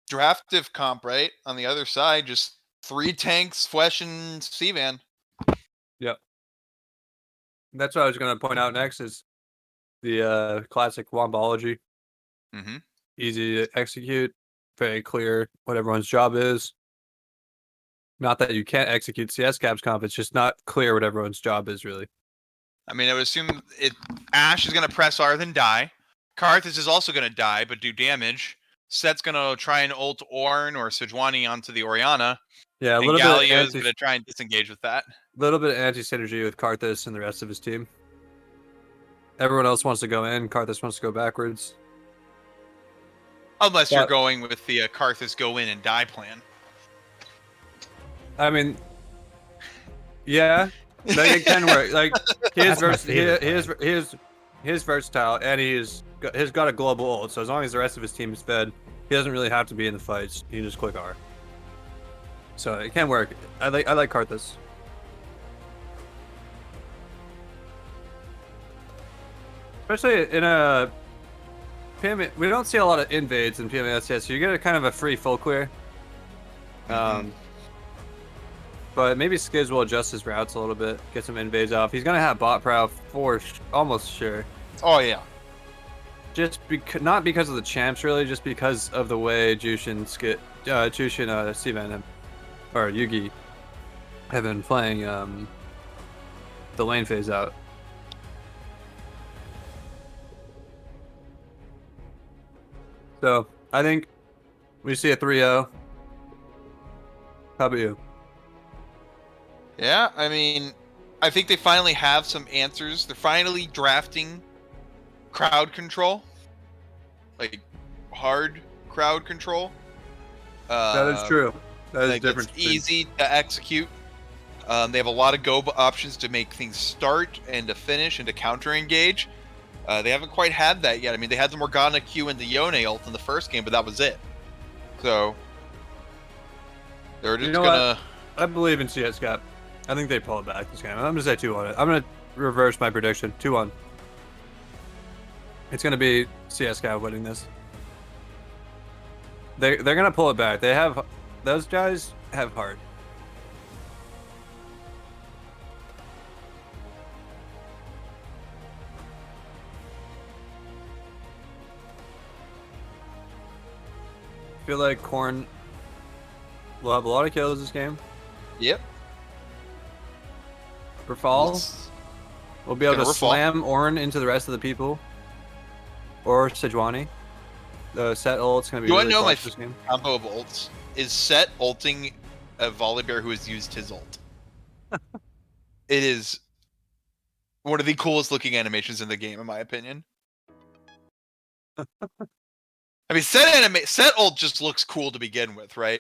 [SPEAKER 1] draftive comp, right? On the other side, just 3 tanks, Flesh and Sivan.
[SPEAKER 4] Yep. That's what I was going to point out next is the classic Wombology.
[SPEAKER 1] Mm-hmm.
[SPEAKER 4] Easy to execute, very clear what everyone's job is. Not that you can't execute CSGAP's comp, it's just not clear what everyone's job is, really.
[SPEAKER 1] I mean, I would assume Ashe is going to press R then die. Karthus is also going to die, but do damage. Set's going to try and ult Ornn or Sejuani onto the Oriana.
[SPEAKER 4] Yeah, a
[SPEAKER 1] And
[SPEAKER 4] little
[SPEAKER 1] Galio
[SPEAKER 4] bit
[SPEAKER 1] is going to try and disengage with that.
[SPEAKER 4] little bit of anti-synergy with Karthus and the rest of his team. Everyone else wants to go in, Karthus wants to go backwards.
[SPEAKER 1] Unless you're going with the Karthus go in and die plan.
[SPEAKER 4] I mean, yeah, like, it can work. Like he is versatile, and he's got a global ult. So as long as the rest of his team is fed, he doesn't really have to be in the fights. He can just click R. So it can work. I like Karthus. Especially in a PMA, we don't see a lot of invades in PMAS, so you get a kind of a free full clear. But maybe Skids will adjust his routes a little bit, get some invades off. He's gonna have bot prow for almost sure.
[SPEAKER 1] Oh yeah.
[SPEAKER 4] Not because of the champs really, just because of the way Jushin, Sivan, or Yugi have been playing the lane phase out. So I think we see a 3-0. How about you?
[SPEAKER 1] Yeah, I mean, I think they finally have some answers. They're finally drafting crowd control, like hard crowd control.
[SPEAKER 4] That is true. That is different.
[SPEAKER 1] It's easy to execute. They have a lot of go options to make things start and to finish and to counter engage. They haven't quite had that yet. I mean, they had the Morgana Q and the Yone ult in the first game, but that was it. So they're just gonna.
[SPEAKER 4] I believe in CSGAP. I think they pull it back this game. I'm gonna say 2-1 it. I'm gonna reverse my prediction. 2-1. It's gonna be CSGAP winning this. They're gonna pull it back. Those guys have heart. I feel like Korn will have a lot of kills this game.
[SPEAKER 1] Yep.
[SPEAKER 4] Rafal will be able to
[SPEAKER 1] Rafal.
[SPEAKER 4] slam Ornn into the rest of the people. Or Sejuani. The set ult's gonna be
[SPEAKER 1] You
[SPEAKER 4] really
[SPEAKER 1] want to know my
[SPEAKER 4] clutch this game.
[SPEAKER 1] combo of ults? Is Set ulting a Volibear who has used his ult. It is one of the coolest looking animations in the game, in my opinion. I mean, Set ult just looks cool to begin with, right?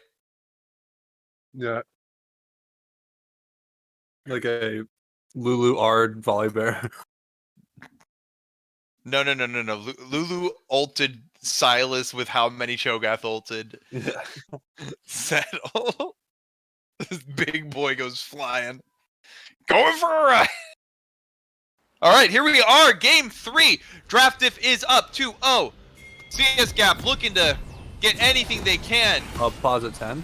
[SPEAKER 4] Yeah. Like a Lulu Ard Volibear.
[SPEAKER 1] No. Lulu ulted Silas with how many Cho'Gath ulted.
[SPEAKER 4] Yeah.
[SPEAKER 1] Set ult. This big boy goes flying. Going for a ride. All right, here we are. Game 3. Draft diff is up 2-0. CSGAP looking to get anything they can.
[SPEAKER 4] I'll pause at 10.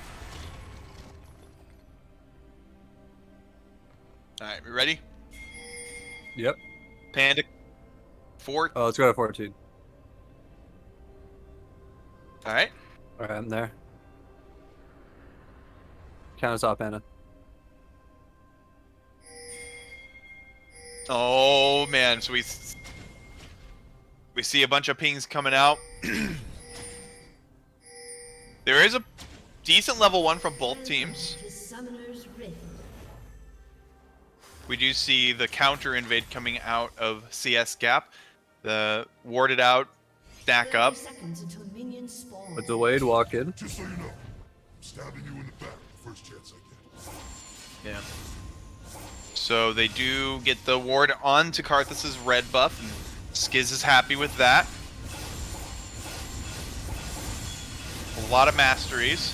[SPEAKER 1] All right, we ready?
[SPEAKER 4] Yep.
[SPEAKER 1] Panda. 4.
[SPEAKER 4] Oh, let's go to 14.
[SPEAKER 1] All right.
[SPEAKER 4] Alright, I'm there. Count us off, Anna.
[SPEAKER 1] Oh man, so we see a bunch of pings coming out. There is a decent level 1 from both teams.
[SPEAKER 3] To Summoner's Rift.
[SPEAKER 1] We do see the counter invade coming out of CSGAP. The warded out stack
[SPEAKER 3] 30
[SPEAKER 1] up.
[SPEAKER 3] seconds until minions spawn.
[SPEAKER 4] A delayed walk in.
[SPEAKER 6] Just so you know, I'm stabbing you in the back the first chance I get.
[SPEAKER 1] Yeah. So they do get the ward onto Karthus's red buff, and Skiz is happy with that. A lot of masteries.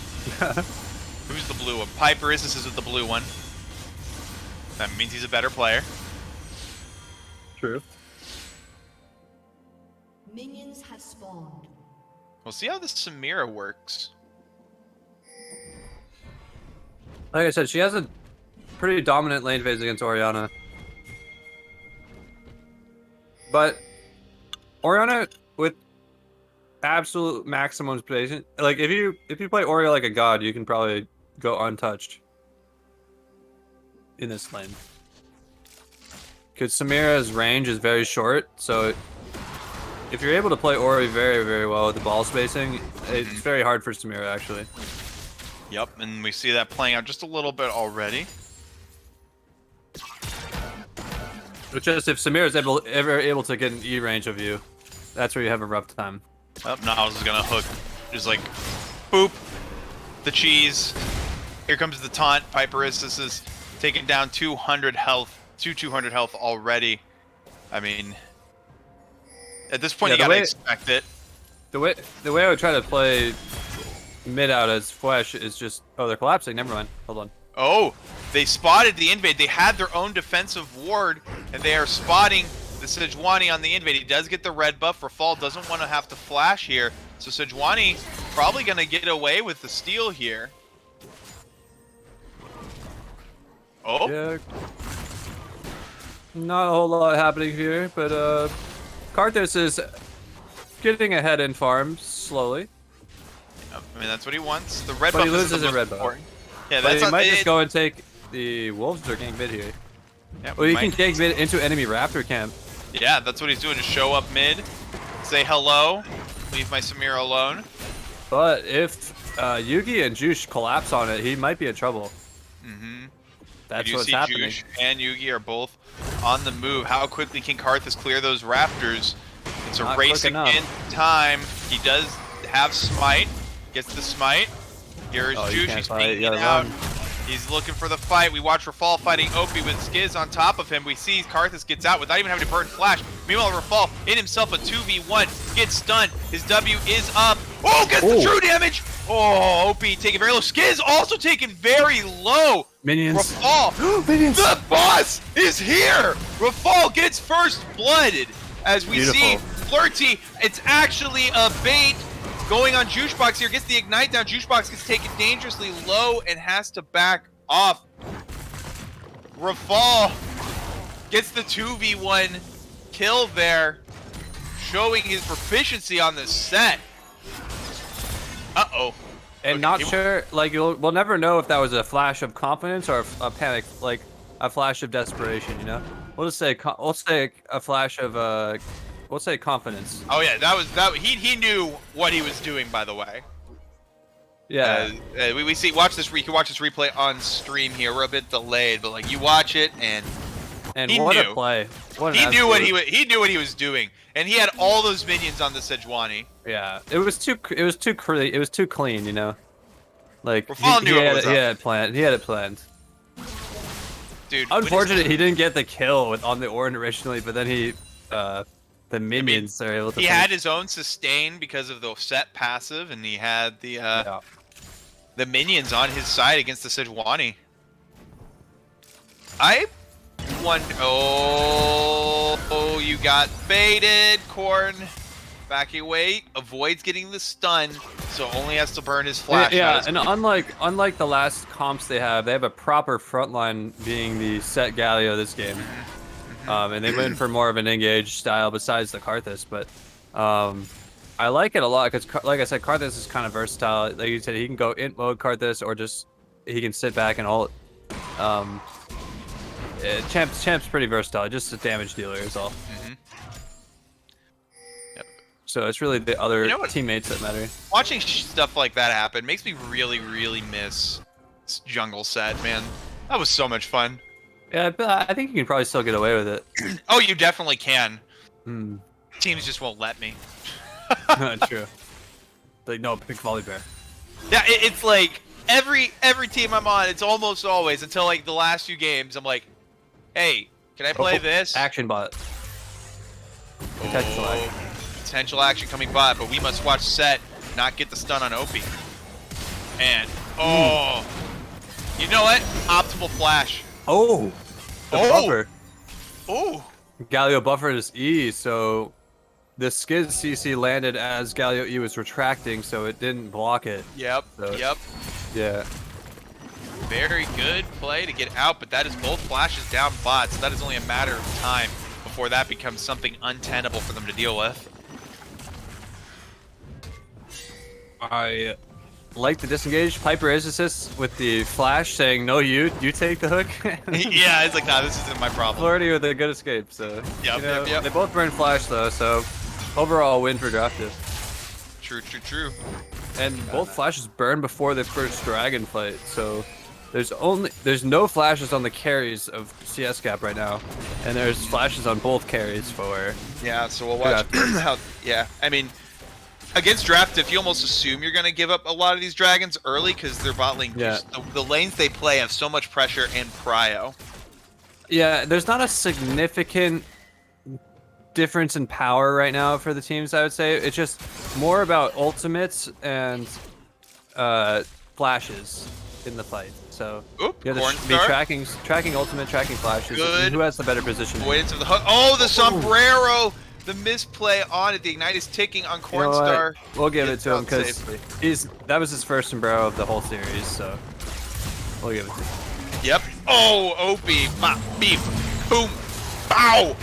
[SPEAKER 1] Who's the blue one? Piper is. This is with the blue one. That means he's a better player.
[SPEAKER 4] True.
[SPEAKER 3] Minions have spawned.
[SPEAKER 1] We'll see how this Samira works.
[SPEAKER 4] Like I said, she has a pretty dominant lane phase against Orianna. But Orianna with absolute maximum spacing, like if you play Oreo like a god, you can probably go untouched in this lane. Because Samira's range is very short, so if you're able to play Ori very, very well with the ball spacing, it's very hard for Samira actually.
[SPEAKER 1] Yep, and we see that playing out just a little bit already.
[SPEAKER 4] But just if Samira's ever able to get an E range of you, that's where you have a rough time.
[SPEAKER 1] Oh, Niles is gonna hook. Just like, boop. The cheese. Here comes the taunt. Piperissus is taking down 200 health. 200 health already. I mean, at this point,
[SPEAKER 4] Yeah,
[SPEAKER 1] you gotta expect it.
[SPEAKER 4] The way I would try to play mid out as Flesh is just... Oh, they're collapsing. Never mind. Hold on.
[SPEAKER 1] Oh, they spotted the invade. They had their own defensive ward, and they are spotting the Sejuani on the invade. He does get the red buff. Rafal doesn't want to have to flash here, so Sejuani probably going to get away with the steal here. Oh,
[SPEAKER 4] Yeah. Not a whole lot happening here, but Karthus is getting ahead in farms slowly.
[SPEAKER 1] I mean, that's what he wants. The red
[SPEAKER 4] But
[SPEAKER 1] buff
[SPEAKER 4] he
[SPEAKER 1] is
[SPEAKER 4] loses
[SPEAKER 1] the
[SPEAKER 4] a
[SPEAKER 1] most
[SPEAKER 4] red buff.
[SPEAKER 1] important. Yeah,
[SPEAKER 4] But
[SPEAKER 1] that's
[SPEAKER 4] he
[SPEAKER 1] not,
[SPEAKER 4] might just go and take the wolves that are getting mid here.
[SPEAKER 1] Yeah,
[SPEAKER 4] Well, you
[SPEAKER 1] might-
[SPEAKER 4] can gank mid into enemy raptor camp.
[SPEAKER 1] Yeah, that's what he's doing. Just show up mid, say hello, leave my Samira alone.
[SPEAKER 4] But if Yugi and Jush collapse on it, he might be in trouble.
[SPEAKER 1] Mm-hmm.
[SPEAKER 4] That's
[SPEAKER 1] You do
[SPEAKER 4] what's
[SPEAKER 1] see
[SPEAKER 4] happening.
[SPEAKER 1] Jush and Yugi are both on the move. How quickly can Karthus clear those rafters? It's a
[SPEAKER 4] Not
[SPEAKER 1] race
[SPEAKER 4] quick enough.
[SPEAKER 1] against time. He does have smite. Gets the smite. Here's
[SPEAKER 4] Oh, you
[SPEAKER 1] Jush.
[SPEAKER 4] can't
[SPEAKER 1] He's
[SPEAKER 4] fight, you
[SPEAKER 1] peeking
[SPEAKER 4] gotta
[SPEAKER 1] out.
[SPEAKER 4] run.
[SPEAKER 1] He's looking for the fight. We watch Rafal fighting Opie with Skiz on top of him. We see Karthus gets out without even having to burn flash. Meanwhile, Rafal in himself a 2v1. Gets stunned. His W is up. Oh, gets the
[SPEAKER 4] Ooh.
[SPEAKER 1] true damage. Oh, Opie taking very low. Skiz also taken very low.
[SPEAKER 4] Minions.
[SPEAKER 1] Rafal.
[SPEAKER 4] Minions.
[SPEAKER 1] The boss is here. Rafal gets first blooded. As we see
[SPEAKER 4] Beautiful.
[SPEAKER 1] Flirty, it's actually a bait. Going on Juicebox here, gets the ignite down. Juicebox gets taken dangerously low and has to back off. Rafal gets the 2v1 kill there, showing his proficiency on this set. Uh-oh.
[SPEAKER 4] And
[SPEAKER 1] Okay,
[SPEAKER 4] not
[SPEAKER 1] he-
[SPEAKER 4] sure, like, we'll never know if that was a flash of confidence or a panic. Like, a flash of desperation, you know. We'll just say we'll say a flash of we'll say confidence.
[SPEAKER 1] Oh yeah, that. He knew what he was doing. By the way.
[SPEAKER 4] Yeah.
[SPEAKER 1] We see. Watch this. You can watch this replay on stream here. We're a bit delayed, but like you watch it and he
[SPEAKER 4] what
[SPEAKER 1] knew.
[SPEAKER 4] a play! What an
[SPEAKER 1] He knew what
[SPEAKER 4] absolute-
[SPEAKER 1] he knew what he was doing, and he had all those minions on the Sejuani.
[SPEAKER 4] Yeah, it was too clean, you know. Like
[SPEAKER 1] Rafal knew what was up.
[SPEAKER 4] he had it planned. He had it planned.
[SPEAKER 1] Dude.
[SPEAKER 4] Unfortunate he didn't get the kill on the Ornn originally, but then the minions are able to.
[SPEAKER 1] He had his own sustain because of the set passive, and he had the minions on his side against the Sejuani. I wonder. Oh, you got baited, Corn. Back away, avoids getting the stun, so only has to burn his flash.
[SPEAKER 4] Yeah, and unlike the last comps they have a proper frontline being the set Galio this game. And they went for more of an engaged style besides the Karthus, but I like it a lot because, like I said, Karthus is kind of versatile. Like you said, he can go int mode Karthus or just he can sit back and ult. Champ's pretty versatile, just a damage dealer is all. So it's really the other teammates that matter.
[SPEAKER 1] Watching stuff like that happen makes me really, really miss jungle set, man. That was so much fun.
[SPEAKER 4] Yeah, but I think you can probably still get away with it.
[SPEAKER 1] Oh, you definitely can.
[SPEAKER 4] Hmm.
[SPEAKER 1] Teams just won't let me.
[SPEAKER 4] True. Like, no, pick volley bear.
[SPEAKER 1] Yeah, it's like every team I'm on, it's almost always until like the last few games. I'm like, hey, can I play this?
[SPEAKER 4] Action bot. Potential action.
[SPEAKER 1] Potential action coming by, but we must watch set, not get the stun on Opie. And you know what? Optimal flash.
[SPEAKER 4] Oh, the buffer.
[SPEAKER 1] Oh,
[SPEAKER 4] Galio buffered his E, so the Skiz CC landed as Galio E was retracting, so it didn't block it.
[SPEAKER 1] Yep.
[SPEAKER 4] So,
[SPEAKER 1] Yep.
[SPEAKER 4] Yeah.
[SPEAKER 1] Very good play to get out, but that is both flashes down bot, so that is only a matter of time before that becomes something untenable for them to deal with.
[SPEAKER 4] I like the disengage. Piper is assist with the flash saying, no, you take the hook.
[SPEAKER 1] Yeah, it's like, nah, this isn't my problem.
[SPEAKER 4] Flirty with a good escape, so.
[SPEAKER 1] Yep,
[SPEAKER 4] you know,
[SPEAKER 1] yep.
[SPEAKER 4] They both burn flash though, so overall win for Drafted.
[SPEAKER 1] True.
[SPEAKER 4] And both flashes burn before the first dragon fight, so there's no flashes on the carries of CSGAP right now, and there's flashes on both carries for.
[SPEAKER 1] Yeah, so we'll watch how. Yeah, I mean, against Drafted, you almost assume you're gonna give up a lot of these dragons early because their bot lane.
[SPEAKER 4] Yeah.
[SPEAKER 1] The lanes they play have so much pressure and prio.
[SPEAKER 4] Yeah, there's not a significant difference in power right now for the teams, I would say. It's just more about ultimates and flashes in the fight. So
[SPEAKER 1] Oop,
[SPEAKER 4] you have
[SPEAKER 1] Corn
[SPEAKER 4] to be
[SPEAKER 1] Star.
[SPEAKER 4] tracking ultimate, tracking flashes.
[SPEAKER 1] Good.
[SPEAKER 4] And who has the better position?
[SPEAKER 1] Avoidance of the hook. Oh, the sombrero! The misplay on it. The ignite is ticking on
[SPEAKER 4] You know what?
[SPEAKER 1] Cornstar.
[SPEAKER 4] We'll give it to him
[SPEAKER 1] Gets out
[SPEAKER 4] because
[SPEAKER 1] safely.
[SPEAKER 4] that was his first sombrero of the whole series. So we'll give it to him.
[SPEAKER 1] Yep. Oh, Opie. Bop, beep. Boom. Bow.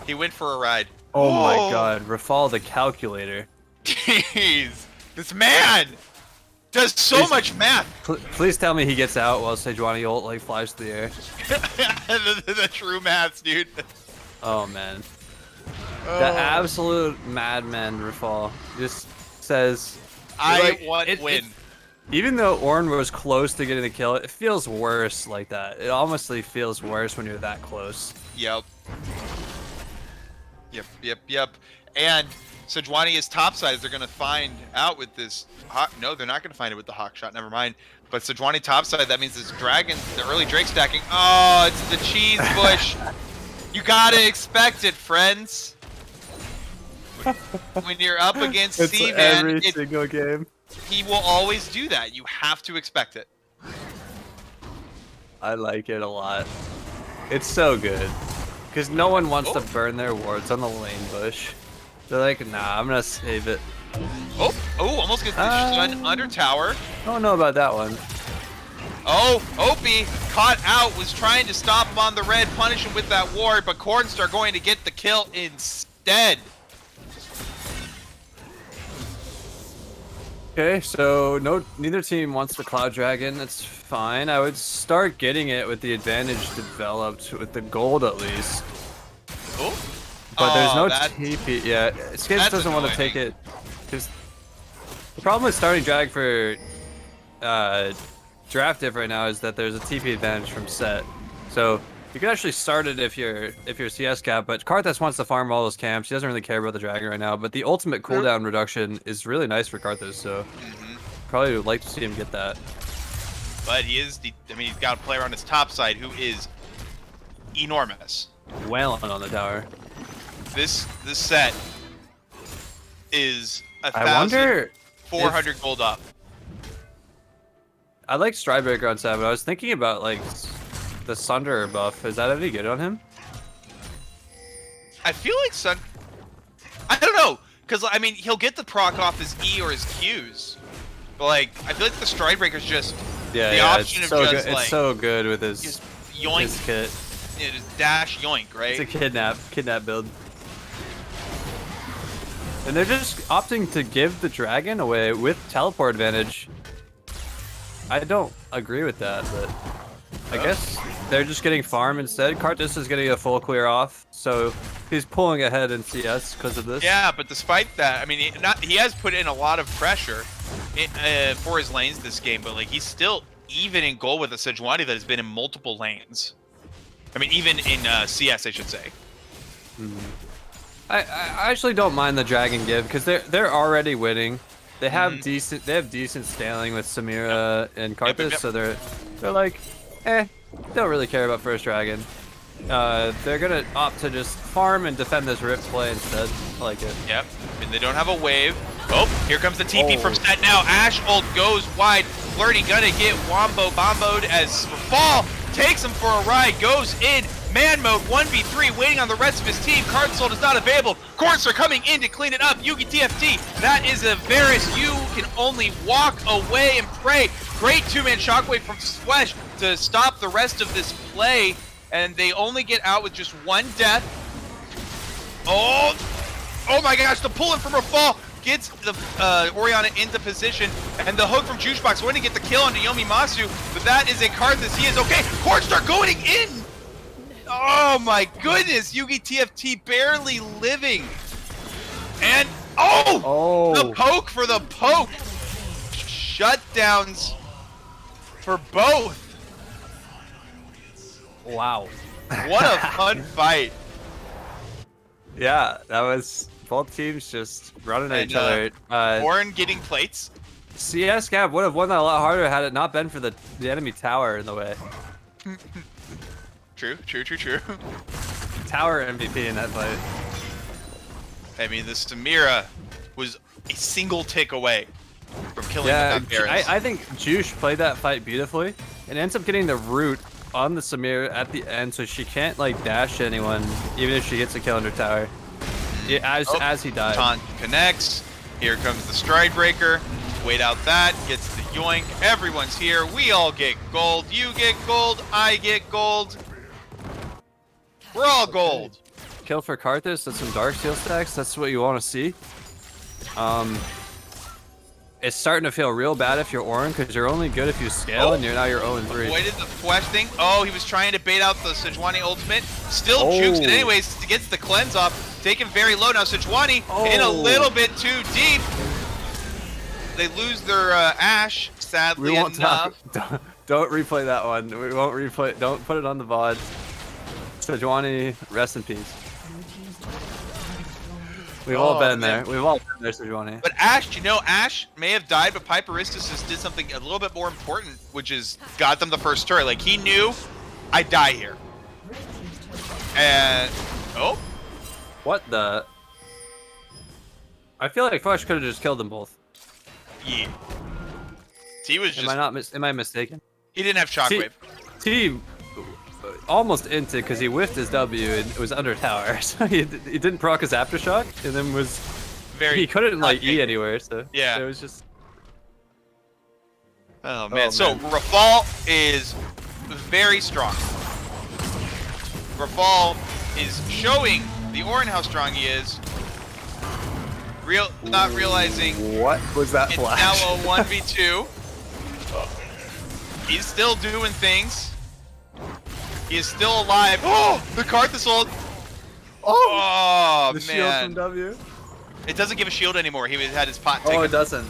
[SPEAKER 1] He went for a ride.
[SPEAKER 4] Oh my
[SPEAKER 1] Whoa.
[SPEAKER 4] God, Rafal the calculator.
[SPEAKER 1] Jeez. This man does so
[SPEAKER 4] Please-
[SPEAKER 1] much math.
[SPEAKER 4] Please tell me he gets out while Sejuani ult like flies through the air.
[SPEAKER 1] the true maths, dude.
[SPEAKER 4] Oh man. The absolute madman Rafal just says
[SPEAKER 1] I want win.
[SPEAKER 4] Even though Ornn was close to getting the kill, it feels worse like that. It honestly feels worse when you're that close.
[SPEAKER 1] Yep. And Sejuani is topside. They're going to find out with this. No, they're not going to find it with the hawk shot. Never mind. But Sejuani topside, that means this dragon, the early Drake stacking. Oh, it's the cheese bush. You got to expect it, friends. When you're up against C-Man,
[SPEAKER 4] every single game.
[SPEAKER 1] he will always do that. You have to expect it.
[SPEAKER 4] I like it a lot. It's so good. Because no one wants to burn their wards on the lane bush. They're like, nah, I'm gonna save it.
[SPEAKER 1] Oh, almost gets the stun under tower.
[SPEAKER 4] I don't know about that one.
[SPEAKER 1] Oh, Opie caught out, was trying to stop him on the red, punish him with that ward, but Cornstar going to get the kill instead.
[SPEAKER 4] Okay, so neither team wants the Cloud Dragon. That's fine. I would start getting it with the advantage developed with the gold at least.
[SPEAKER 1] Oh,
[SPEAKER 4] But there's no
[SPEAKER 1] that-
[SPEAKER 4] TP. Yeah, Skids
[SPEAKER 1] that's
[SPEAKER 4] doesn't want to take it. Because the problem with starting drag for draft diff right now is that there's a TP advantage from set. So you can actually start it if you're CSGAP, but Karthus wants to farm all those camps. He doesn't really care about the dragon right now. But the ultimate cooldown reduction is really nice for Karthus, so probably would like to see him get that.
[SPEAKER 1] But he is. I mean, he's got a player on his top side who is enormous.
[SPEAKER 4] Wailing on the tower.
[SPEAKER 1] This set is
[SPEAKER 4] I wonder
[SPEAKER 1] 1,400 gold up.
[SPEAKER 4] I like Stridebreaker on 7. I was thinking about like the Sunder buff. Is that any good on him?
[SPEAKER 1] I feel like I don't know, because I mean he'll get the proc off his E or his Qs, but like I feel like the Stridebreaker's just the option
[SPEAKER 4] it's
[SPEAKER 1] of
[SPEAKER 4] so
[SPEAKER 1] just
[SPEAKER 4] good.
[SPEAKER 1] like
[SPEAKER 4] It's so good with
[SPEAKER 1] just
[SPEAKER 4] his
[SPEAKER 1] yoink,
[SPEAKER 4] kit.
[SPEAKER 1] yeah, just dash yoink, right?
[SPEAKER 4] It's a kidnap build. And they're just opting to give the dragon away with teleport advantage. I don't agree with that, but I guess they're just getting farm instead. Karthus is getting a full clear off, so he's pulling ahead in CS because of this.
[SPEAKER 1] Yeah, but despite that, I mean, he has put in a lot of pressure for his lanes this game, but like he's still even in goal with a Sejuani that has been in multiple lanes. I mean, even in CS, I should say.
[SPEAKER 4] I actually don't mind the dragon give because they're already winning. They have decent scaling with Samira and Karthus, so they're like, don't really care about first dragon. They're gonna opt to just farm and defend this Rift play instead. I like it.
[SPEAKER 1] Yep, and they don't have a wave. Oh, here comes the TP from Set now. Ash ult goes wide. Flirty gonna get bomboed as Fall takes him for a ride, goes in. Man mode 1v3 waiting on the rest of his team. Card Soul is not available. Corns are coming in to clean it up. Yugi TFT. That is a Varus. You can only walk away and pray. Great two-man shockwave from Swesh to stop the rest of this play. And they only get out with just one death. Oh my gosh, the pull in from Rafal gets the Orianna into position, and the hook from Juicebox going to get the kill onto Yomimasu, but that is a Karthus. He is okay. Cornstar going in! Oh my goodness, Yugi TFT barely living. And the poke for the poke. Shutdowns for both.
[SPEAKER 4] Wow.
[SPEAKER 1] What a fun fight.
[SPEAKER 4] Yeah, that was both teams just running at each other.
[SPEAKER 1] Warren getting plates.
[SPEAKER 4] CSGAP would have won that a lot harder had it not been for the enemy tower in the way.
[SPEAKER 1] True.
[SPEAKER 4] Tower MVP in that fight.
[SPEAKER 1] I mean, the Samira was a single tick away from killing
[SPEAKER 4] Yeah,
[SPEAKER 1] that Varus.
[SPEAKER 4] I think Juice played that fight beautifully and ends up getting the root on the Samira at the end, so she can't like dash anyone even if she gets a kill under tower. Yeah, as he died.
[SPEAKER 1] Taunt connects. Here comes the Stridebreaker. Wait out that. Gets the yoink. Everyone's here. We all get gold. You get gold. I get gold. We're all gold.
[SPEAKER 4] Kill for Karthus. That's some Dark Steel stacks. That's what you want to see. It's starting to feel real bad if you're Orin because you're only good if you scale and you're now you're 0-3.
[SPEAKER 1] Avoided the flash thing. Oh, he was trying to bait out the Sejuani ultimate. Still jukes it anyways. Gets the cleanse off. Taken very low now. Sejuani in a little bit too deep. They lose their Ash, sadly enough.
[SPEAKER 4] Don't replay that one. We won't replay. Don't put it on the VOD. Sejuani, rest in peace. We've all been there. We've all been there, Sejuani.
[SPEAKER 1] But Ash may have died, but Piperistus just did something a little bit more important, which is got them the first turret. Like, he knew, I die here. And,
[SPEAKER 4] What the? I feel like Flush could have just killed them both.
[SPEAKER 1] Yeah. T was just...
[SPEAKER 4] Am I mistaken?
[SPEAKER 1] He didn't have Shockwave.
[SPEAKER 4] T almost inted because he whiffed his W and it was under tower, so he didn't proc his aftershock, and then he couldn't like E anywhere, so
[SPEAKER 1] yeah,
[SPEAKER 4] it was just.
[SPEAKER 1] Oh man, so Rafal is very strong. Rafal is showing the Orin how strong he is. Not realizing
[SPEAKER 4] What was that
[SPEAKER 1] it's
[SPEAKER 4] flash?
[SPEAKER 1] now a 1v2. He's still doing things. He is still alive. Oh, the Karthus ult. Oh,
[SPEAKER 4] the
[SPEAKER 1] man.
[SPEAKER 4] shield from W.
[SPEAKER 1] It doesn't give a shield anymore. He had his pot
[SPEAKER 4] Oh,
[SPEAKER 1] taken.
[SPEAKER 4] it doesn't.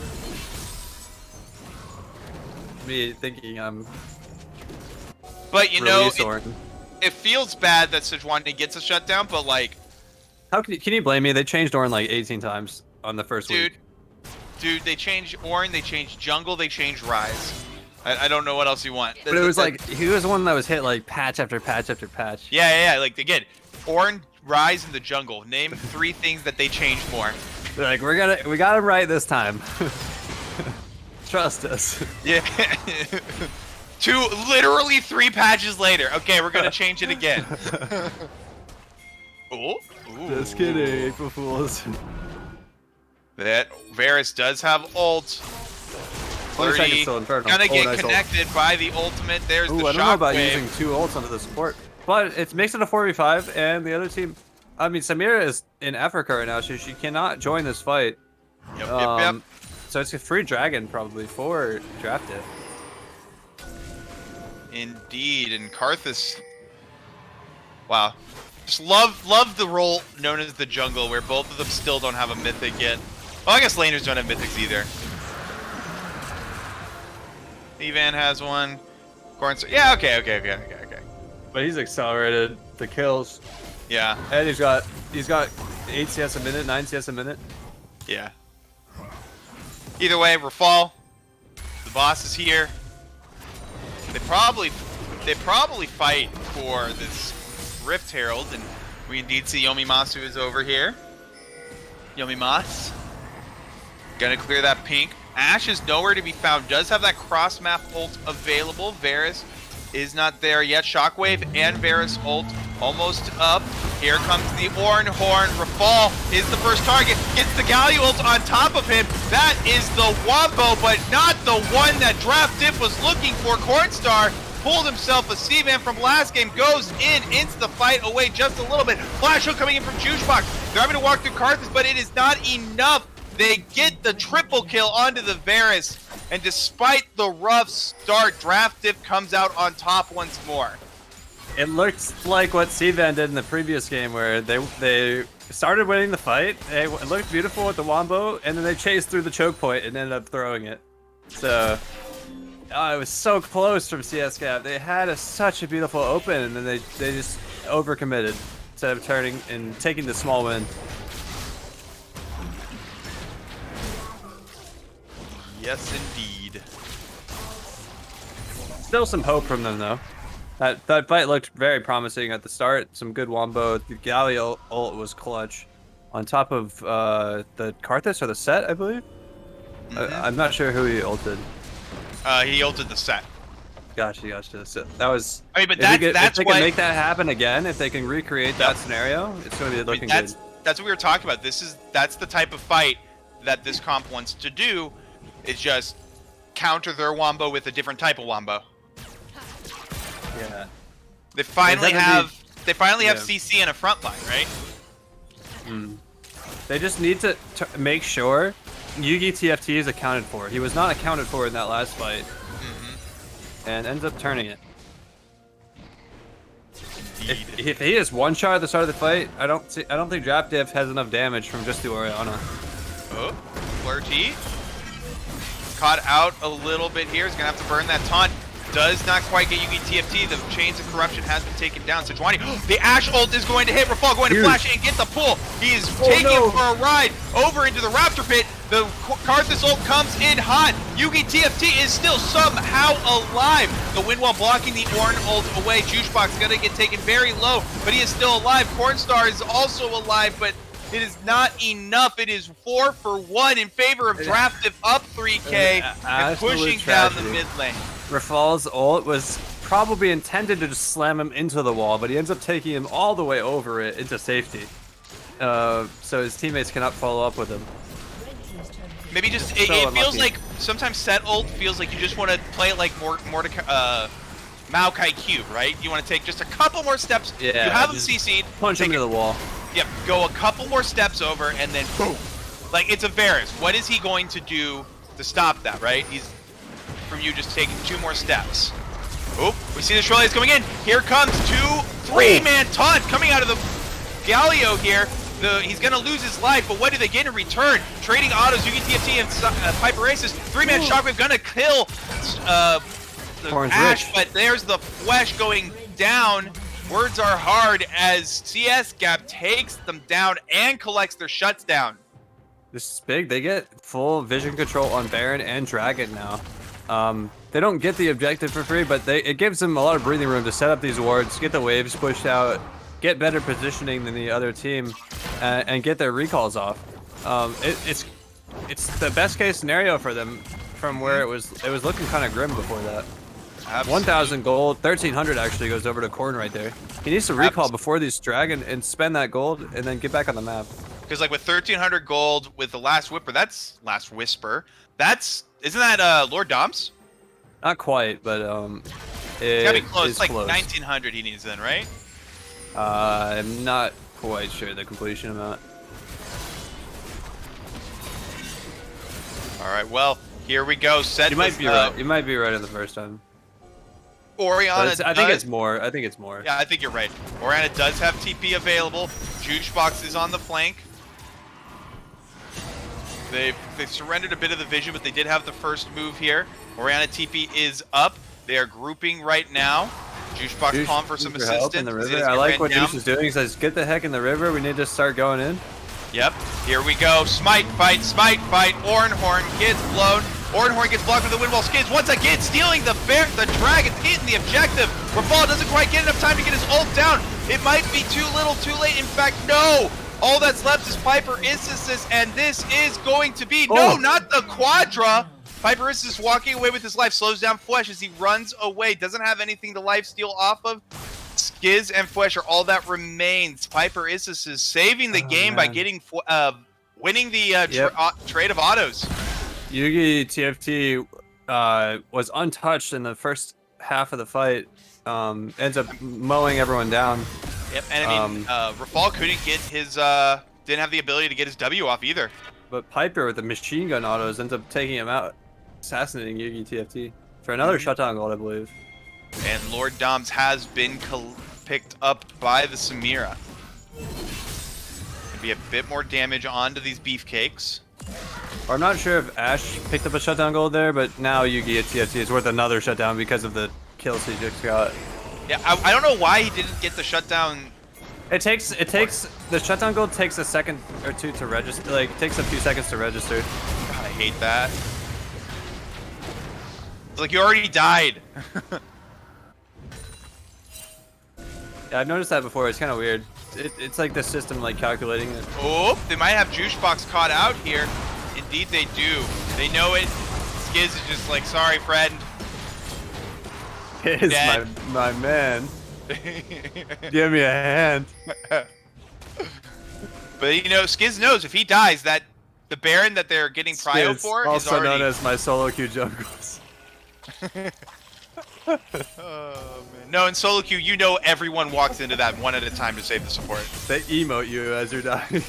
[SPEAKER 4] Me thinking I'm
[SPEAKER 1] But you know,
[SPEAKER 4] release Orin.
[SPEAKER 1] it feels bad that Sejuani gets a shutdown, but like,
[SPEAKER 4] How can you blame me? They changed Orin like 18 times on the first week.
[SPEAKER 1] dude, they changed Orin, they changed Jungle, they changed Rise. I don't know what else you want.
[SPEAKER 4] But it was like he was the one that was hit like patch after patch after patch.
[SPEAKER 1] Yeah. Like again, Orin, Rise, and the Jungle. Name 3 things that they changed more.
[SPEAKER 4] They're like we got him right this time. Trust us.
[SPEAKER 1] Yeah. Literally 3 patches later. Okay, we're gonna change it again. Ooh.
[SPEAKER 4] Just kidding, April Fools.
[SPEAKER 1] That Varus does have ult.
[SPEAKER 4] 20 seconds
[SPEAKER 1] 30,
[SPEAKER 4] still Inferno.
[SPEAKER 1] gonna get
[SPEAKER 4] nice ult.
[SPEAKER 1] connected by the ultimate. There's
[SPEAKER 4] Ooh,
[SPEAKER 1] the
[SPEAKER 4] I don't know about
[SPEAKER 1] shockwave.
[SPEAKER 4] using 2 ults onto the support, but it makes it a 4v5, and the other team. I mean, Samira is in Africa right now, so she cannot join this fight.
[SPEAKER 1] Yep.
[SPEAKER 4] So it's a free dragon probably for draft it.
[SPEAKER 1] Indeed, and Karthus. Wow. Just love the role known as the jungle, where both of them still don't have a mythic yet. Well, I guess laners don't have mythics either. Evan has one. Cornstar. Yeah, okay.
[SPEAKER 4] But he's accelerated the kills,
[SPEAKER 1] Yeah,
[SPEAKER 4] and he's got 8 CS a minute, 9 CS a minute.
[SPEAKER 1] yeah. Either way, Rafal. The boss is here. They probably fight for this Rift Herald, and we indeed see Yomimasu is over here. Yomimas. Gonna clear that pink. Ashe is nowhere to be found. Does have that cross map ult available. Varus is not there yet. Shockwave and Varus ult almost up. Here comes the Orin Horn. Rafal is the first target. Gets the Galio ult on top of him. That is the Wombo, but not the one that Draft Dip was looking for. Cornstar pulled himself a C-Man from last game. Goes into the fight away just a little bit. Flash hook coming in from Juicebox. They're having to walk through Karthus, but it is not enough. They get the triple kill onto the Varus, and despite the rough start, Draft Dip comes out on top once more.
[SPEAKER 4] It looks like what Sivan did in the previous game, where they started winning the fight. It looked beautiful with the Wombo, and then they chased through the choke point and ended up throwing it. So it was so close from CSGAP. They had such a beautiful open, and then they just overcommitted instead of turning and taking the small win.
[SPEAKER 1] Yes, indeed.
[SPEAKER 4] Still some hope from them though. That fight looked very promising at the start. Some good Wombo. The Galio ult was clutch. On top of the Karthus or the set, I believe. I'm not sure who he ulted.
[SPEAKER 1] He ulted the set.
[SPEAKER 4] Gotcha. So that was.
[SPEAKER 1] I mean, but
[SPEAKER 4] if they
[SPEAKER 1] why
[SPEAKER 4] can make that happen again, if they can recreate that scenario, it's going to be looking good.
[SPEAKER 1] That's what we were talking about. That's the type of fight that this comp wants to do. Is just counter their Wombo with a different type of Wombo.
[SPEAKER 4] Yeah.
[SPEAKER 1] They finally have
[SPEAKER 4] Yeah.
[SPEAKER 1] CC in a front line, right?
[SPEAKER 4] They just need to make sure Yugi TFT is accounted for. He was not accounted for in that last fight, and ends up turning it. If he is one shot at the start of the fight, I don't think Draft Div has enough damage from just the Orianna.
[SPEAKER 1] Oh, Flirty. Caught out a little bit here. He's gonna have to burn that taunt. Does not quite get Yugi TFT. The Chains of Corruption has been taken down. Sejuani, the Ashe ult is going to hit. Rafal going to flash and get the pull. He is taking him for a ride over into the Raptor Pit. The Karthus ult comes in hot. Yugi TFT is still somehow alive. The wind wall blocking the Ornn ult away. Juicebox gonna get taken very low, but he is still alive. Cornstar is also alive, but it is not enough. It is 4 for 1 in favor of Draft Dip up 3K and pushing down the mid lane.
[SPEAKER 4] Rafal's ult was probably intended to just slam him into the wall, but he ends up taking him all the way over it into safety. So his teammates cannot follow up with him.
[SPEAKER 1] Maybe just
[SPEAKER 4] So
[SPEAKER 1] it feels
[SPEAKER 4] unlucky.
[SPEAKER 1] like sometimes set ult feels like you just want to play it like Maokai Q, right? You want to take just a couple more steps.
[SPEAKER 4] Yeah,
[SPEAKER 1] you have him
[SPEAKER 4] just
[SPEAKER 1] CC'd.
[SPEAKER 4] Punch him
[SPEAKER 1] take
[SPEAKER 4] into the wall.
[SPEAKER 1] Yep, go a couple more steps over and then boom. Like, it's a Varus. What is he going to do to stop that, right? He's from you just taking 2 more steps. Oh, we see the Shirley's coming in. Here comes 3-man taunt coming out of the Galio here. He's going to lose his life, but what do they get in return? Trading autos, Yugi TFT and Piper Aces. 3-man Shockwave going to kill the Ash, but there's the flesh going down. Words are hard as CSGAP takes them down and collects their shuts down.
[SPEAKER 4] This is big. They get full vision control on Baron and Dragon now. They don't get the objective for free, but it gives them a lot of breathing room to set up these wards, get the waves pushed out, get better positioning than the other team, and get their recalls off. It's the best case scenario for them from where it was looking kind of grim before that. 1,000 gold, 1,300 actually goes over to Corn right there. He needs to recall before these Dragon and spend that gold and then get back on the map.
[SPEAKER 1] Because like with 1,300 gold with the Last Whisper, isn't that Lord Dom's?
[SPEAKER 4] Not quite, but
[SPEAKER 1] It's gotta be close. It's like
[SPEAKER 4] close.
[SPEAKER 1] 1,900 he needs then, right?
[SPEAKER 4] I'm not quite sure the completion amount.
[SPEAKER 1] All right, well, here we go.
[SPEAKER 4] You might be right. You might be right on the first time.
[SPEAKER 1] Orianna
[SPEAKER 4] I think it's more. I think it's more.
[SPEAKER 1] Yeah, I think you're right. Orianna does have TP available. Juicebox is on the flank. They've surrendered a bit of the vision, but they did have the first move here. Orianna TP is up. They are grouping right now. Juicebox calling for some assistance.
[SPEAKER 4] In the river. I like what Juice is doing. He says, "Get the heck in the river. We need to start going in."
[SPEAKER 1] Yep. Here we go. Smite fight. Smite fight. Orenhorn gets blown. Orenhorn gets blocked with the wind wall. Skids once again stealing the dragon, hitting the objective. Rafal doesn't quite get enough time to get his ult down. It might be too little, too late. In fact, no. All that's left is Piper Issus, and this is going to be no, not the Quadra. Piper Issus walking away with his life, slows down Flesh as he runs away. Doesn't have anything to life steal off of. Skiz and Flesh are all that remains. Piper Issus is saving the game by getting winning the trade of autos.
[SPEAKER 4] Yugi TFT was untouched in the first half of the fight. Ends up mowing everyone down.
[SPEAKER 1] Yep, and I mean, Rafal couldn't get his, didn't have the ability to get his W off either.
[SPEAKER 4] But Piper with the machine gun autos ends up taking him out, assassinating Yugi TFT for another shutdown gold, I believe.
[SPEAKER 1] And Lord Doms has been picked up by the Samira. Could be a bit more damage onto these beefcakes.
[SPEAKER 4] Or I'm not sure if Ash picked up a shutdown gold there, but now Yugi at TFT is worth another shutdown because of the kills he just got.
[SPEAKER 1] Yeah, I don't know why he didn't get the shutdown.
[SPEAKER 4] It takes the shutdown gold takes a second or two to register. Like, it takes a few seconds to register.
[SPEAKER 1] God, I hate that. It's like you already died.
[SPEAKER 4] Yeah, I've noticed that before. It's kind of weird. It's like the system like calculating it.
[SPEAKER 1] Oh, they might have Juicebox caught out here. Indeed they do. They know it. Skiz is just like, sorry, friend.
[SPEAKER 4] Is my man. Give me a hand.
[SPEAKER 1] But you know, Skiz knows if he dies, that the Baron that they're getting prio for is
[SPEAKER 4] also
[SPEAKER 1] already...
[SPEAKER 4] known as my solo queue jungles.
[SPEAKER 1] Oh, man. No, in solo queue, you know everyone walks into that one at a time to save the support.
[SPEAKER 4] They emote you as you're dying.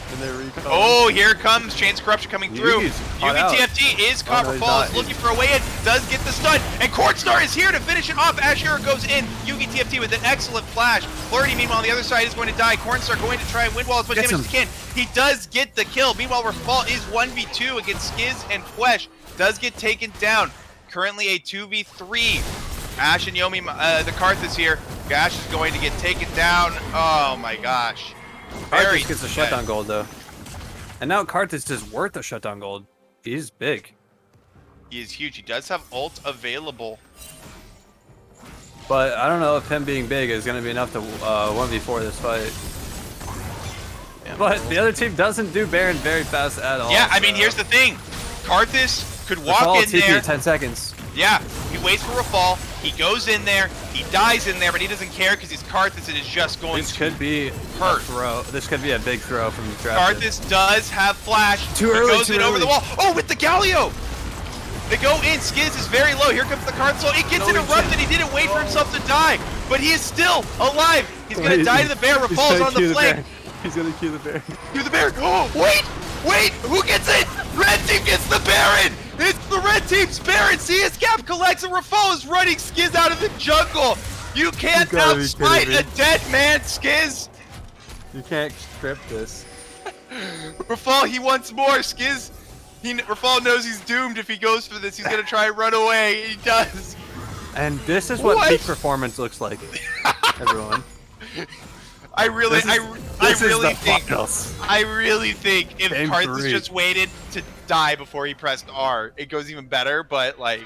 [SPEAKER 4] And they recall.
[SPEAKER 1] Oh, here comes Chance Corruption coming through. Yugi TFT is caught. Rafal is looking for a way in. Does get the stun. And Cornstar is here to finish it off. Ashura goes in. Yugi TFT with an excellent flash. Flirty, meanwhile, on the other side is going to die. Cornstar going to try and win wall as much damage as he can. He does get the kill. Meanwhile, Rafal is 1v2 against Skiz and Flesh. Does get taken down. Currently a 2v3. Ash and Yomi, the Karthus here. Ash is going to get taken down. Oh my gosh.
[SPEAKER 4] Karthus gets a shutdown gold though. And now Karthus is worth a shutdown gold. He's big.
[SPEAKER 1] He is huge. He does have ult available.
[SPEAKER 4] But I don't know if him being big is going to be enough to 1v4 this fight. Yeah, but the other team doesn't do Baron very fast at all.
[SPEAKER 1] Yeah, I mean, here's the thing. Karthus could walk in there.
[SPEAKER 4] 10 seconds.
[SPEAKER 1] Yeah, he waits for a fall. He goes in there. He dies in there, but he doesn't care because he's Karthus and is just going
[SPEAKER 4] to hurt. A throw. This could be a big throw from the draft.
[SPEAKER 1] Karthus does have flash.
[SPEAKER 4] Too early.
[SPEAKER 1] He goes in over the wall. Oh, with the Galio. They go in. Skiz is very low. Here comes the Karthus. It gets interrupted. He didn't wait for himself to die, but he is still alive. He's going to die to the bear. Rafal's on the flank.
[SPEAKER 4] He's gonna cue the Baron.
[SPEAKER 1] Cue the Baron. Oh, wait, who gets it? Red team gets the Baron. It's the red team's Baron. CSGAP collects and Rafal is running Skiz out of the jungle. You can't
[SPEAKER 4] You gotta be
[SPEAKER 1] outsmite
[SPEAKER 4] kidding me.
[SPEAKER 1] a dead man, Skiz.
[SPEAKER 4] You can't strip this.
[SPEAKER 1] Rafal, he wants more. Skiz, Rafal knows he's doomed if he goes for this. He's gonna try and run away. He does.
[SPEAKER 4] And this is what
[SPEAKER 1] What?
[SPEAKER 4] peak performance looks like, everyone.
[SPEAKER 1] I really think.
[SPEAKER 4] finals.
[SPEAKER 1] I really think if
[SPEAKER 4] Game
[SPEAKER 1] Karthus
[SPEAKER 4] 3.
[SPEAKER 1] just waited to die before he pressed R, it goes even better. But like,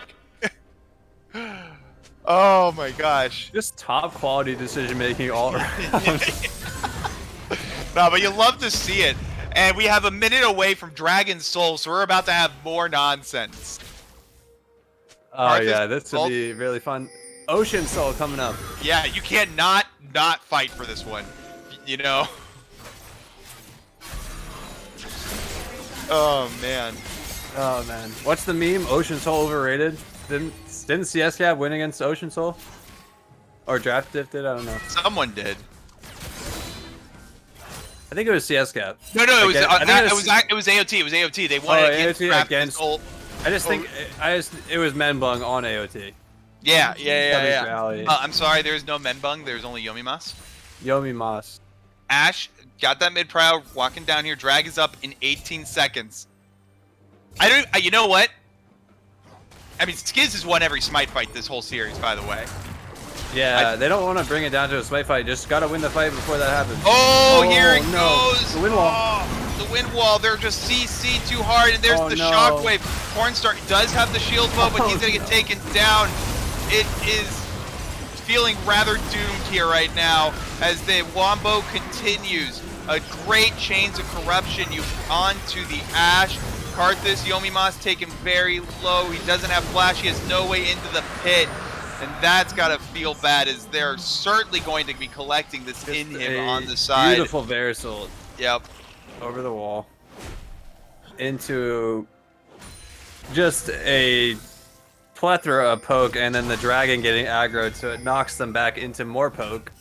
[SPEAKER 1] oh my gosh.
[SPEAKER 4] Just top quality decision making all around.
[SPEAKER 1] No, but you love to see it. And we have a minute away from Dragon's Soul, so we're about to have more nonsense.
[SPEAKER 4] Oh
[SPEAKER 1] Karthus
[SPEAKER 4] yeah, this
[SPEAKER 1] ult-
[SPEAKER 4] would be really fun. Ocean Soul coming up.
[SPEAKER 1] Yeah, you can't not fight for this one. You know? Oh man.
[SPEAKER 4] Oh man, what's the meme? Ocean Soul overrated? Didn't CSGAP win against Ocean Soul? Or draft did? I don't know.
[SPEAKER 1] Someone did.
[SPEAKER 4] I think it was CSGAP.
[SPEAKER 1] No, it was.
[SPEAKER 4] I think
[SPEAKER 1] It was AOT. It was AOT. They won
[SPEAKER 4] Oh,
[SPEAKER 1] against
[SPEAKER 4] AOT
[SPEAKER 1] Draft
[SPEAKER 4] against-
[SPEAKER 1] Soul.
[SPEAKER 4] I just think it was Menbung on AOT.
[SPEAKER 1] Yeah.
[SPEAKER 4] Rally.
[SPEAKER 1] I'm sorry. There's no Menbung. There's only Yomimas.
[SPEAKER 4] Yomi Moss.
[SPEAKER 1] Ash got that mid prow, walking down here. Drag is up in 18 seconds. I don't. You know what? I mean, Skiz has won every smite fight this whole series, by the way.
[SPEAKER 4] Yeah, they don't want to bring it down to a smite fight. Just gotta win the fight before that happens.
[SPEAKER 1] Oh, here it
[SPEAKER 4] no.
[SPEAKER 1] goes.
[SPEAKER 4] The wind wall.
[SPEAKER 1] Oh, the wind wall. They're just CC too hard, and there's
[SPEAKER 4] Oh,
[SPEAKER 1] the
[SPEAKER 4] no.
[SPEAKER 1] shockwave. Cornstar does have the shield bow, but he's gonna get taken down. It is feeling rather doomed here right now as the Wombo continues. A great chains of corruption. You onto the Ash. Karthus, Yomimas taken very low. He doesn't have flash. He has no way into the pit. And that's got to feel bad as they're certainly going to be collecting this in him on the side.
[SPEAKER 4] Beautiful Verisol
[SPEAKER 1] Yep.
[SPEAKER 4] over the wall. Into just a plethora of poke, and then the dragon getting aggroed, so it knocks them back into more poke.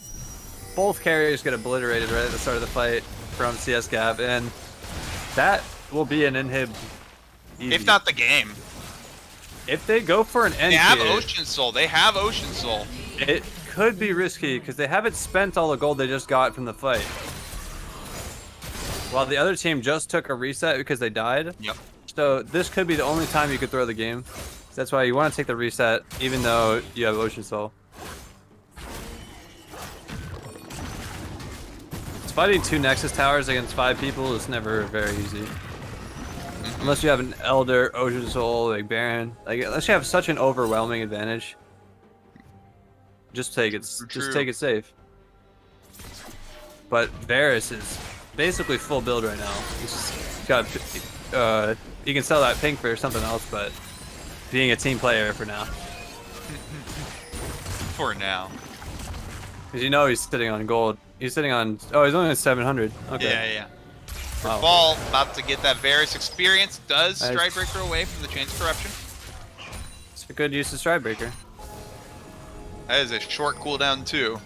[SPEAKER 4] Both carriers get obliterated right at the start of the fight from CSGAP, and that will be an inhib easy.
[SPEAKER 1] If not the game.
[SPEAKER 4] If they go for an end
[SPEAKER 1] They have
[SPEAKER 4] here,
[SPEAKER 1] Ocean Soul. They have Ocean Soul.
[SPEAKER 4] it could be risky because they haven't spent all the gold they just got from the fight. While the other team just took a reset because they died.
[SPEAKER 1] Yep.
[SPEAKER 4] So this could be the only time you could throw the game. That's why you want to take the reset even though you have Ocean Soul. Fighting 2 Nexus towers against 5 people is never very easy. Unless you have an Elder, Ocean Soul, like Baron. Like unless you have such an overwhelming advantage. Just take it safe. But Varus is basically full build right now. He's got you can sell that pink for something else, but being a team player for now.
[SPEAKER 1] For now.
[SPEAKER 4] Because you know he's sitting on gold. He's sitting on he's only at 700. Okay.
[SPEAKER 1] Yeah.
[SPEAKER 4] Wow.
[SPEAKER 1] Fall about to get that Varus experience. Does
[SPEAKER 4] Nice.
[SPEAKER 1] Strikebreaker away from the Chains of Corruption.
[SPEAKER 4] It's a good use of Strikebreaker.
[SPEAKER 1] That is a short cooldown too.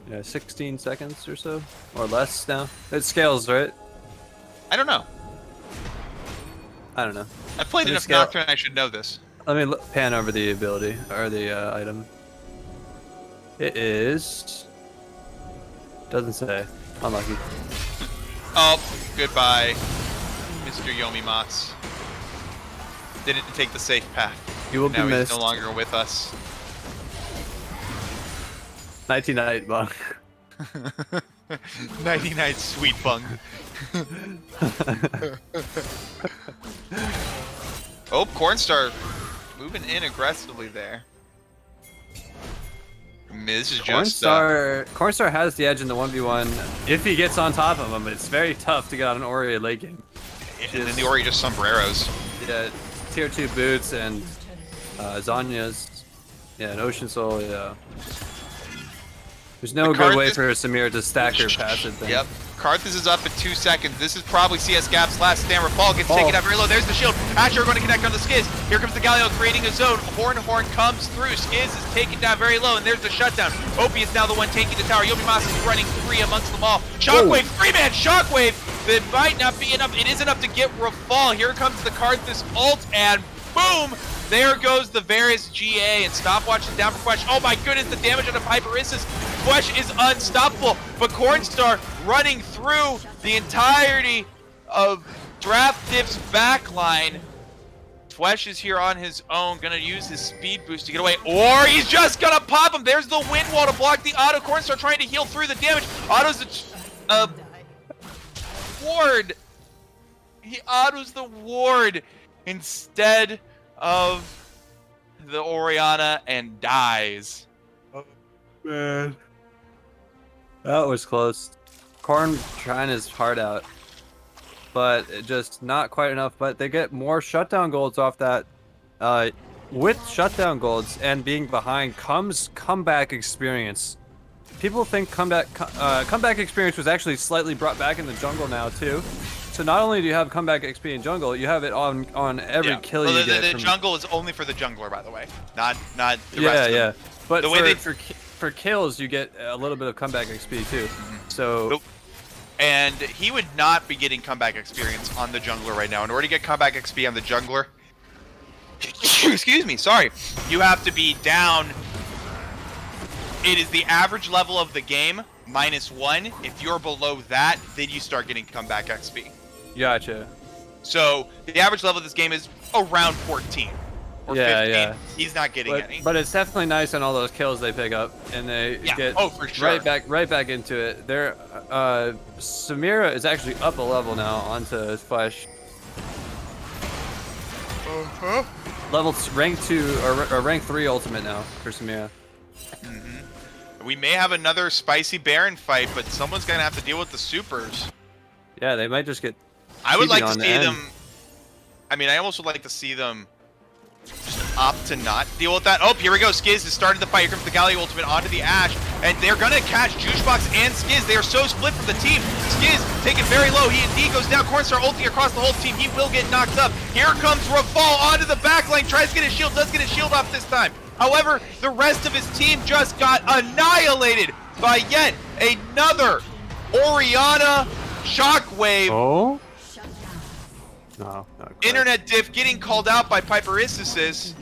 [SPEAKER 4] Yeah, 16 seconds or so. Or less now. It scales, right?
[SPEAKER 1] I don't know.
[SPEAKER 4] I don't know.
[SPEAKER 1] I played
[SPEAKER 4] Let me
[SPEAKER 1] enough
[SPEAKER 4] scale-
[SPEAKER 1] Nocturne, I should know this.
[SPEAKER 4] Let me pan over the ability, or the item. It is... Doesn't say. Unlucky.
[SPEAKER 1] Oh, goodbye, Mr. Yomimas. Didn't take the safe path.
[SPEAKER 4] You will
[SPEAKER 1] Now
[SPEAKER 4] be
[SPEAKER 1] he's
[SPEAKER 4] missed.
[SPEAKER 1] no longer with us.
[SPEAKER 4] 19-night bug.
[SPEAKER 1] 99 sweet bung. Oh, Cornstar moving in aggressively there. I mean, this is just
[SPEAKER 4] Cornstar has the edge in the 1v1 if he gets on top of him. It's very tough to get on an Ori late game.
[SPEAKER 1] and then the Ori just sombreros.
[SPEAKER 4] Yeah, tier 2 boots and Zanya's. Yeah, an Ocean Soul, yeah. There's no
[SPEAKER 1] The card
[SPEAKER 4] good way
[SPEAKER 1] is-
[SPEAKER 4] for Samir to stack her passive thing.
[SPEAKER 1] Yep. Karthus is up in 2 seconds. This is probably CSGAP's last stand. Rafal gets taken out very low. There's the shield. Asher going to connect on the Skiz. Here comes the Galio creating a zone. Horn comes through. Skiz is taken down very low, and there's the shutdown. Opie is now the one taking the tower. Yobimas is running free amongst them all. Shockwave, 3-man Shockwave. That might not be enough. It is enough to get Rafal. Here comes the Karthus ult, and boom! There goes the Varus GA, and Stopwatch is down for Quesh. Oh my goodness, the damage on the Piperissus. Quesh is unstoppable, but Cornstar running through the entirety of Draft Dip's backline. Quesh is here on his own, gonna use his speed boost to get away, or he's just gonna pop him. There's the wind wall to block the auto. Cornstar trying to heal through the damage. Auto's a ward. He autos the ward instead of the Orianna and dies.
[SPEAKER 4] Oh, man. That was close. Korn trying his heart out, but just not quite enough. But they get more shutdown golds off that. With shutdown golds and being behind comes comeback experience. People think comeback experience was actually slightly brought back in the jungle now too. So not only do you have comeback XP in jungle, you have it on every kill you get.
[SPEAKER 1] The jungle is only for the jungler, by the way, not the rest.
[SPEAKER 4] Yeah. But
[SPEAKER 1] the way
[SPEAKER 4] for kills, you get a little bit of comeback XP too. So.
[SPEAKER 1] And he would not be getting comeback experience on the jungler right now. In order to get comeback XP on the jungler, excuse me, sorry, you have to be down. It is the average level of the game -1. If you're below that, then you start getting comeback XP.
[SPEAKER 4] Gotcha.
[SPEAKER 1] So the average level of this game is around 14 or 15.
[SPEAKER 4] Yeah.
[SPEAKER 1] He's not getting any.
[SPEAKER 4] But it's definitely nice on all those kills they pick up, and they get
[SPEAKER 1] for sure.
[SPEAKER 4] right back into it. They're Samira is actually up a level now onto Flesh. Rank 2 or rank 3 ultimate now for Samira.
[SPEAKER 1] We may have another spicy Baron fight, but someone's gonna have to deal with the supers.
[SPEAKER 4] Yeah, they might just get.
[SPEAKER 1] I would like to
[SPEAKER 4] on the
[SPEAKER 1] see
[SPEAKER 4] end.
[SPEAKER 1] them. I mean, I almost would like to see them just opt to not deal with that. Oh, here we go. Skiz has started the fight. Here comes the Galio ultimate onto the Ashe, and they're gonna catch Juicebox and Skiz. They are so split from the team. Skiz taken very low. He indeed goes down. Cornstar ulting across the whole team. He will get knocked up. Here comes Rafal onto the back lane. Tries to get his shield. Does get his shield off this time. However, the rest of his team just got annihilated by yet another Orianna Shockwave.
[SPEAKER 4] Oh. No.
[SPEAKER 1] Internet diff getting called out by Piperissus.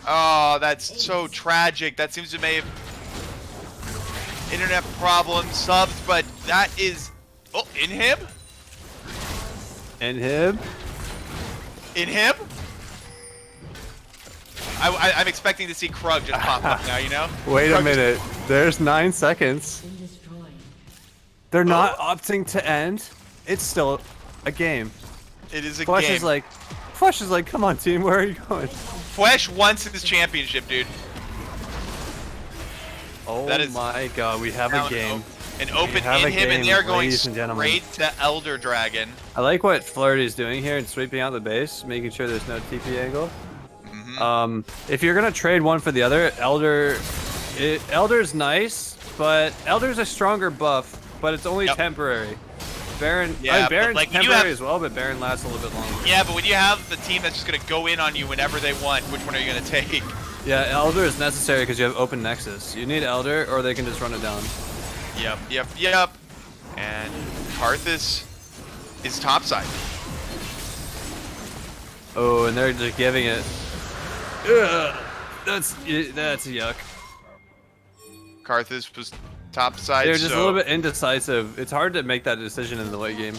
[SPEAKER 1] Oh, that's so tragic. That seems to may have internet problems, subs, but that is in him. I'm expecting to see Krug just pop up now, you know?
[SPEAKER 4] Wait
[SPEAKER 1] Krug
[SPEAKER 4] a minute. There's 9 seconds.
[SPEAKER 3] Been destroyed.
[SPEAKER 4] They're not opting to end. It's still a game.
[SPEAKER 1] It is a
[SPEAKER 4] Flesh
[SPEAKER 1] game.
[SPEAKER 4] is like, come on, team, where are you going?
[SPEAKER 1] Flesh wants his championship, dude.
[SPEAKER 4] Oh
[SPEAKER 1] That is
[SPEAKER 4] my god, we have a game.
[SPEAKER 1] An open
[SPEAKER 4] have
[SPEAKER 1] in
[SPEAKER 4] a
[SPEAKER 1] him, and
[SPEAKER 4] game,
[SPEAKER 1] they're going
[SPEAKER 4] ladies and gentlemen.
[SPEAKER 1] straight to Elder Dragon.
[SPEAKER 4] I like what Flirty's doing here and sweeping out the base, making sure there's no TP angle. If you're gonna trade one for the other, Elder's nice, but Elder's a stronger buff, but it's only temporary. Baron,
[SPEAKER 1] Yeah, but,
[SPEAKER 4] Baron's
[SPEAKER 1] like, when you
[SPEAKER 4] temporary
[SPEAKER 1] have-
[SPEAKER 4] as well, but Baron lasts a little bit longer.
[SPEAKER 1] Yeah, but when you have the team that's just gonna go in on you whenever they want, which one are you gonna take?
[SPEAKER 4] Yeah, Elder is necessary because you have open Nexus. You need Elder, or they can just run it down.
[SPEAKER 1] Yep. And Karthus is topside.
[SPEAKER 4] Oh, and they're just giving it. Ugh, that's yuck.
[SPEAKER 1] Karthus was topside.
[SPEAKER 4] They're just
[SPEAKER 1] so
[SPEAKER 4] a little bit indecisive. It's hard to make that decision in the late game.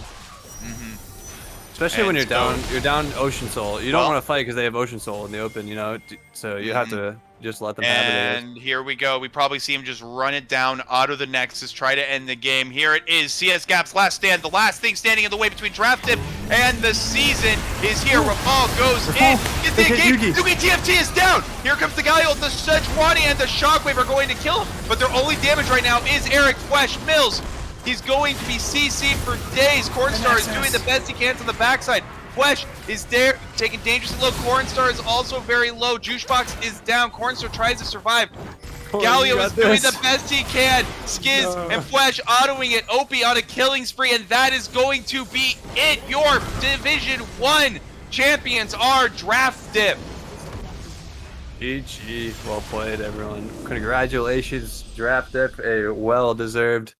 [SPEAKER 4] Especially
[SPEAKER 1] And
[SPEAKER 4] when you're
[SPEAKER 1] so-
[SPEAKER 4] you're down Ocean Soul. You don't
[SPEAKER 1] Well-
[SPEAKER 4] want to fight because they have Ocean Soul in the open, you know. So you have to just let them have it.
[SPEAKER 1] And here we go. We probably see him just run it down, auto the Nexus, try to end the game. Here it is, CSGAP's last stand. The last thing standing in the way between Draft Dip and the season is here. Rafal goes in. Gets the
[SPEAKER 4] They hit
[SPEAKER 1] engage. Yugi TFT is down. Here comes the Galio. The Sejuani and the Shockwave are going to kill him. But their only damage right now is Eric Flesh Mills. He's going to be CC for days. Cornstar is doing the best he can on the backside. Flesh is there, taking dangerously low. Cornstar is also very low. Juicebox is down. Cornstar tries to survive. Galio
[SPEAKER 4] you
[SPEAKER 1] is
[SPEAKER 4] got
[SPEAKER 1] doing
[SPEAKER 4] this.
[SPEAKER 1] the best he can. Skiz
[SPEAKER 4] No.
[SPEAKER 1] and Flesh autoing it. Opie on a killing spree, and that is going to be it. Your Division 1 champions are Draft Dip.
[SPEAKER 4] GG. Well played, everyone. Congratulations, Draft Dip. A well-deserved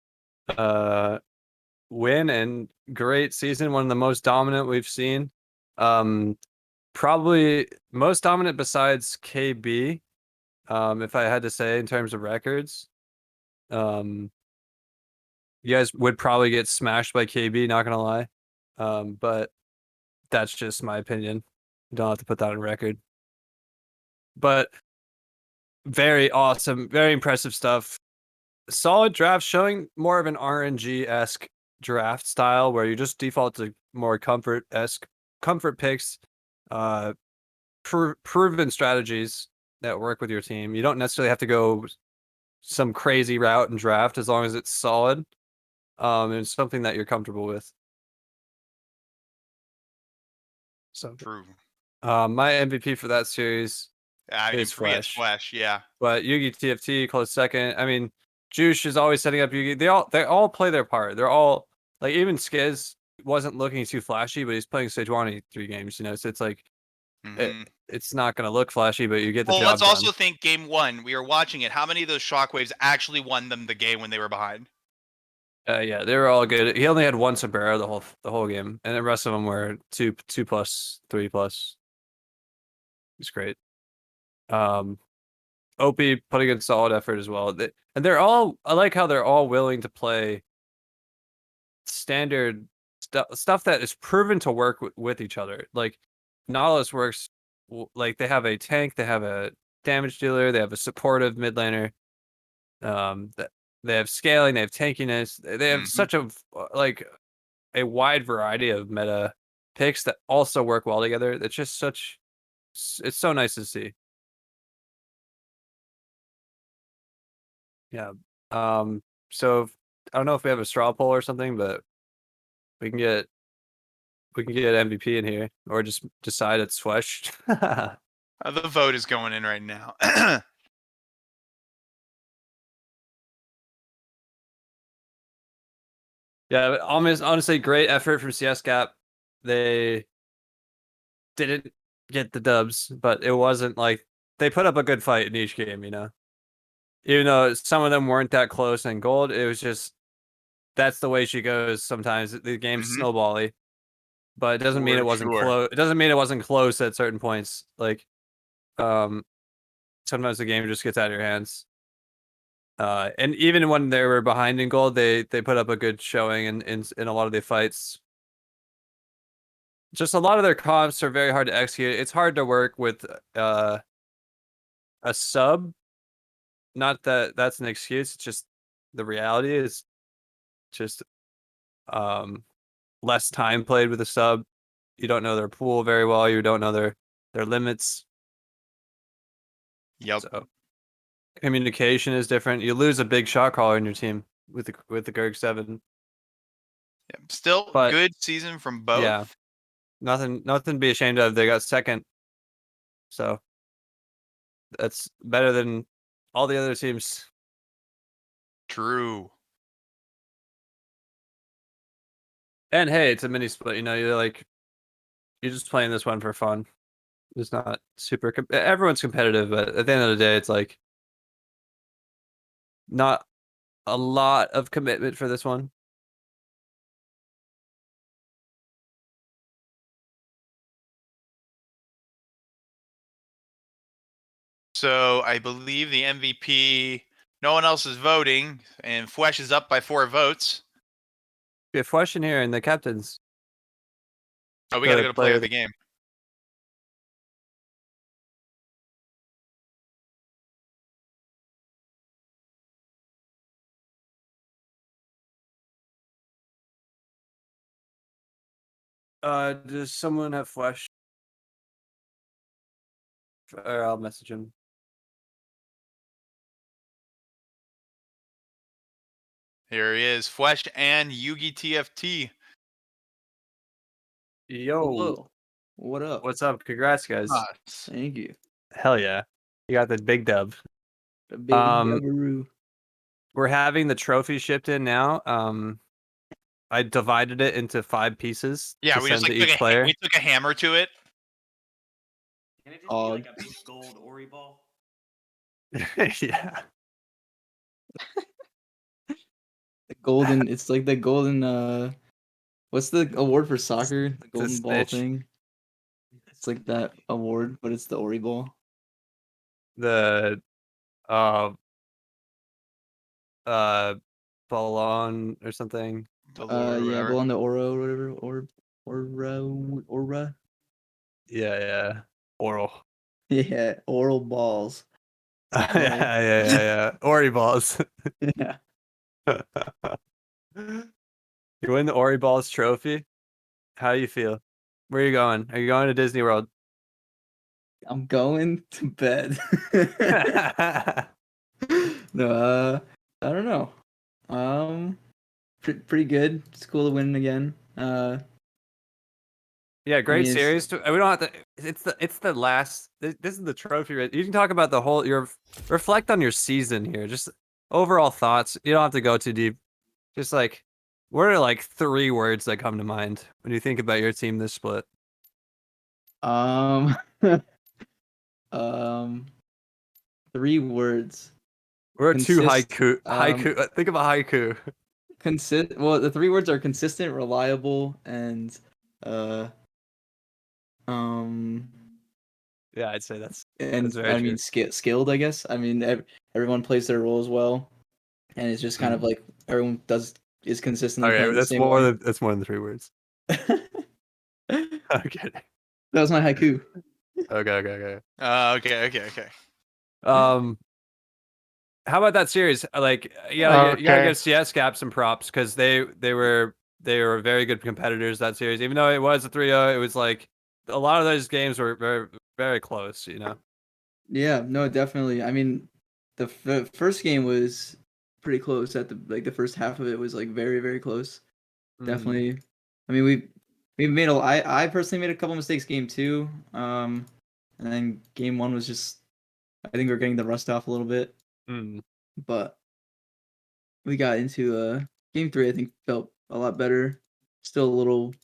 [SPEAKER 4] win and great season. One of the most dominant we've seen. Probably most dominant besides KB. If I had to say in terms of records. You guys would probably get smashed by KB, not gonna lie. But that's just my opinion. Don't have to put that on record. But very awesome, very impressive stuff. Solid draft, showing more of an RNG-esque draft style where you just default to more comfort-esque comfort picks, proven strategies that work with your team. You don't necessarily have to go some crazy route and draft as long as it's solid. And it's something that you're comfortable with. So,
[SPEAKER 1] True.
[SPEAKER 4] my MVP for that series
[SPEAKER 1] I mean,
[SPEAKER 4] is
[SPEAKER 1] for me, it's
[SPEAKER 4] Flash.
[SPEAKER 1] Flash, yeah.
[SPEAKER 4] But Yugi TFT close second. I mean, Juice is always setting up Yugi. They all play their part. They're all like, even Skiz wasn't looking too flashy, but he's playing Sejuani 3 games. You know, so it's like it's not gonna look flashy, but you get the
[SPEAKER 1] Well,
[SPEAKER 4] job
[SPEAKER 1] let's
[SPEAKER 4] done.
[SPEAKER 1] also think game 1. We were watching it. How many of those shockwaves actually won them the game when they were behind?
[SPEAKER 4] Yeah, they were all good. He only had one sombrero the whole game, and the rest of them were 2+, 3+. It's great. OP putting in solid effort as well. And they're all, I like how they're all willing to play standard stuff that is proven to work with each other. Like Nautilus works, like they have a tank, they have a damage dealer, they have a supportive mid laner. They have scaling, they have tankiness. They have such a like a wide variety of meta picks that also work well together. It's just it's so nice to see. Yeah. So I don't know if we have a straw poll or something, but we can get MVP in here, or just decide it's Swesh.
[SPEAKER 1] The vote is going in right now.
[SPEAKER 4] Yeah, but honestly, great effort from CSGAP. They didn't get the dubs, but it wasn't like they put up a good fight in each game, you know. Even though some of them weren't that close in gold, it was just that's the way she goes sometimes. The game's snowbally. But it doesn't mean it wasn't close. It doesn't mean it wasn't close at certain points. Like sometimes the game just gets out of your hands. And even when they were behind in gold, they put up a good showing in a lot of the fights. Just a lot of their comps are very hard to execute. It's hard to work with a sub. Not that that's an excuse. It's just the reality is just less time played with a sub. You don't know their pool very well. You don't know their limits.
[SPEAKER 1] Yep.
[SPEAKER 4] So communication is different. You lose a big shot caller in your team with the Gerg 7.
[SPEAKER 1] Yep. Still
[SPEAKER 4] But,
[SPEAKER 1] good season from both.
[SPEAKER 4] Yeah. Nothing to be ashamed of. They got second. So that's better than all the other teams.
[SPEAKER 1] True.
[SPEAKER 4] And hey, it's a mini split, you know, you're just playing this one for fun. It's not super everyone's competitive, but at the end of the day, it's like not a lot of commitment for this one.
[SPEAKER 1] So I believe the MVP, no one else is voting, and Flesh is up by 4 votes.
[SPEAKER 4] We have Flesh in here and the captains.
[SPEAKER 1] Oh, we gotta go to player of the game.
[SPEAKER 4] Does someone have Flesh? Or I'll message him.
[SPEAKER 1] Here he is, Flesh and Yugi TFT.
[SPEAKER 4] Yo.
[SPEAKER 7] Hello. What up?
[SPEAKER 4] What's up? Congrats, guys.
[SPEAKER 7] Thank you.
[SPEAKER 4] Hell yeah. You got the big dub.
[SPEAKER 7] The baby Gabaru.
[SPEAKER 4] We're having the trophy shipped in now. I divided it into 5 pieces
[SPEAKER 1] Yeah,
[SPEAKER 4] to
[SPEAKER 1] we
[SPEAKER 4] send
[SPEAKER 1] just
[SPEAKER 4] to
[SPEAKER 1] like
[SPEAKER 4] each player.
[SPEAKER 1] we took a hammer to it.
[SPEAKER 8] Can it just be like a big gold Ori ball?
[SPEAKER 4] Yeah.
[SPEAKER 7] The golden. It's like the golden. What's the award for soccer? The golden ball
[SPEAKER 4] snitch.
[SPEAKER 7] thing. It's like that award, but it's the Ori ball.
[SPEAKER 4] The Ballon or something.
[SPEAKER 7] Yeah, ball on the Oro, whatever. Aura.
[SPEAKER 4] Yeah. Oral.
[SPEAKER 7] Yeah, oral balls.
[SPEAKER 4] yeah. Ori balls.
[SPEAKER 7] Yeah.
[SPEAKER 4] You win the Ori balls trophy. How do you feel? Where are you going? Are you going to Disney World?
[SPEAKER 7] I'm going to bed. No, I don't know. Pretty good. It's cool to win again.
[SPEAKER 4] Yeah, great
[SPEAKER 7] mean,
[SPEAKER 4] series. We don't have to. It's the last. This is the trophy. You can talk about the whole. Reflect on your season here. Just overall thoughts. You don't have to go too deep. Just like, what are like 3 words that come to mind when you think about your team this split?
[SPEAKER 7] um, 3 words.
[SPEAKER 4] Or 2
[SPEAKER 7] Consist-
[SPEAKER 4] haiku. Haiku. Think of a haiku.
[SPEAKER 7] Well, the 3 words are consistent, reliable, and
[SPEAKER 4] Yeah, I'd say that's
[SPEAKER 7] and
[SPEAKER 4] very
[SPEAKER 7] I
[SPEAKER 4] true.
[SPEAKER 7] mean skilled. I guess. I mean everyone plays their roles well, and it's just kind of like everyone is consistently
[SPEAKER 4] Okay,
[SPEAKER 7] playing the
[SPEAKER 4] that's
[SPEAKER 7] same
[SPEAKER 4] more
[SPEAKER 7] way.
[SPEAKER 4] than 3 words. Okay.
[SPEAKER 7] That was my haiku.
[SPEAKER 4] Okay.
[SPEAKER 1] Okay.
[SPEAKER 4] How about that series? Like, you gotta give CSGAP some props because they were very good competitors that series. Even though it was a 3-0, it was like a lot of those games were very, very close. You know.
[SPEAKER 7] Yeah, no, definitely. I mean, the first game was pretty close. At the first half of it was like very very close. Definitely. I mean, we made I personally made a couple mistakes game 2. And then game 1 was just I think we are getting the rust off a little bit. But we got into game 3. I think felt a lot better. Still a little.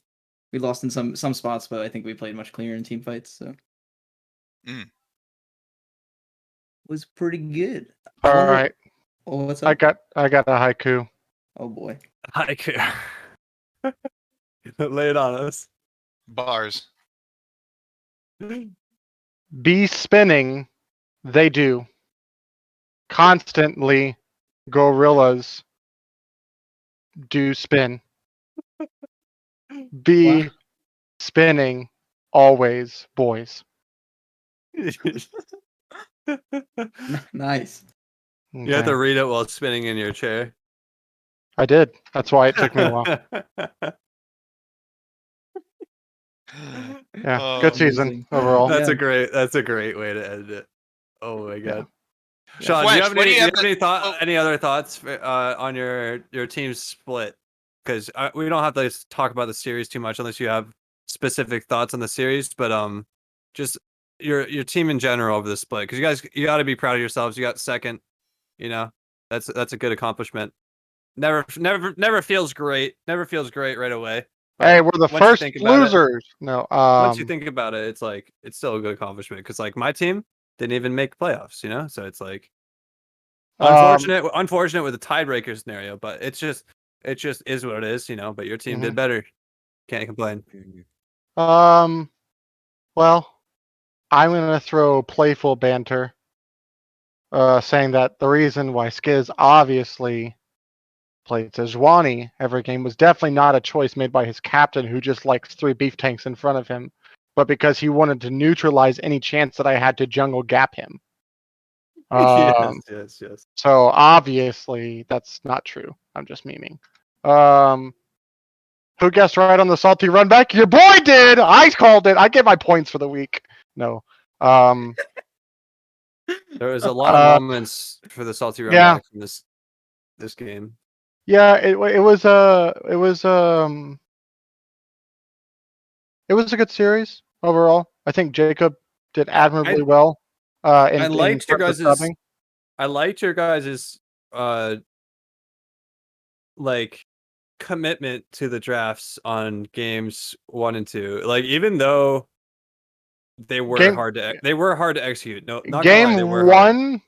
[SPEAKER 7] We lost in some spots, but I think we played much cleaner in team fights. So was pretty good.
[SPEAKER 9] All right.
[SPEAKER 7] Oh, what's up?
[SPEAKER 9] I got a haiku.
[SPEAKER 7] Oh boy.
[SPEAKER 4] Haiku. Lay it on us.
[SPEAKER 1] Bars.
[SPEAKER 9] Be spinning, they do. Constantly, gorillas do spin. Be
[SPEAKER 7] Wow.
[SPEAKER 9] spinning, always, boys.
[SPEAKER 7] Nice.
[SPEAKER 4] You have to read it while spinning in your chair.
[SPEAKER 9] I did. That's why it took me a while. Yeah, good season
[SPEAKER 7] Amazing.
[SPEAKER 9] overall.
[SPEAKER 4] That's
[SPEAKER 7] Yeah.
[SPEAKER 4] a great way to end it. Oh my god.
[SPEAKER 7] Yeah.
[SPEAKER 4] Sean,
[SPEAKER 1] Fletch,
[SPEAKER 4] do you have
[SPEAKER 1] what do you have
[SPEAKER 4] any other thoughts on your team's split? Because we don't have to talk about the series too much unless you have specific thoughts on the series. But just your team in general over the split. Because you got to be proud of yourselves. You got second. You know, that's a good accomplishment. Never feels great. Never feels great right away. But
[SPEAKER 9] Hey, we're the
[SPEAKER 4] once you
[SPEAKER 9] first
[SPEAKER 4] think about it-
[SPEAKER 9] losers. No,
[SPEAKER 4] once you think about it, it's like it's still a good accomplishment because like my team didn't even make playoffs, you know. So it's like unfortunate with the tiebreaker scenario, but it just is what it is, you know. But your team did better. Can't complain.
[SPEAKER 9] well, I'm gonna throw playful banter, saying that the reason why Skiz obviously played Sejuani every game was definitely not a choice made by his captain, who just likes 3 beef tanks in front of him, but because he wanted to neutralize any chance that I had to jungle gap him.
[SPEAKER 4] Yes.
[SPEAKER 9] So obviously that's not true. I'm just memeing. Who guessed right on the salty run back? Your boy did. I called it. I get my points for the week. No.
[SPEAKER 4] There was a lot of moments for the salty run back from this game.
[SPEAKER 9] Yeah, it was a good series overall. I think Jacob did admirably well.
[SPEAKER 4] I liked your guys'. I liked your guys' like commitment to the drafts on games 1 and 2. Like even though they were
[SPEAKER 9] Game
[SPEAKER 4] hard to execute. No, not gonna lie, they
[SPEAKER 9] game
[SPEAKER 4] were hard.
[SPEAKER 9] 1,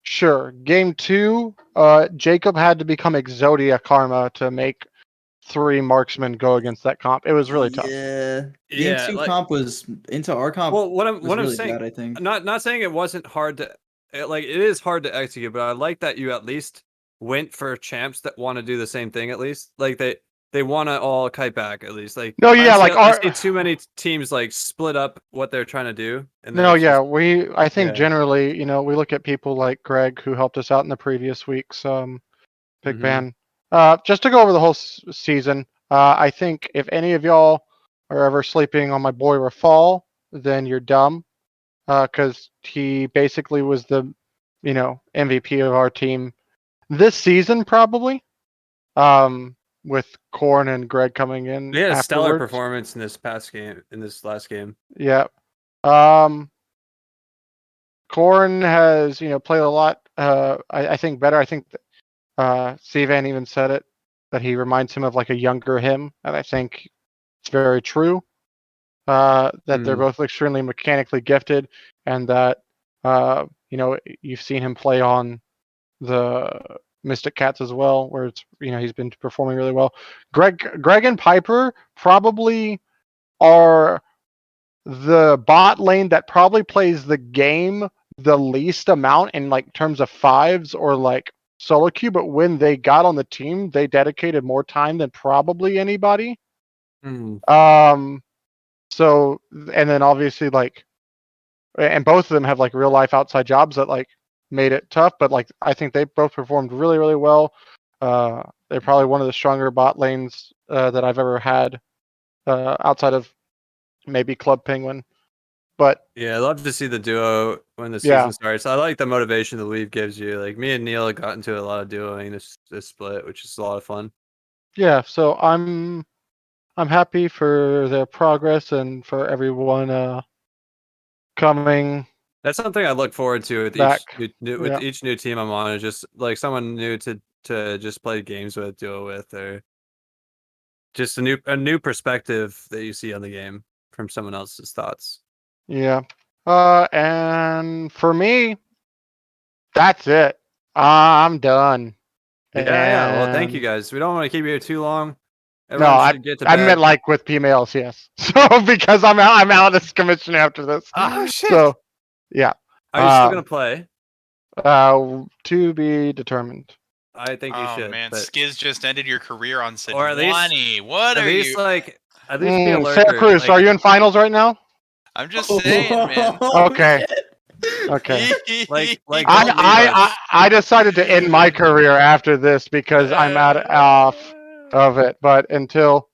[SPEAKER 9] sure. Game 2, Jacob had to become Exodia Karma to make 3 marksmen go against that comp. It was really tough.
[SPEAKER 7] Yeah. Game
[SPEAKER 4] Yeah,
[SPEAKER 7] 2
[SPEAKER 4] like,
[SPEAKER 7] comp was into our comp.
[SPEAKER 4] well, what
[SPEAKER 7] was
[SPEAKER 4] I'm
[SPEAKER 7] really
[SPEAKER 4] saying,
[SPEAKER 7] bad, I think.
[SPEAKER 4] not saying it wasn't hard to, like it is hard to execute, but I like that you at least went for champs that want to do the same thing. At least, like they want to all kite back. At least, like
[SPEAKER 9] No, yeah, like
[SPEAKER 4] I see too many teams like split up what they're trying to do, and then
[SPEAKER 9] No,
[SPEAKER 4] it's
[SPEAKER 9] yeah,
[SPEAKER 4] just,
[SPEAKER 9] I think
[SPEAKER 4] yeah.
[SPEAKER 9] generally, we look at people like Greg who helped us out in the previous week's pick
[SPEAKER 4] Mhm.
[SPEAKER 9] ban. Just to go over the whole season, I think if any of y'all are ever sleeping on my boy Rafal, then you're dumb, because he basically was the, MVP of our team this season probably, with Corn and Greg coming in
[SPEAKER 4] They had a stellar
[SPEAKER 9] afterwards.
[SPEAKER 4] performance in this last game.
[SPEAKER 9] Yeah. Corn has, played a lot. I think better. I think Sivan even said it, that he reminds him of like a younger him, and I think it's very true. That they're both extremely mechanically gifted, and that you've seen him play on the Mystic Cats as well, where it's he's been performing really well. Greg and Piper probably are the bot lane that probably plays the game the least amount in like terms of fives or like solo queue, but when they got on the team, they dedicated more time than probably anybody. So, and then obviously like, and both of them have like real life outside jobs that like made it tough, but like I think they both performed really, really well. They're probably one of the stronger bot lanes that I've ever had, outside of maybe Club Penguin. But
[SPEAKER 4] yeah, I love to see the duo when the
[SPEAKER 9] Yeah.
[SPEAKER 4] season starts. I like the motivation the league gives you. Like me and Neil got into a lot of duoing this split, which is a lot of fun.
[SPEAKER 9] yeah, so I'm happy for their progress and for everyone coming
[SPEAKER 4] That's something I look forward to with
[SPEAKER 9] back.
[SPEAKER 4] with each new team I'm on. Is just like someone new to just play games with, duo with, or just a new perspective that you see on the game from someone else's thoughts.
[SPEAKER 9] Yeah. And for me, that's it. I'm done.
[SPEAKER 4] Yeah. Well, thank you
[SPEAKER 9] And-
[SPEAKER 4] guys. We don't want to keep you here too long.
[SPEAKER 9] No,
[SPEAKER 4] Everyone should get to
[SPEAKER 9] I
[SPEAKER 4] bed.
[SPEAKER 9] meant like with females, yes. So because I'm out of this commission after this.
[SPEAKER 1] Oh shit.
[SPEAKER 9] So yeah.
[SPEAKER 4] Are you still gonna play?
[SPEAKER 9] To be determined.
[SPEAKER 4] I think you
[SPEAKER 1] Oh
[SPEAKER 4] should.
[SPEAKER 1] man,
[SPEAKER 4] but
[SPEAKER 1] Skiz just ended your career on
[SPEAKER 4] Or at least-
[SPEAKER 1] Sejuani. What
[SPEAKER 4] at
[SPEAKER 1] are
[SPEAKER 4] least
[SPEAKER 1] you?
[SPEAKER 4] like at least be a
[SPEAKER 9] Sarah
[SPEAKER 4] lurker.
[SPEAKER 9] Cruz,
[SPEAKER 4] like-
[SPEAKER 9] are you in finals right now?
[SPEAKER 1] I'm just saying, man.
[SPEAKER 9] Okay. Okay.
[SPEAKER 4] like don't leave us.
[SPEAKER 9] I decided to end my career after this because I'm off of it. But until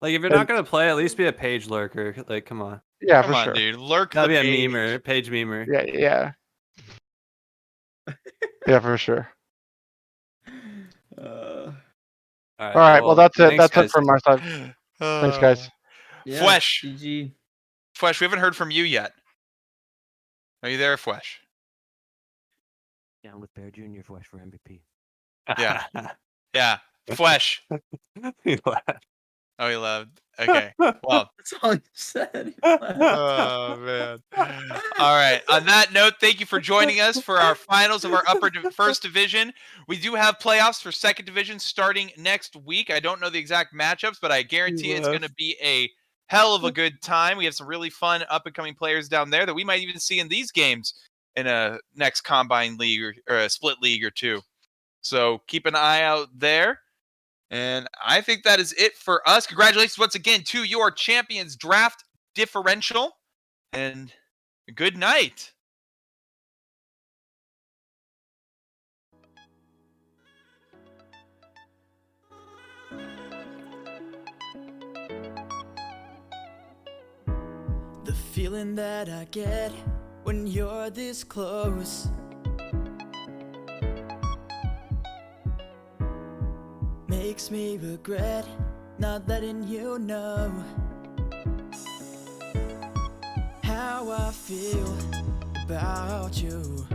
[SPEAKER 4] Like if you're not gonna play, at least be a page lurker. Like come on.
[SPEAKER 9] yeah,
[SPEAKER 1] Come
[SPEAKER 9] for
[SPEAKER 1] on,
[SPEAKER 9] sure.
[SPEAKER 1] dude. Lurk
[SPEAKER 4] Gotta
[SPEAKER 1] the
[SPEAKER 4] be a
[SPEAKER 1] page.
[SPEAKER 4] memer, page memer.
[SPEAKER 9] Yeah. Yeah, for sure.
[SPEAKER 4] All
[SPEAKER 9] All right. Well, that's it.
[SPEAKER 4] thanks,
[SPEAKER 9] That's it
[SPEAKER 4] guys.
[SPEAKER 9] from my side. Thanks, guys.
[SPEAKER 7] Yeah,
[SPEAKER 1] Flesh.
[SPEAKER 7] GG.
[SPEAKER 1] Flesh, we haven't heard from you yet. Are you there, Flesh?
[SPEAKER 8] Down with Bear Jr. for MVP.
[SPEAKER 1] Yeah. Yeah. Flesh.
[SPEAKER 4] He laughed.
[SPEAKER 1] Oh, he loved. Okay. Well.
[SPEAKER 7] That's all you said.
[SPEAKER 1] Oh man. All right. On that note, thank you for joining us for our finals of our first division. We do have playoffs for second division starting next week. I don't know the exact matchups, but I guarantee it's going to be a hell of a good time. We have some really fun up and coming players down there that we might even see in these games in a next combine league or a split league or two. So keep an eye out there. And I think that is it for us. Congratulations once again to your champions draft differential. And good night.
[SPEAKER 10] The feeling that I get when you're this close makes me regret not letting you know how I feel about you.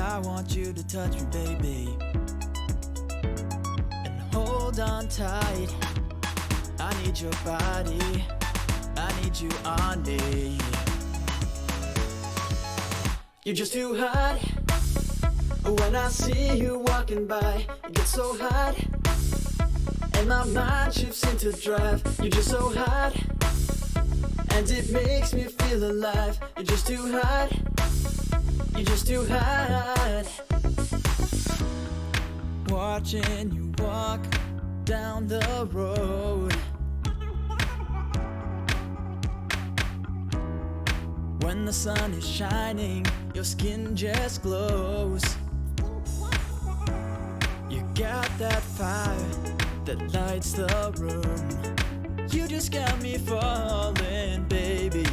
[SPEAKER 10] I want you to touch me, baby, and hold on tight. I need your body, I need you on me. You're just too hot. When I see you walking by, it gets so hot, and my mind shifts into drive. You're just so hot, and it makes me feel alive. You're just too hot, you're just too hot. Watching you walk down the road, when the sun is shining, your skin just glows. You got that fire that lights the room. You just got me falling, baby.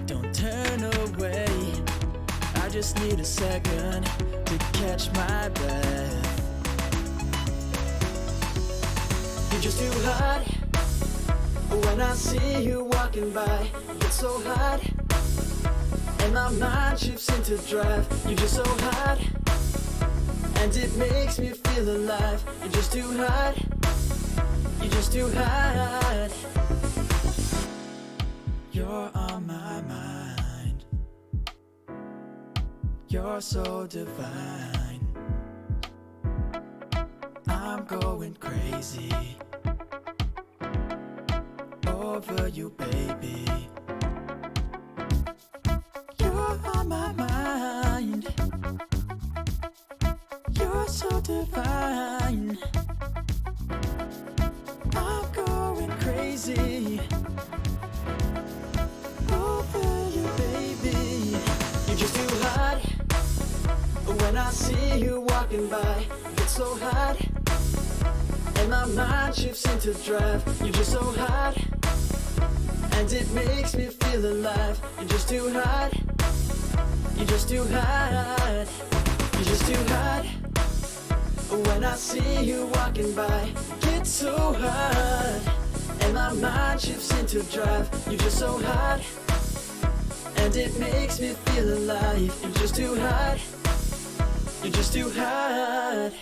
[SPEAKER 10] Don't turn away. I just need a second to catch my breath. You're just too hot. When I see you walking by, it's so hot, and my mind shifts into drive. You're just so hot, and it makes me feel alive. You're just too hot, you're just too hot. You're on my mind, you're so divine. I'm going crazy over you, baby. You're on my mind, you're so divine. I'm going crazy over you, baby. You're just too hot. When I see you walking by, it's so hot, and my mind shifts into drive. You're just so hot, and it makes me feel alive. You're just too hot, you're just too hot, you're just too hot. When I see you walking by, it's so hot, and my mind shifts into drive. You're just so hot, and it makes me feel alive. You're just too hot, you're just too hot.